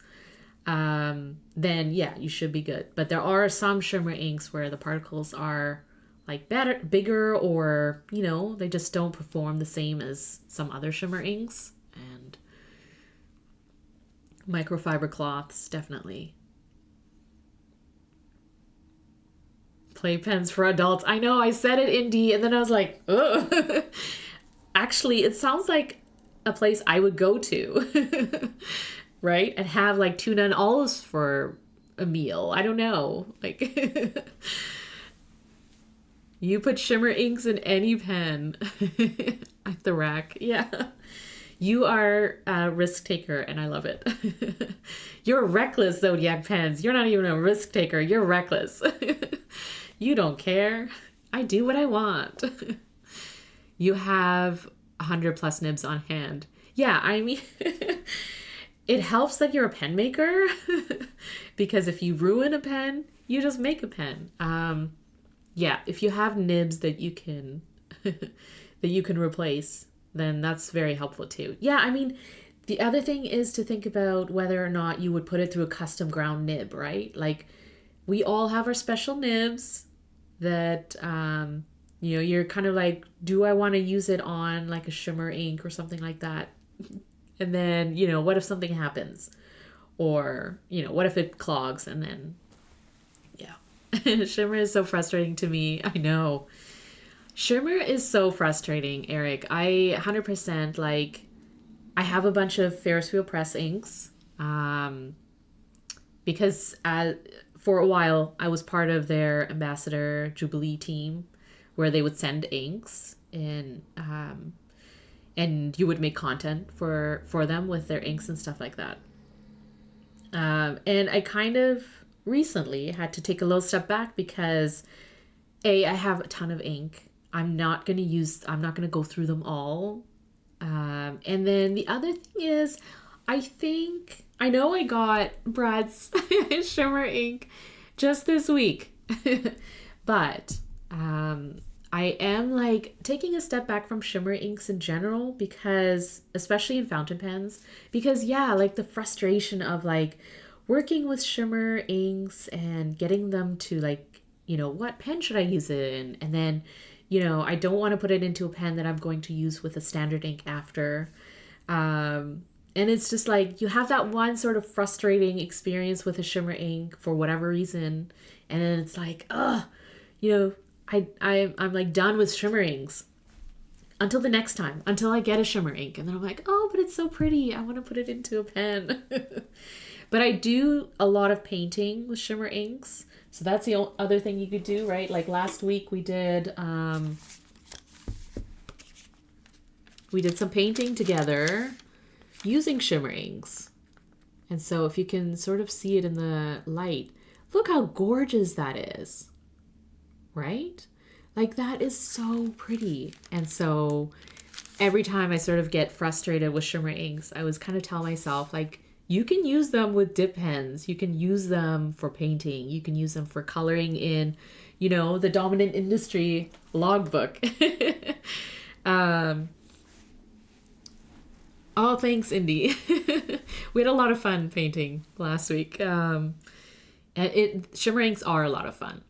then yeah, you should be good. But there are some shimmer inks where the particles are like bigger, or they just don't perform the same as some other shimmer inks. And microfiber cloths, definitely. Play pens for adults. I know, I said it, Indie, and then I was like, ugh. Actually, it sounds like a place I would go to, right? And have like tuna and olives for a meal. I don't know. Like, you put shimmer inks in any pen at the rack. Yeah. You are a risk taker, and I love it. You're reckless, Zodiac Pens. You're not even a risk taker. You're reckless. You don't care. I do what I want. You have 100+ nibs on hand. Yeah, I mean, it helps that you're a pen maker because if you ruin a pen, you just make a pen. Yeah, if you have nibs that you can replace, then that's very helpful too. Yeah, I mean, the other thing is to think about whether or not you would put it through a custom ground nib, right? Like, we all have our special nibs that you're kind of like, do I want to use it on like a shimmer ink or something like that? And then, what if something happens? Or, what if it clogs? And then, yeah. Shimmer is so frustrating to me. I know. Shimmer is so frustrating, Eric. I 100% like, I have a bunch of Ferris wheel press inks because for a while I was part of their Ambassador Jubilee team where they would send inks and you would make content for them with their inks and stuff like that. And I kind of recently had to take a little step back because I have a ton of ink. I'm not going to go through them all. And then the other thing is, I know I got Brad's shimmer ink just this week, but I am like taking a step back from shimmer inks in general because, especially in fountain pens, because yeah, like the frustration of like working with shimmer inks and getting them to like, what pen should I use it in? And then, I don't want to put it into a pen that I'm going to use with a standard ink after. And it's just like, you have that one sort of frustrating experience with a shimmer ink for whatever reason. And then it's like, I'm like done with shimmer inks until the next time, until I get a shimmer ink. And then I'm like, oh, but it's so pretty. I want to put it into a pen. But I do a lot of painting with shimmer inks. So that's the other thing you could do, right? Like last week we did some painting together using shimmer inks. And so if you can sort of see it in the light, look how gorgeous that is, right? Like, that is so pretty. And so every time I sort of get frustrated with shimmer inks, I was kind of tell myself, like, you can use them with dip pens. You can use them for painting. You can use them for coloring in, the dominant industry logbook. Oh, thanks, Indy. We had a lot of fun painting last week. And shimmer inks are a lot of fun.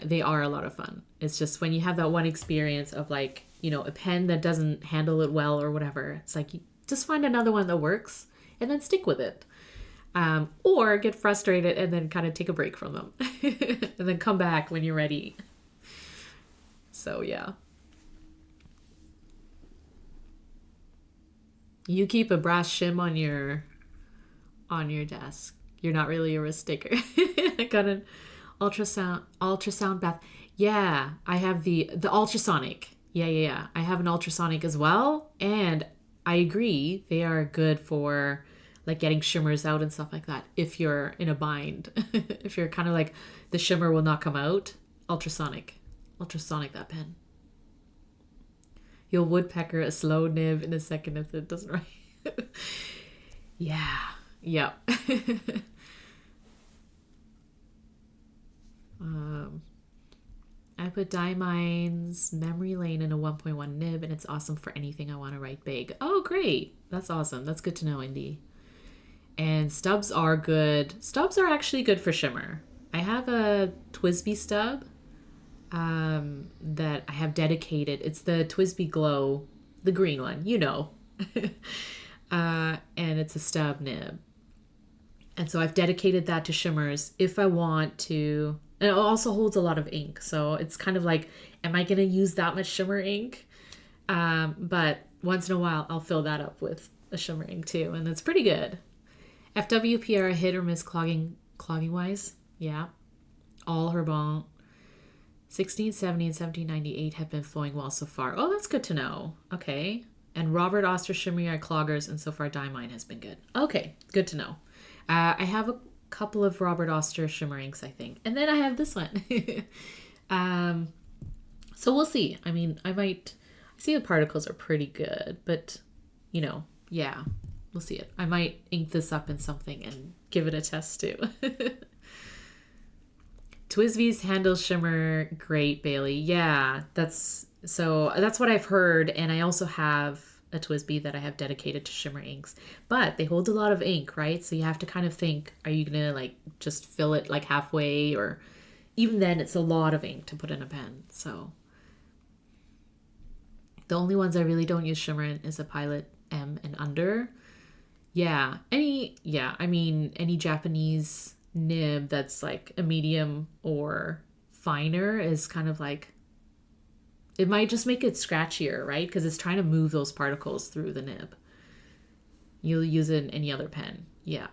They are a lot of fun. It's just when you have that one experience of like, a pen that doesn't handle it well or whatever, it's like, you just find another one that works and then stick with it. Or get frustrated and then kind of take a break from them and then come back when you're ready. So yeah. You keep a brass shim on your desk. You're not really a risk taker. I got an ultrasound bath. Yeah, I have the ultrasonic. Yeah. I have an ultrasonic as well, and I agree they are good for like getting shimmers out and stuff like that. If you're in a bind, if you're kind of like the shimmer will not come out, ultrasonic that pen. You'll woodpecker a slow nib in a second if it doesn't write. Yeah. Yep. I put Diamine's Memory Lane in a 1.1 nib, and it's awesome for anything I want to write big. Oh, great. That's awesome. That's good to know, Indy. And stubs are good. Stubs are actually good for shimmer. I have a TWSBI stub that I have dedicated. It's the TWSBI Glow, the green one, you know. And it's a stub nib. And so I've dedicated that to shimmers if I want to. And it also holds a lot of ink. So it's kind of like, am I going to use that much shimmer ink? But once in a while, I'll fill that up with a shimmer ink too. And it's pretty good. FWP are a hit or miss clogging wise. Yeah. All Herbont. 1670 and 1798 have been flowing well so far. Oh, that's good to know. Okay. And Robert Oster Shimmery are cloggers, and so far Diamine has been good. Okay, good to know. I have a couple of Robert Oster shimmer inks, I think. And then I have this one. So we'll see. I mean, I see the particles are pretty good, but, you know, yeah, we'll see it. I might ink this up in something and give it a test too. TWSBI's handle shimmer, great, Bailey. Yeah, that's what I've heard, and I also have a TWSBI that I have dedicated to shimmer inks, but they hold a lot of ink, right? So you have to kind of think, are you gonna like just fill it like halfway, or even then it's a lot of ink to put in a pen. So the only ones I really don't use shimmer in is a Pilot M and under. Any Japanese nib that's like a medium or finer is kind of like, it might just make it scratchier, right? Because it's trying to move those particles through the nib. You'll use it in any other pen. Yeah.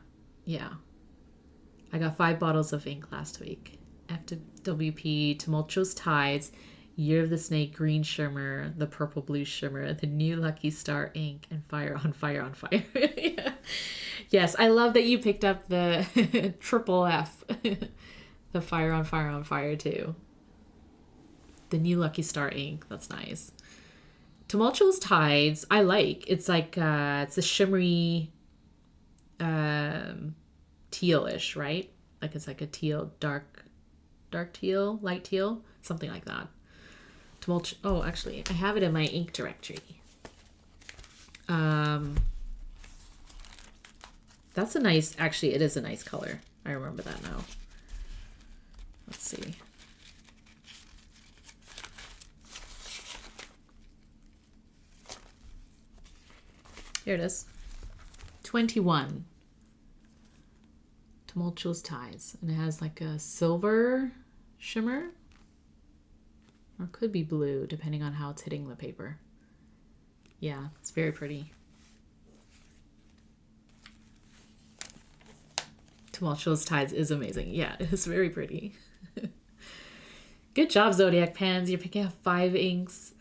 I got 5 bottles of ink last week. FWP, Tumultuous Tides, Year of the Snake, Green Shimmer, the Purple Blue Shimmer, the New Lucky Star ink, and Fire on Fire on Fire. Yeah. Yes, I love that you picked up the triple F, the Fire on Fire too. The New Lucky Star ink, that's nice. Tumultuous Tides, I like. It's like, it's a shimmery, tealish, right? Like it's like a teal, dark teal, light teal, something like that. Oh, actually, I have it in my ink directory. That's a nice, actually, it is a nice color. I remember that now. Let's see. Here it is. 21. Tumultuous Tides. And it has like a silver shimmer. Or it could be blue, depending on how it's hitting the paper. Yeah, it's very pretty. Tumultuous Tides is amazing. Yeah, it's very pretty. Good job, Zodiac Pens. You're picking up 5 inks,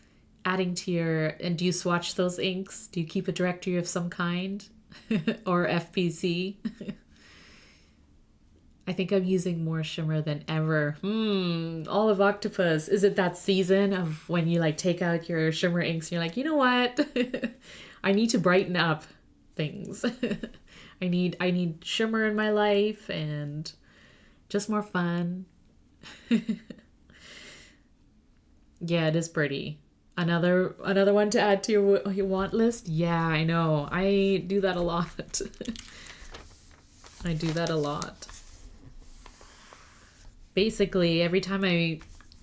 adding to your... And do you swatch those inks? Do you keep a directory of some kind? Or FPC? I think I'm using more shimmer than ever. Olive Octopus. Is it that season of when you like take out your shimmer inks and you're like, you know what? I need to brighten up things. I need shimmer in my life and just more fun. Yeah, it is pretty. Another one to add to your want list? Yeah, I know. I do that a lot. I do that a lot. Basically, every time I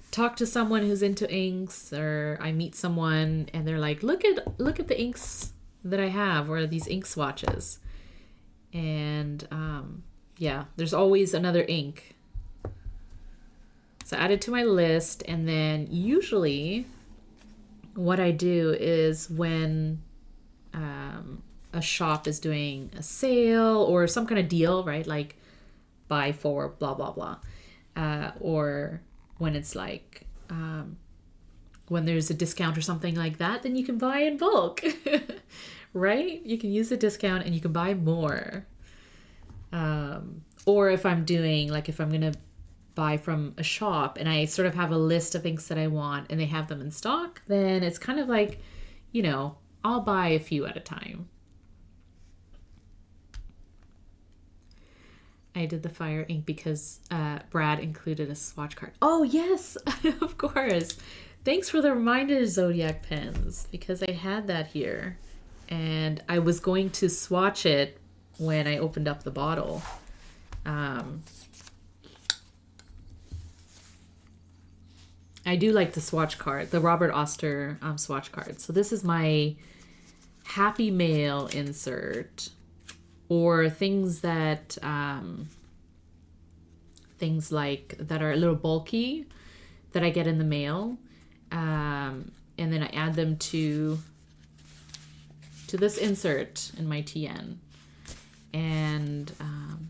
talk to someone who's into inks, or I meet someone and they're like, look at the inks that I have, or these ink swatches. And yeah, there's always another ink. So add it to my list, and then usually what I do is when a shop is doing a sale or some kind of deal, right? Like buy 4, blah, blah, blah. Or when it's like, when there's a discount or something like that, then you can buy in bulk, right? You can use the discount and you can buy more. Or if I'm doing, like if I'm going to buy from a shop and I sort of have a list of inks that I want and they have them in stock, then it's kind of like, you know, I'll buy a few at a time. I did the fire ink because Brad included a swatch card. Oh, yes, of course. Thanks for the reminder, Zodiac pens, because I had that here. And I was going to swatch it when I opened up the bottle. I do like the swatch card, the Robert Oster swatch card. So this is my Happy Mail insert, or things that things like that are a little bulky that I get in the mail, and then I add them to this insert in my TN. And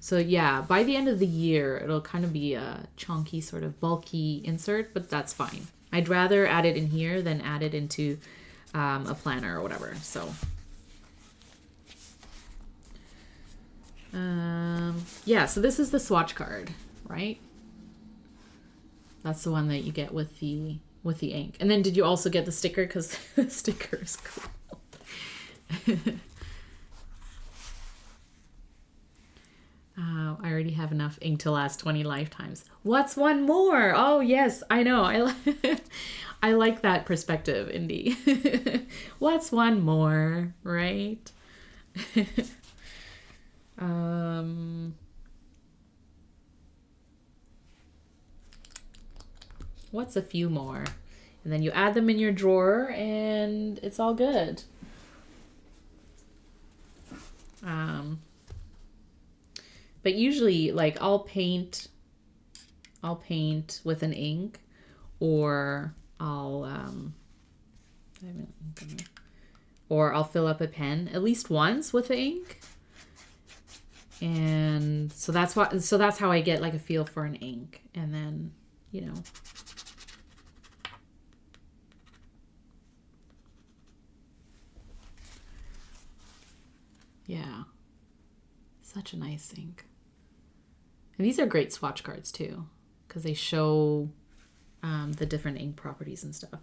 so yeah, by the end of the year, it'll kind of be a chunky, sort of bulky insert, but that's fine. I'd rather add it in here than add it into a planner or whatever. So yeah, so this is the swatch card, right? That's the one that you get with the ink. And then did you also get the sticker? Because the sticker is cool. I already have enough ink to last 20 lifetimes. What's one more? Oh, yes, I know. I like that perspective, Indy. What's one more, right? What's a few more? And then you add them in your drawer and it's all good. But usually, like, I'll paint with an ink, or I'll fill up a pen at least once with the ink. And so that's how I get like a feel for an ink. And then, you know, yeah, such a nice ink. And these are great swatch cards too, because they show the different ink properties and stuff.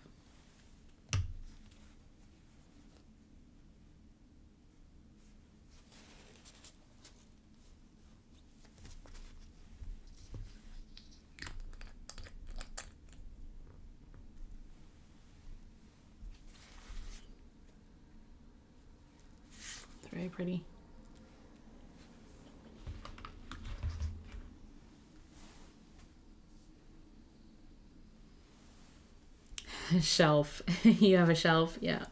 It's very pretty. Shelf. You have a shelf? Yeah.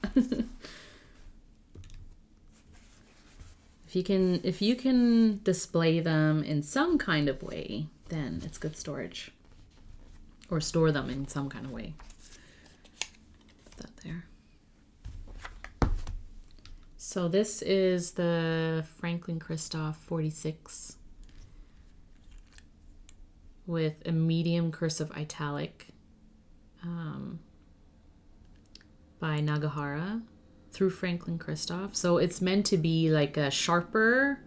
If you can display them in some kind of way, then it's good storage. Or store them in some kind of way. Put that there. So this is the Franklin Christoph 46 with a medium cursive italic. By Nagahara through Franklin Christoph. So it's meant to be like a sharper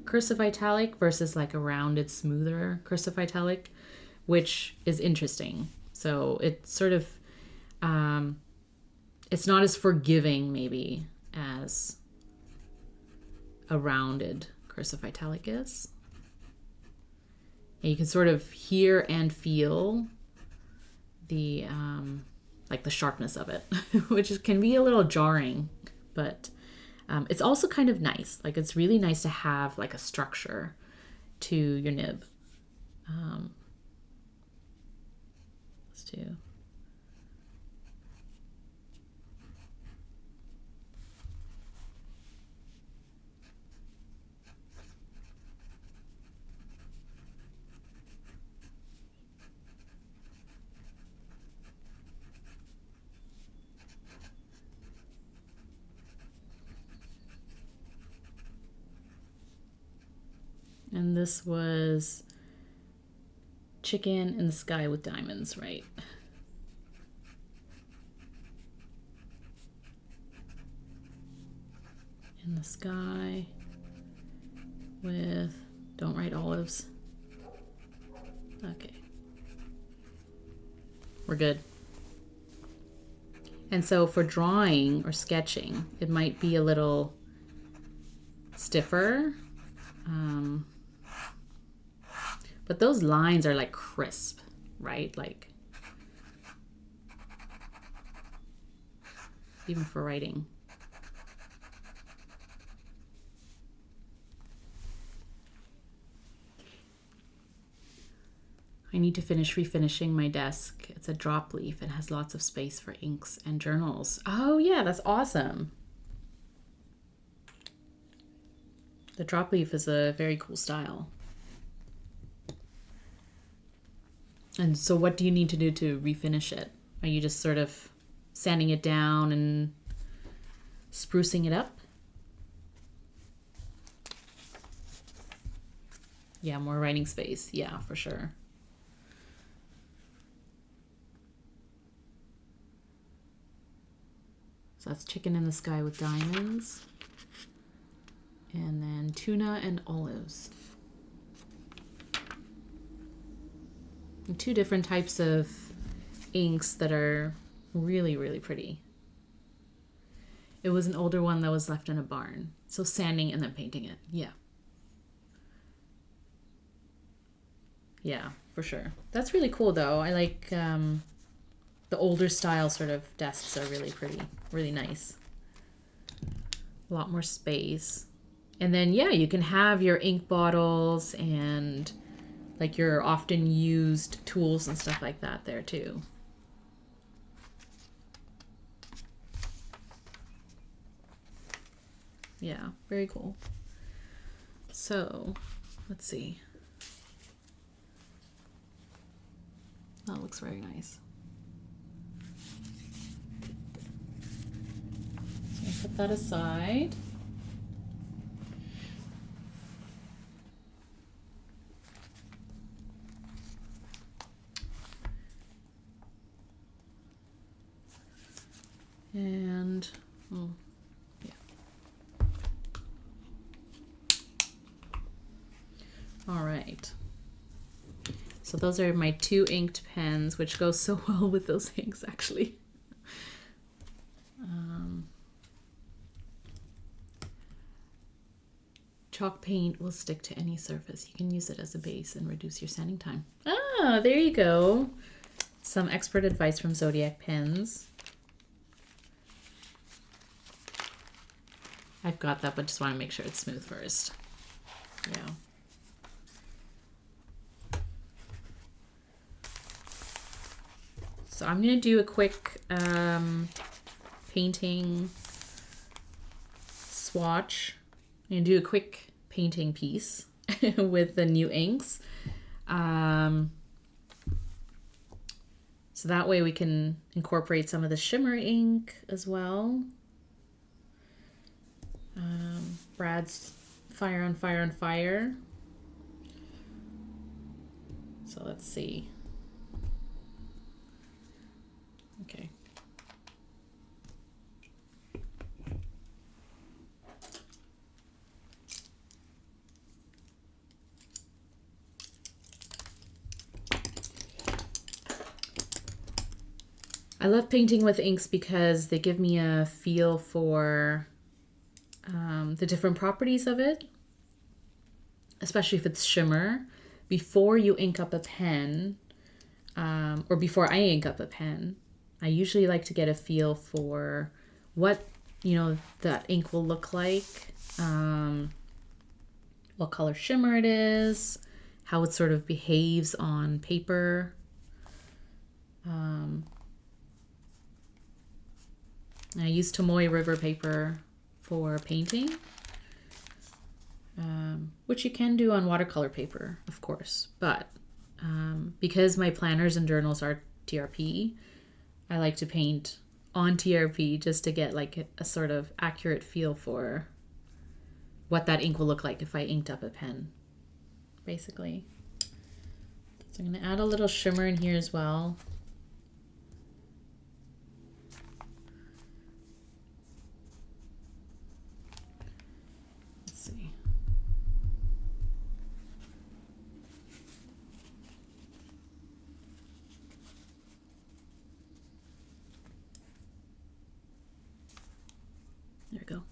cursive italic versus like a rounded, smoother cursive italic, which is interesting. So it's sort of, it's not as forgiving maybe as a rounded cursive italic is. And you can sort of hear and feel the like the sharpness of it, which can be a little jarring, but it's also kind of nice. Like, it's really nice to have like a structure to your nib. Let's do. And this was Chicken in the Sky with Diamonds, right? In the sky with, don't write olives. Okay. We're good. And so for drawing or sketching, it might be a little stiffer. But those lines are like crisp, right? Like, even for writing. I need to finish refinishing my desk. It's a drop leaf and has lots of space for inks and journals. Oh yeah, that's awesome. The drop leaf is a very cool style. And so what do you need to do to refinish it? Are you just sort of sanding it down and sprucing it up? Yeah, more writing space. Yeah, for sure. So that's Chicken in the Sky with Diamonds. And then Tuna and Olives. And two different types of inks that are really, really pretty. It was an older one that was left in a barn. So sanding and then painting it. Yeah. Yeah, for sure. That's really cool though. I like the older style sort of desks are really pretty, really nice. A lot more space. And then, yeah, you can have your ink bottles and like your often used tools and stuff like that there too. Yeah, very cool. So, let's see. That looks very nice. So I put that aside. And, oh, yeah. All right. So those are my two inked pens, which go so well with those inks, actually. Chalk paint will stick to any surface. You can use it as a base and reduce your sanding time. Ah, there you go. Some expert advice from Zodiac Pens. I've got that, but just want to make sure it's smooth first. Yeah. So I'm going to do a quick painting swatch. I'm going to do a quick painting piece with the new inks. So that way we can incorporate some of the shimmer ink as well. Brad's Fire on Fire on Fire. So let's see. Okay. I love painting with inks because they give me a feel for the different properties of it, especially if it's shimmer. Before you ink up a pen, or before I ink up a pen, I usually like to get a feel for what, that ink will look like, what color shimmer it is, how it sort of behaves on paper. I use Tomoe River paper for painting, which you can do on watercolor paper, of course. But because my planners and journals are TRP, I like to paint on TRP just to get like a sort of accurate feel for what that ink will look like if I inked up a pen, basically. So I'm going to add a little shimmer in here as well. There we go.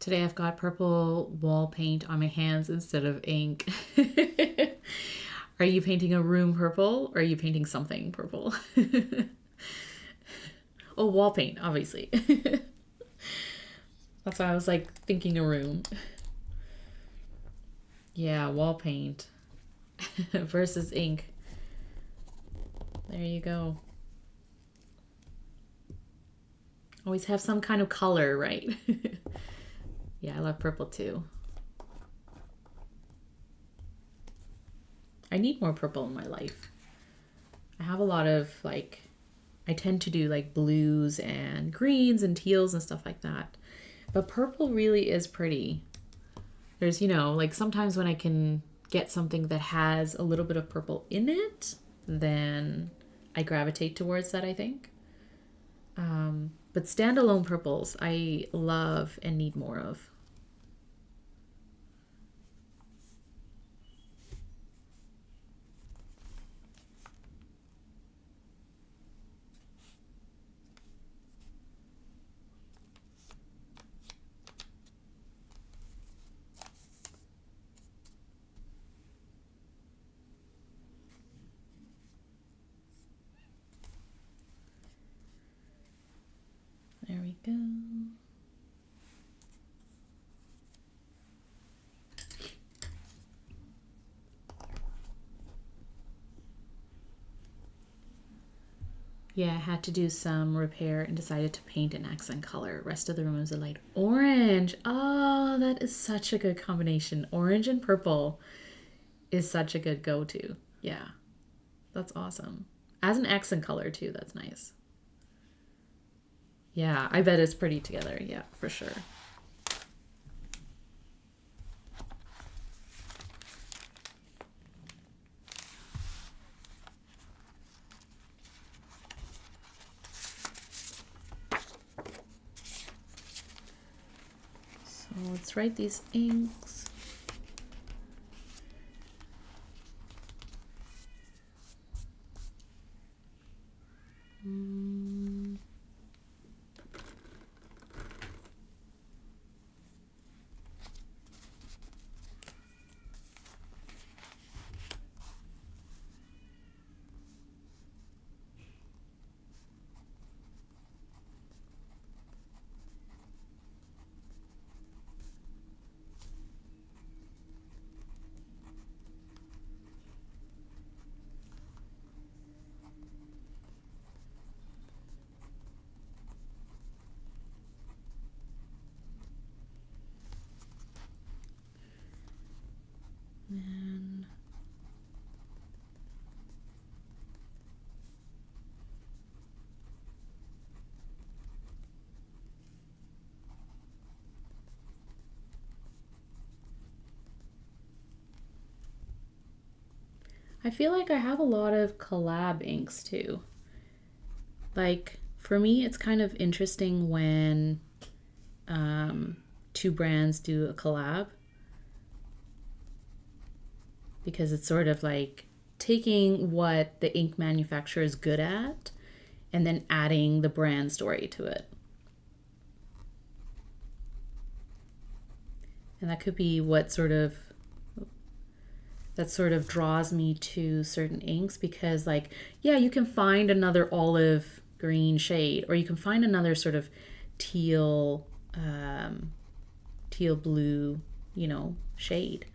Today I've got purple wall paint on my hands instead of ink. Are you painting a room purple or are you painting something purple? Oh, wall paint, obviously. That's why I was like thinking a room. Yeah, wall paint versus ink. There you go. Always have some kind of color, right? Yeah, I love purple too. I need more purple in my life. I have a lot of like, I tend to do like blues and greens and teals and stuff like that. But purple really is pretty. There's, you know, like sometimes when I can get something that has a little bit of purple in it, then I gravitate towards that, I think. But standalone purples, I love and need more of. There we go. Yeah, I had to do some repair and decided to paint an accent color. Rest of the room is a light orange. Oh, that is such a good combination. Orange and purple is such a good go-to. Yeah, that's awesome. As an accent color too, that's nice. Yeah, I bet it's pretty together. Yeah, for sure. So let's write these inks. And I feel like I have a lot of collab inks too. Like for me, it's kind of interesting when two brands do a collab because it's sort of like taking what the ink manufacturer is good at and then adding the brand story to it. And that could be what sort of draws me to certain inks because like, yeah, you can find another olive green shade or you can find another sort of teal blue, you know, shade.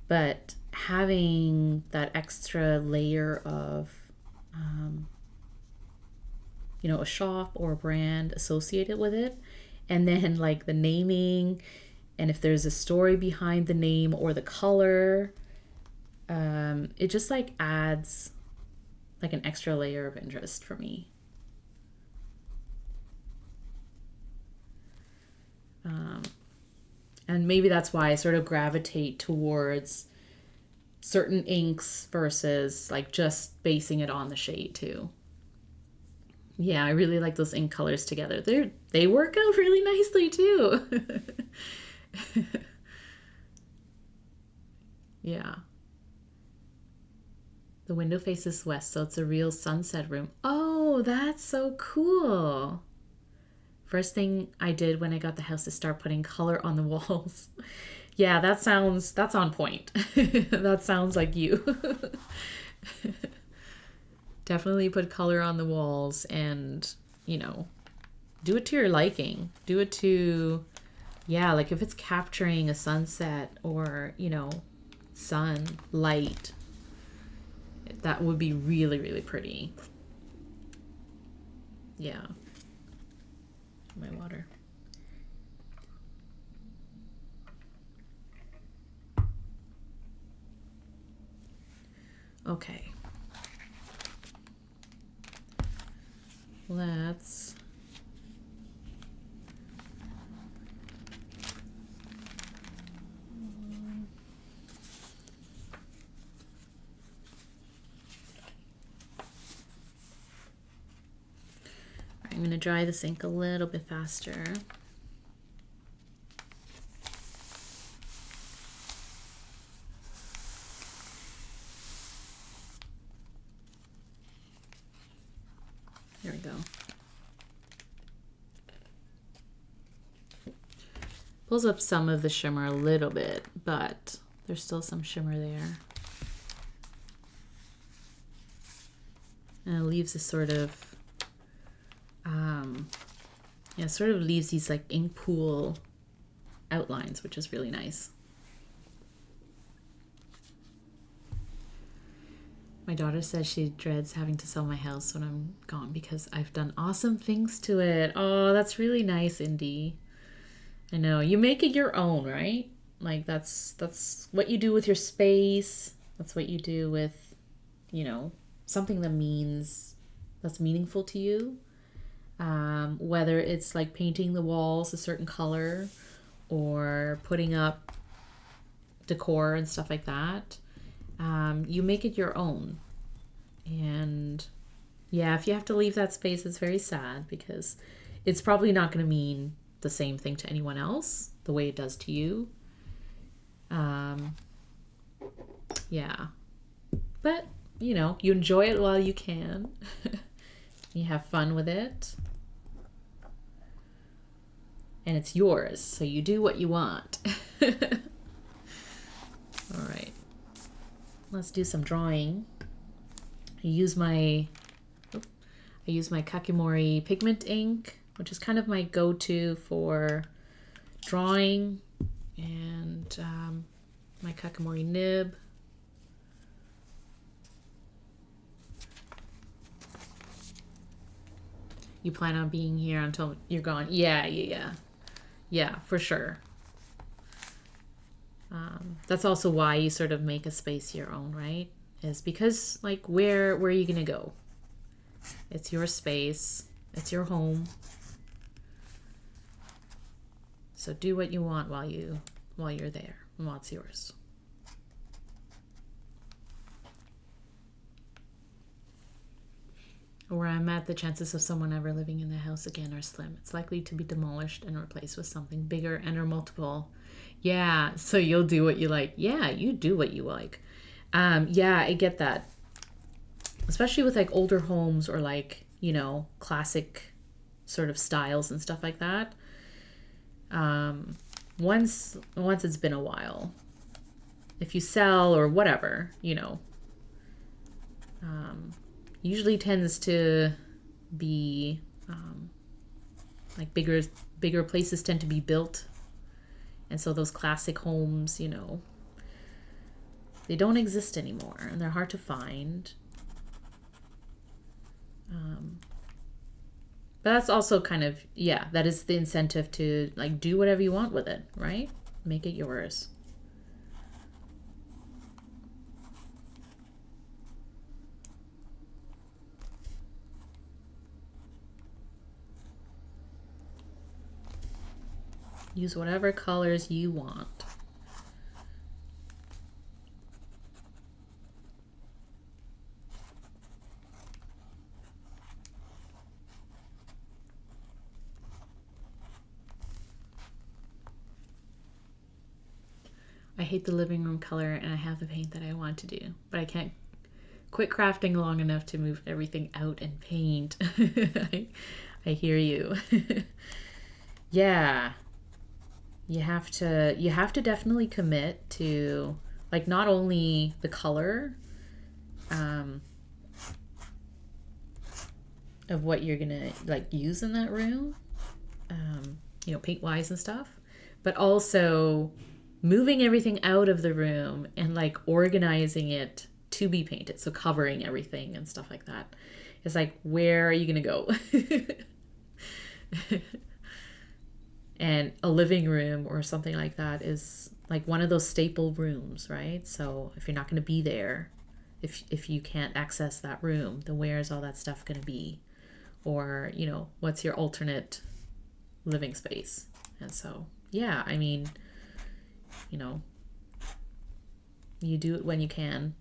But having that extra layer of, you know, a shop or a brand associated with it, and then like the naming, and if there's a story behind the name or the color, it just like adds like an extra layer of interest for me. And maybe that's why I sort of gravitate towards certain inks versus like just basing it on the shade too. Yeah, I really like those ink colors together. They work out really nicely too. Yeah. The window faces west, so it's a real sunset room. Oh, that's so cool. First thing I did when I got the house is start putting color on the walls. Yeah, that's on point. That sounds like you. Definitely put color on the walls and, you know, do it to your liking. Do it to, yeah, like if it's capturing a sunset or, you know, sun, light, that would be really, really pretty. Yeah. My water. Okay. Let's I'm going to dry this ink a little bit faster. There we go. Pulls up some of the shimmer a little bit, but there's still some shimmer there. And it leaves a sort of, yeah, sort of leaves these like ink pool outlines, which is really nice. My daughter says she dreads having to sell my house when I'm gone because I've done awesome things to it. Oh, that's really nice, Indy. I know. You make it your own, right? Like that's what you do with your space. That's what you do with, you know, something that's meaningful to you. Whether it's like painting the walls a certain color or putting up decor and stuff like that. You make it your own. And yeah, if you have to leave that space, it's very sad because it's probably not going to mean the same thing to anyone else the way it does to you. Yeah. But, you know, you enjoy it while you can. You have fun with it. And it's yours, so you do what you want. All right. Let's do some drawing. I use my Kakimori pigment ink, which is kind of my go-to for drawing, and my Kakimori nib. You plan on being here until you're gone? Yeah, for sure. That's also why you sort of make a space your own, right? Is because like where are you gonna go? It's your space. It's your home. So do what you want while you're there and while it's yours. Where I'm at, the chances of someone ever living in the house again are slim. It's likely to be demolished and replaced with something bigger and or multiple. Yeah, so you'll do what you like. Yeah, you do what you like. Yeah, I get that. Especially with like older homes or like, you know, classic sort of styles and stuff like that. Once it's been a while, if you sell or whatever, you know, usually tends to be like bigger places tend to be built, and so those classic homes, you know, they don't exist anymore and they're hard to find. But that's also kind of, yeah, that is the incentive to like do whatever you want with it, right? Make it yours. Use whatever colors you want. I hate the living room color and I have the paint that I want to do, but I can't quit crafting long enough to move everything out and paint. I hear you. Yeah. You have to definitely commit to like not only the color um of what you're gonna like use in that room, paint wise and stuff, but also moving everything out of the room and like organizing it to be painted. So covering everything and stuff like that. It's like, where are you gonna go? And a living room or something like that is like one of those staple rooms, right? So if you're not going to be there, if you can't access that room, then where's all that stuff going to be? Or, what's your alternate living space? And so, yeah, I mean, you do it when you can.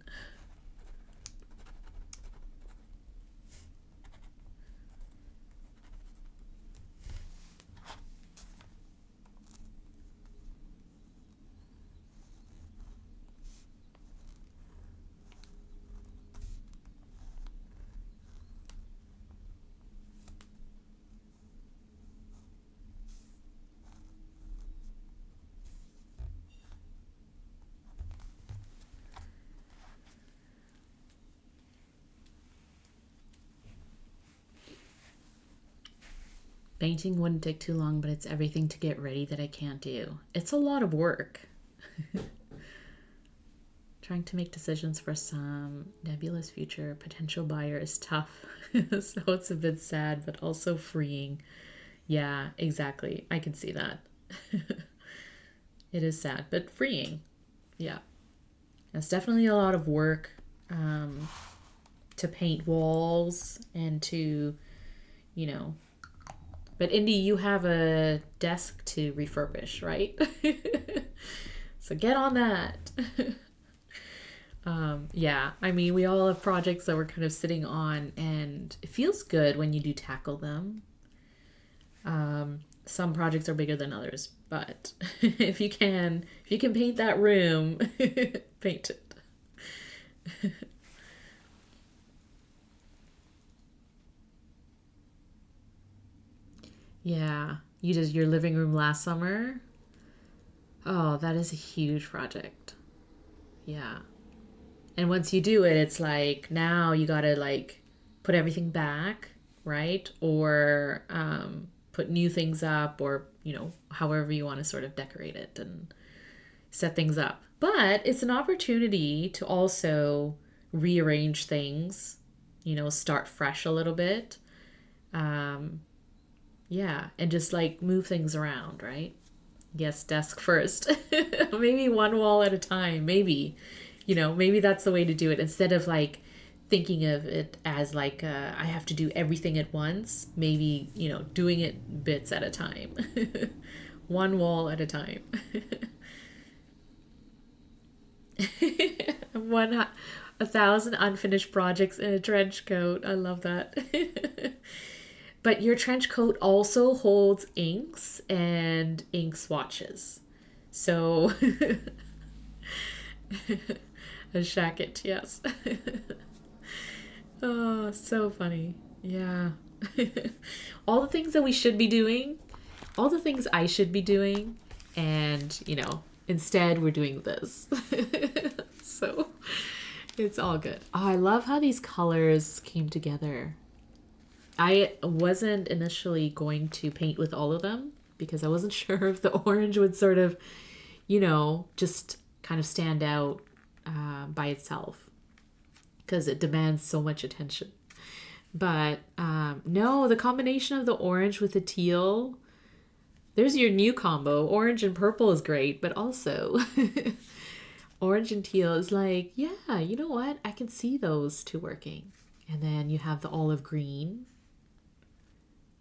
Painting wouldn't take too long, but it's everything to get ready that I can't do. It's a lot of work. Trying to make decisions for some nebulous future potential buyer is tough. So it's a bit sad, but also freeing. Yeah, exactly. I can see that. It is sad, but freeing. Yeah. It's definitely a lot of work to paint walls and to, you know. But Indy, you have a desk to refurbish, right? So get on that. Yeah, I mean, we all have projects that we're kind of sitting on, and it feels good when you do tackle them. Some projects are bigger than others, but if you can paint that room, paint it. Yeah, you did your living room last summer. Oh, that is a huge project. Yeah. And once you do it, it's like now you gotta like put everything back, right? Or put new things up, or however you want to sort of decorate it and set things up. But it's an opportunity to also rearrange things, start fresh a little bit. Um, yeah, and just like move things around, right? Yes, desk first. Maybe one wall at a time. Maybe that's the way to do it instead of like thinking of it as like I have to do everything at once. Maybe, doing it bits at a time. One wall at a time. One 1,000 unfinished projects in a trench coat. I love that. But your trench coat also holds inks and ink swatches. So a shacket, yes. Oh, so funny. Yeah. All the things that we should be doing, all the things I should be doing, and, instead we're doing this. So it's all good. Oh, I love how these colors came together. I wasn't initially going to paint with all of them because I wasn't sure if the orange would sort of, just kind of stand out by itself because it demands so much attention. But no, the combination of the orange with the teal, there's your new combo. Orange and purple is great, but also orange and teal is like, yeah, you know what? I can see those two working. And then you have the olive green,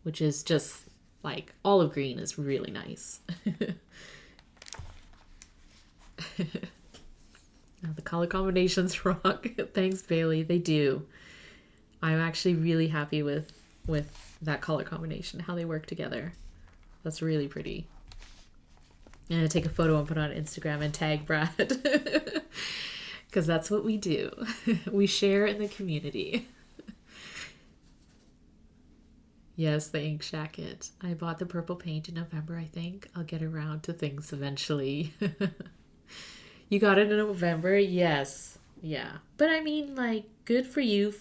which is just like olive green is really nice. The color combinations rock. Thanks, Bailey. They do. I'm actually really happy with that color combination, how they work together. That's really pretty. I'm gonna take a photo and put it on Instagram and tag Brad. Because that's what we do. We share in the community. Yes, the ink jacket. I bought the purple paint in November, I think. I'll get around to things eventually. You got it in November? Yes. Yeah. But I mean, like, good for you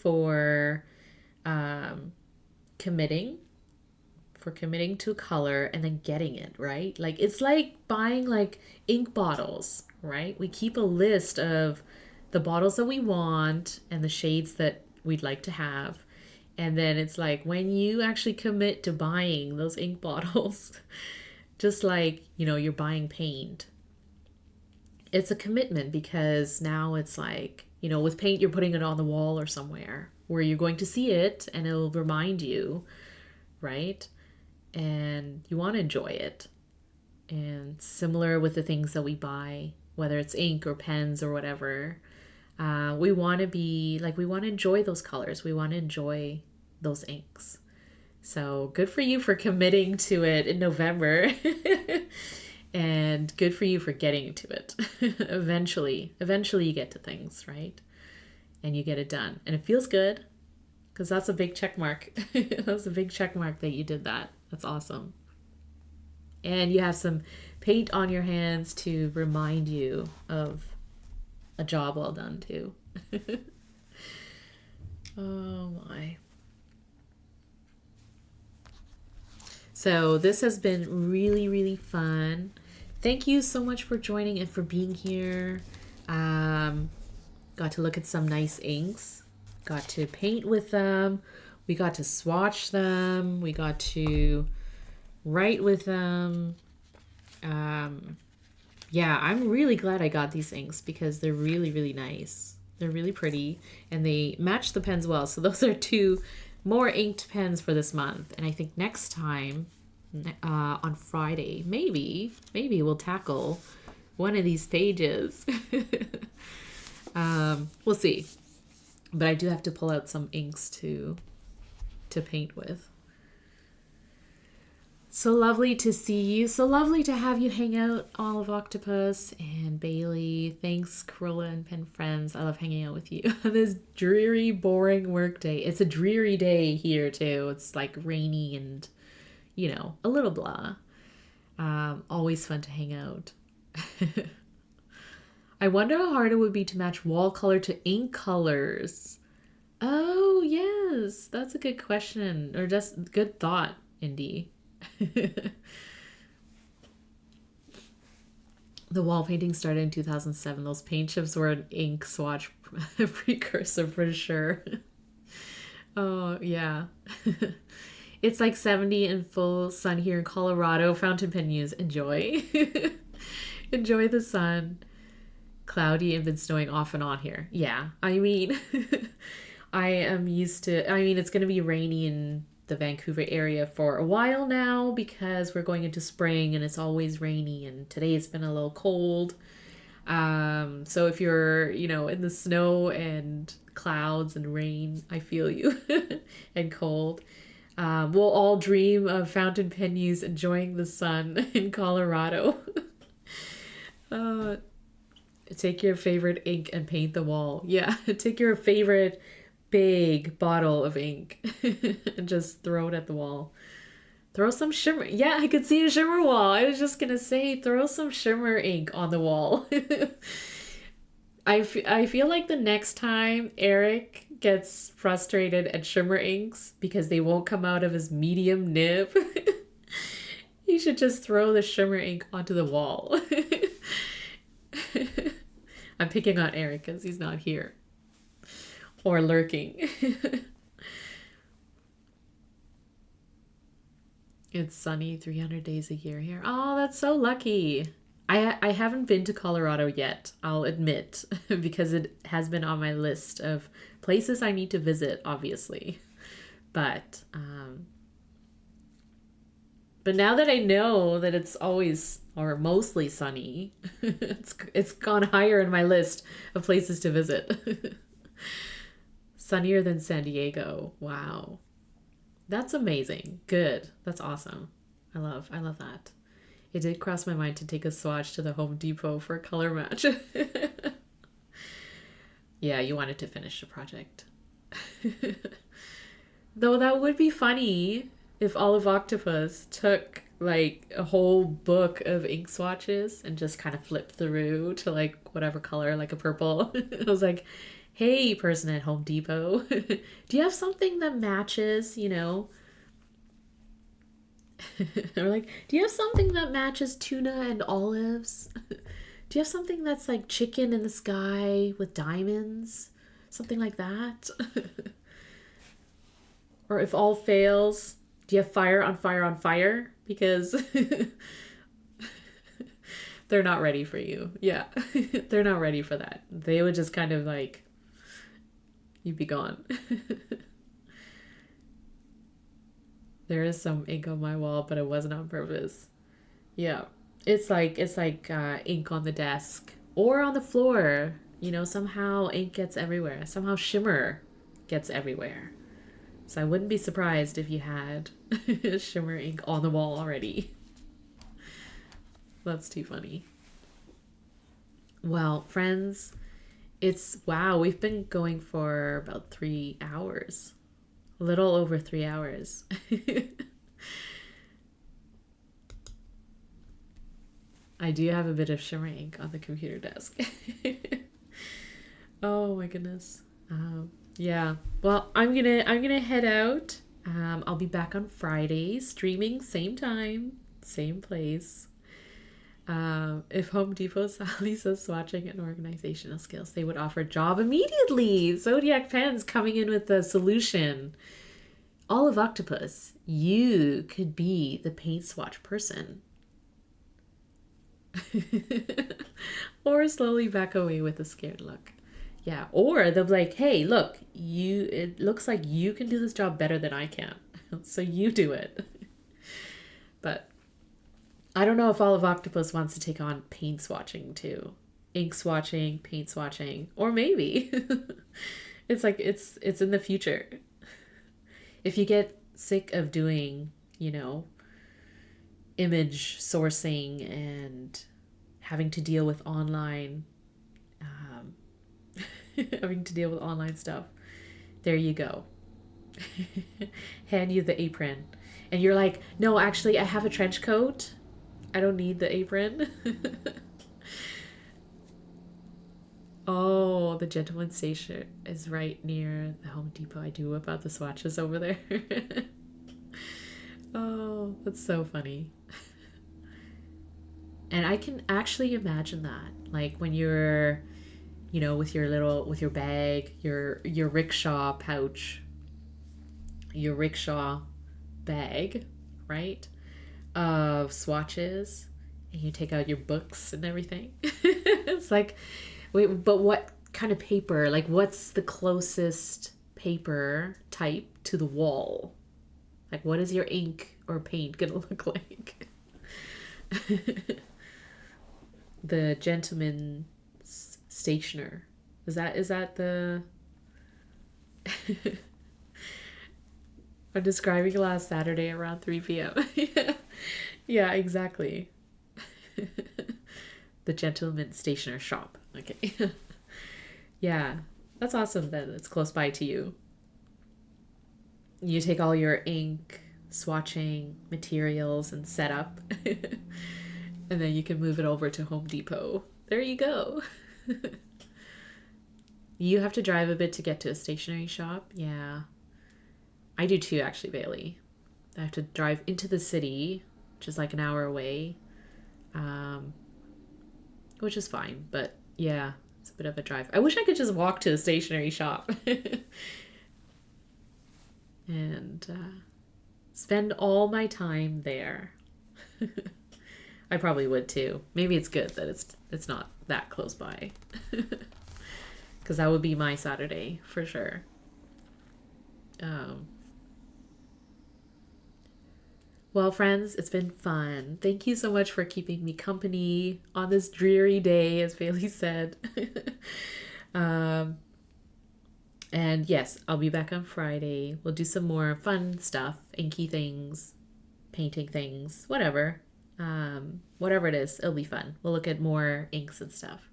um, committing, for committing to color and then getting it, right? Like, it's like buying like ink bottles, right? We keep a list of the bottles that we want and the shades that we'd like to have. And then it's like when you actually commit to buying those ink bottles, just like, you're buying paint, it's a commitment because now it's like, with paint, you're putting it on the wall or somewhere where you're going to see it and it'll remind you, right? And you want to enjoy it. And similar with the things that we buy, whether it's ink or pens or whatever, we want to be like, we want to enjoy those colors. We want to enjoy those inks. So good for you for committing to it in November. And good for you for getting to it. Eventually you get to things, right? And you get it done. And it feels good because that's a big check mark. That's a big check mark that you did that. That's awesome. And you have some paint on your hands to remind you of a job well done too. Oh my. So this has been really, really fun. Thank you so much for joining and for being here. Got to look at some nice inks. Got to paint with them. We got to swatch them. We got to write with them. Yeah, I'm really glad I got these inks because they're really, really nice. They're really pretty and they match the pens well. So those are 2 more inked pens for this month. And I think next time on Friday, maybe we'll tackle one of these pages. We'll see. But I do have to pull out some inks to paint with. So lovely to see you. So lovely to have you hang out, all of Octopus and Bailey. Thanks, Corolla and Pen Friends. I love hanging out with you. This dreary, boring work day. It's a dreary day here, too. It's like rainy and, a little blah. Always fun to hang out. I wonder how hard it would be to match wall color to ink colors. Oh, yes. That's a good question. Or just good thought, Indy. The wall painting started in 2007. Those paint chips were an ink swatch precursor for sure. Oh, yeah. It's like 70 in full sun here in Colorado. Fountain pen use. Enjoy. Enjoy the sun. Cloudy and been snowing off and on here. Yeah. I mean, I am used to, it's going to be rainy in the Vancouver area for a while now because we're going into spring and it's always rainy and today it's been a little cold. So if you're, in the snow and clouds and rain, I feel you and cold. We'll all dream of fountain pen use enjoying the sun in Colorado. Take your favorite ink and paint the wall. Yeah, take your favorite big bottle of ink and just throw it at the wall. Throw some shimmer. Yeah, I could see a shimmer wall. I was just gonna say, throw some shimmer ink on the wall. I feel like the next time Eric gets frustrated at shimmer inks because they won't come out of his medium nib, he should just throw the shimmer ink onto the wall. I'm picking on Eric because he's not here. Or lurking. It's sunny 300 days a year here. Oh, that's so lucky. I haven't been to Colorado yet, I'll admit, because it has been on my list of places I need to visit, obviously. But now that I know that it's always or mostly sunny, it's gone higher in my list of places to visit. Sunnier than San Diego. Wow. That's amazing. Good. That's awesome. I love that. It did cross my mind to take a swatch to the Home Depot for a color match. Yeah, you wanted to finish the project. Though that would be funny If Olive Octopus took like a whole book of ink swatches and just kind of flipped through to like whatever color, like a purple, it was like, hey, person at Home Depot, do you have something that matches, you know? Or like, do you have something that matches tuna and olives? Do you have something that's like chicken in the sky with diamonds? Something like that? Or if all fails, do you have fire on fire on fire? Because they're not ready for you. Yeah, they're not ready for that. They would just kind of like, you'd be gone. There is some ink on my wall, but it wasn't on purpose. Yeah, it's like ink on the desk or on the floor. You know, somehow ink gets everywhere. Somehow shimmer gets everywhere. So I wouldn't be surprised if you had shimmer ink on the wall already. That's too funny. Well, friends, wow, we've been going for about 3 hours. A little over 3 hours. I do have a bit of shimmer ink on the computer desk. Oh my goodness. Yeah. Well, I'm gonna head out. I'll be back on Friday, streaming same time, same place. If Home Depot saw Lisa's swatching and organizational skills, they would offer a job immediately. Zodiac Pens coming in with the solution. Olive Octopus, you could be the paint swatch person. Or slowly back away with a scared look. Yeah, or they'll be like, hey, look, it looks like you can do this job better than I can. So you do it. But I don't know if Olive Octopus wants to take on paint swatching too. Ink swatching, paint swatching, or maybe. It's like it's in the future. If you get sick of doing, you know, image sourcing and having to deal with online having to deal with online stuff, there you go. Hand you the apron and you're like, no, actually I have a trench coat, I don't need the apron. Oh, the gentleman's station is right near the Home Depot. I do about the swatches over there. Oh, that's so funny. And I can actually imagine that. Like when you're, you know, with your bag, your rickshaw pouch, your rickshaw bag, right? Of swatches, and you take out your books and everything. It's like, wait, but what kind of paper? Like, what's the closest paper type to the wall? Like, what is your ink or paint gonna look like? The gentleman stationer. Is that the... I'm describing last Saturday around 3 p.m. Yeah. Yeah, exactly. The gentleman stationer shop. Okay. Yeah, that's awesome that it's close by to you. You take all your ink, swatching materials and setup, and then you can move it over to Home Depot. There you go. You have to drive a bit to get to a stationery shop. Yeah. I do too, actually, Bailey. I have to drive into the city, which is like an hour away, which is fine. But yeah, it's a bit of a drive. I wish I could just walk to the stationery shop and spend all my time there. I probably would too. Maybe it's good that it's not that close by, because that would be my Saturday for sure. Well, friends, it's been fun. Thank you so much for keeping me company on this dreary day, as Bailey said. And yes, I'll be back on Friday. We'll do some more fun stuff, inky things, painting things, whatever. Whatever it is, it'll be fun. We'll look at more inks and stuff.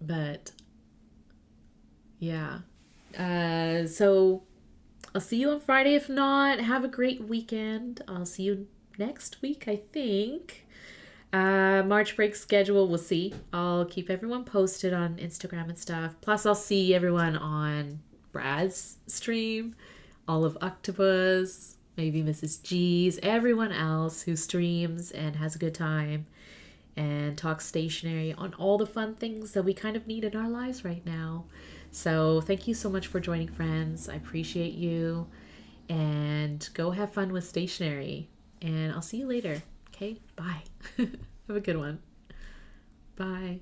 But yeah. So I'll see you on Friday. If not, have a great weekend. I'll see you next week, I think. March break schedule, we'll see. I'll keep everyone posted on Instagram and stuff. Plus, I'll see everyone on Brad's stream, all of Octopus, maybe Mrs. G's, everyone else who streams and has a good time and talks stationery on all the fun things that we kind of need in our lives right now. So, thank you so much for joining, friends. I appreciate you. And go have fun with stationery. And I'll see you later. Okay? Bye. Have a good one. Bye.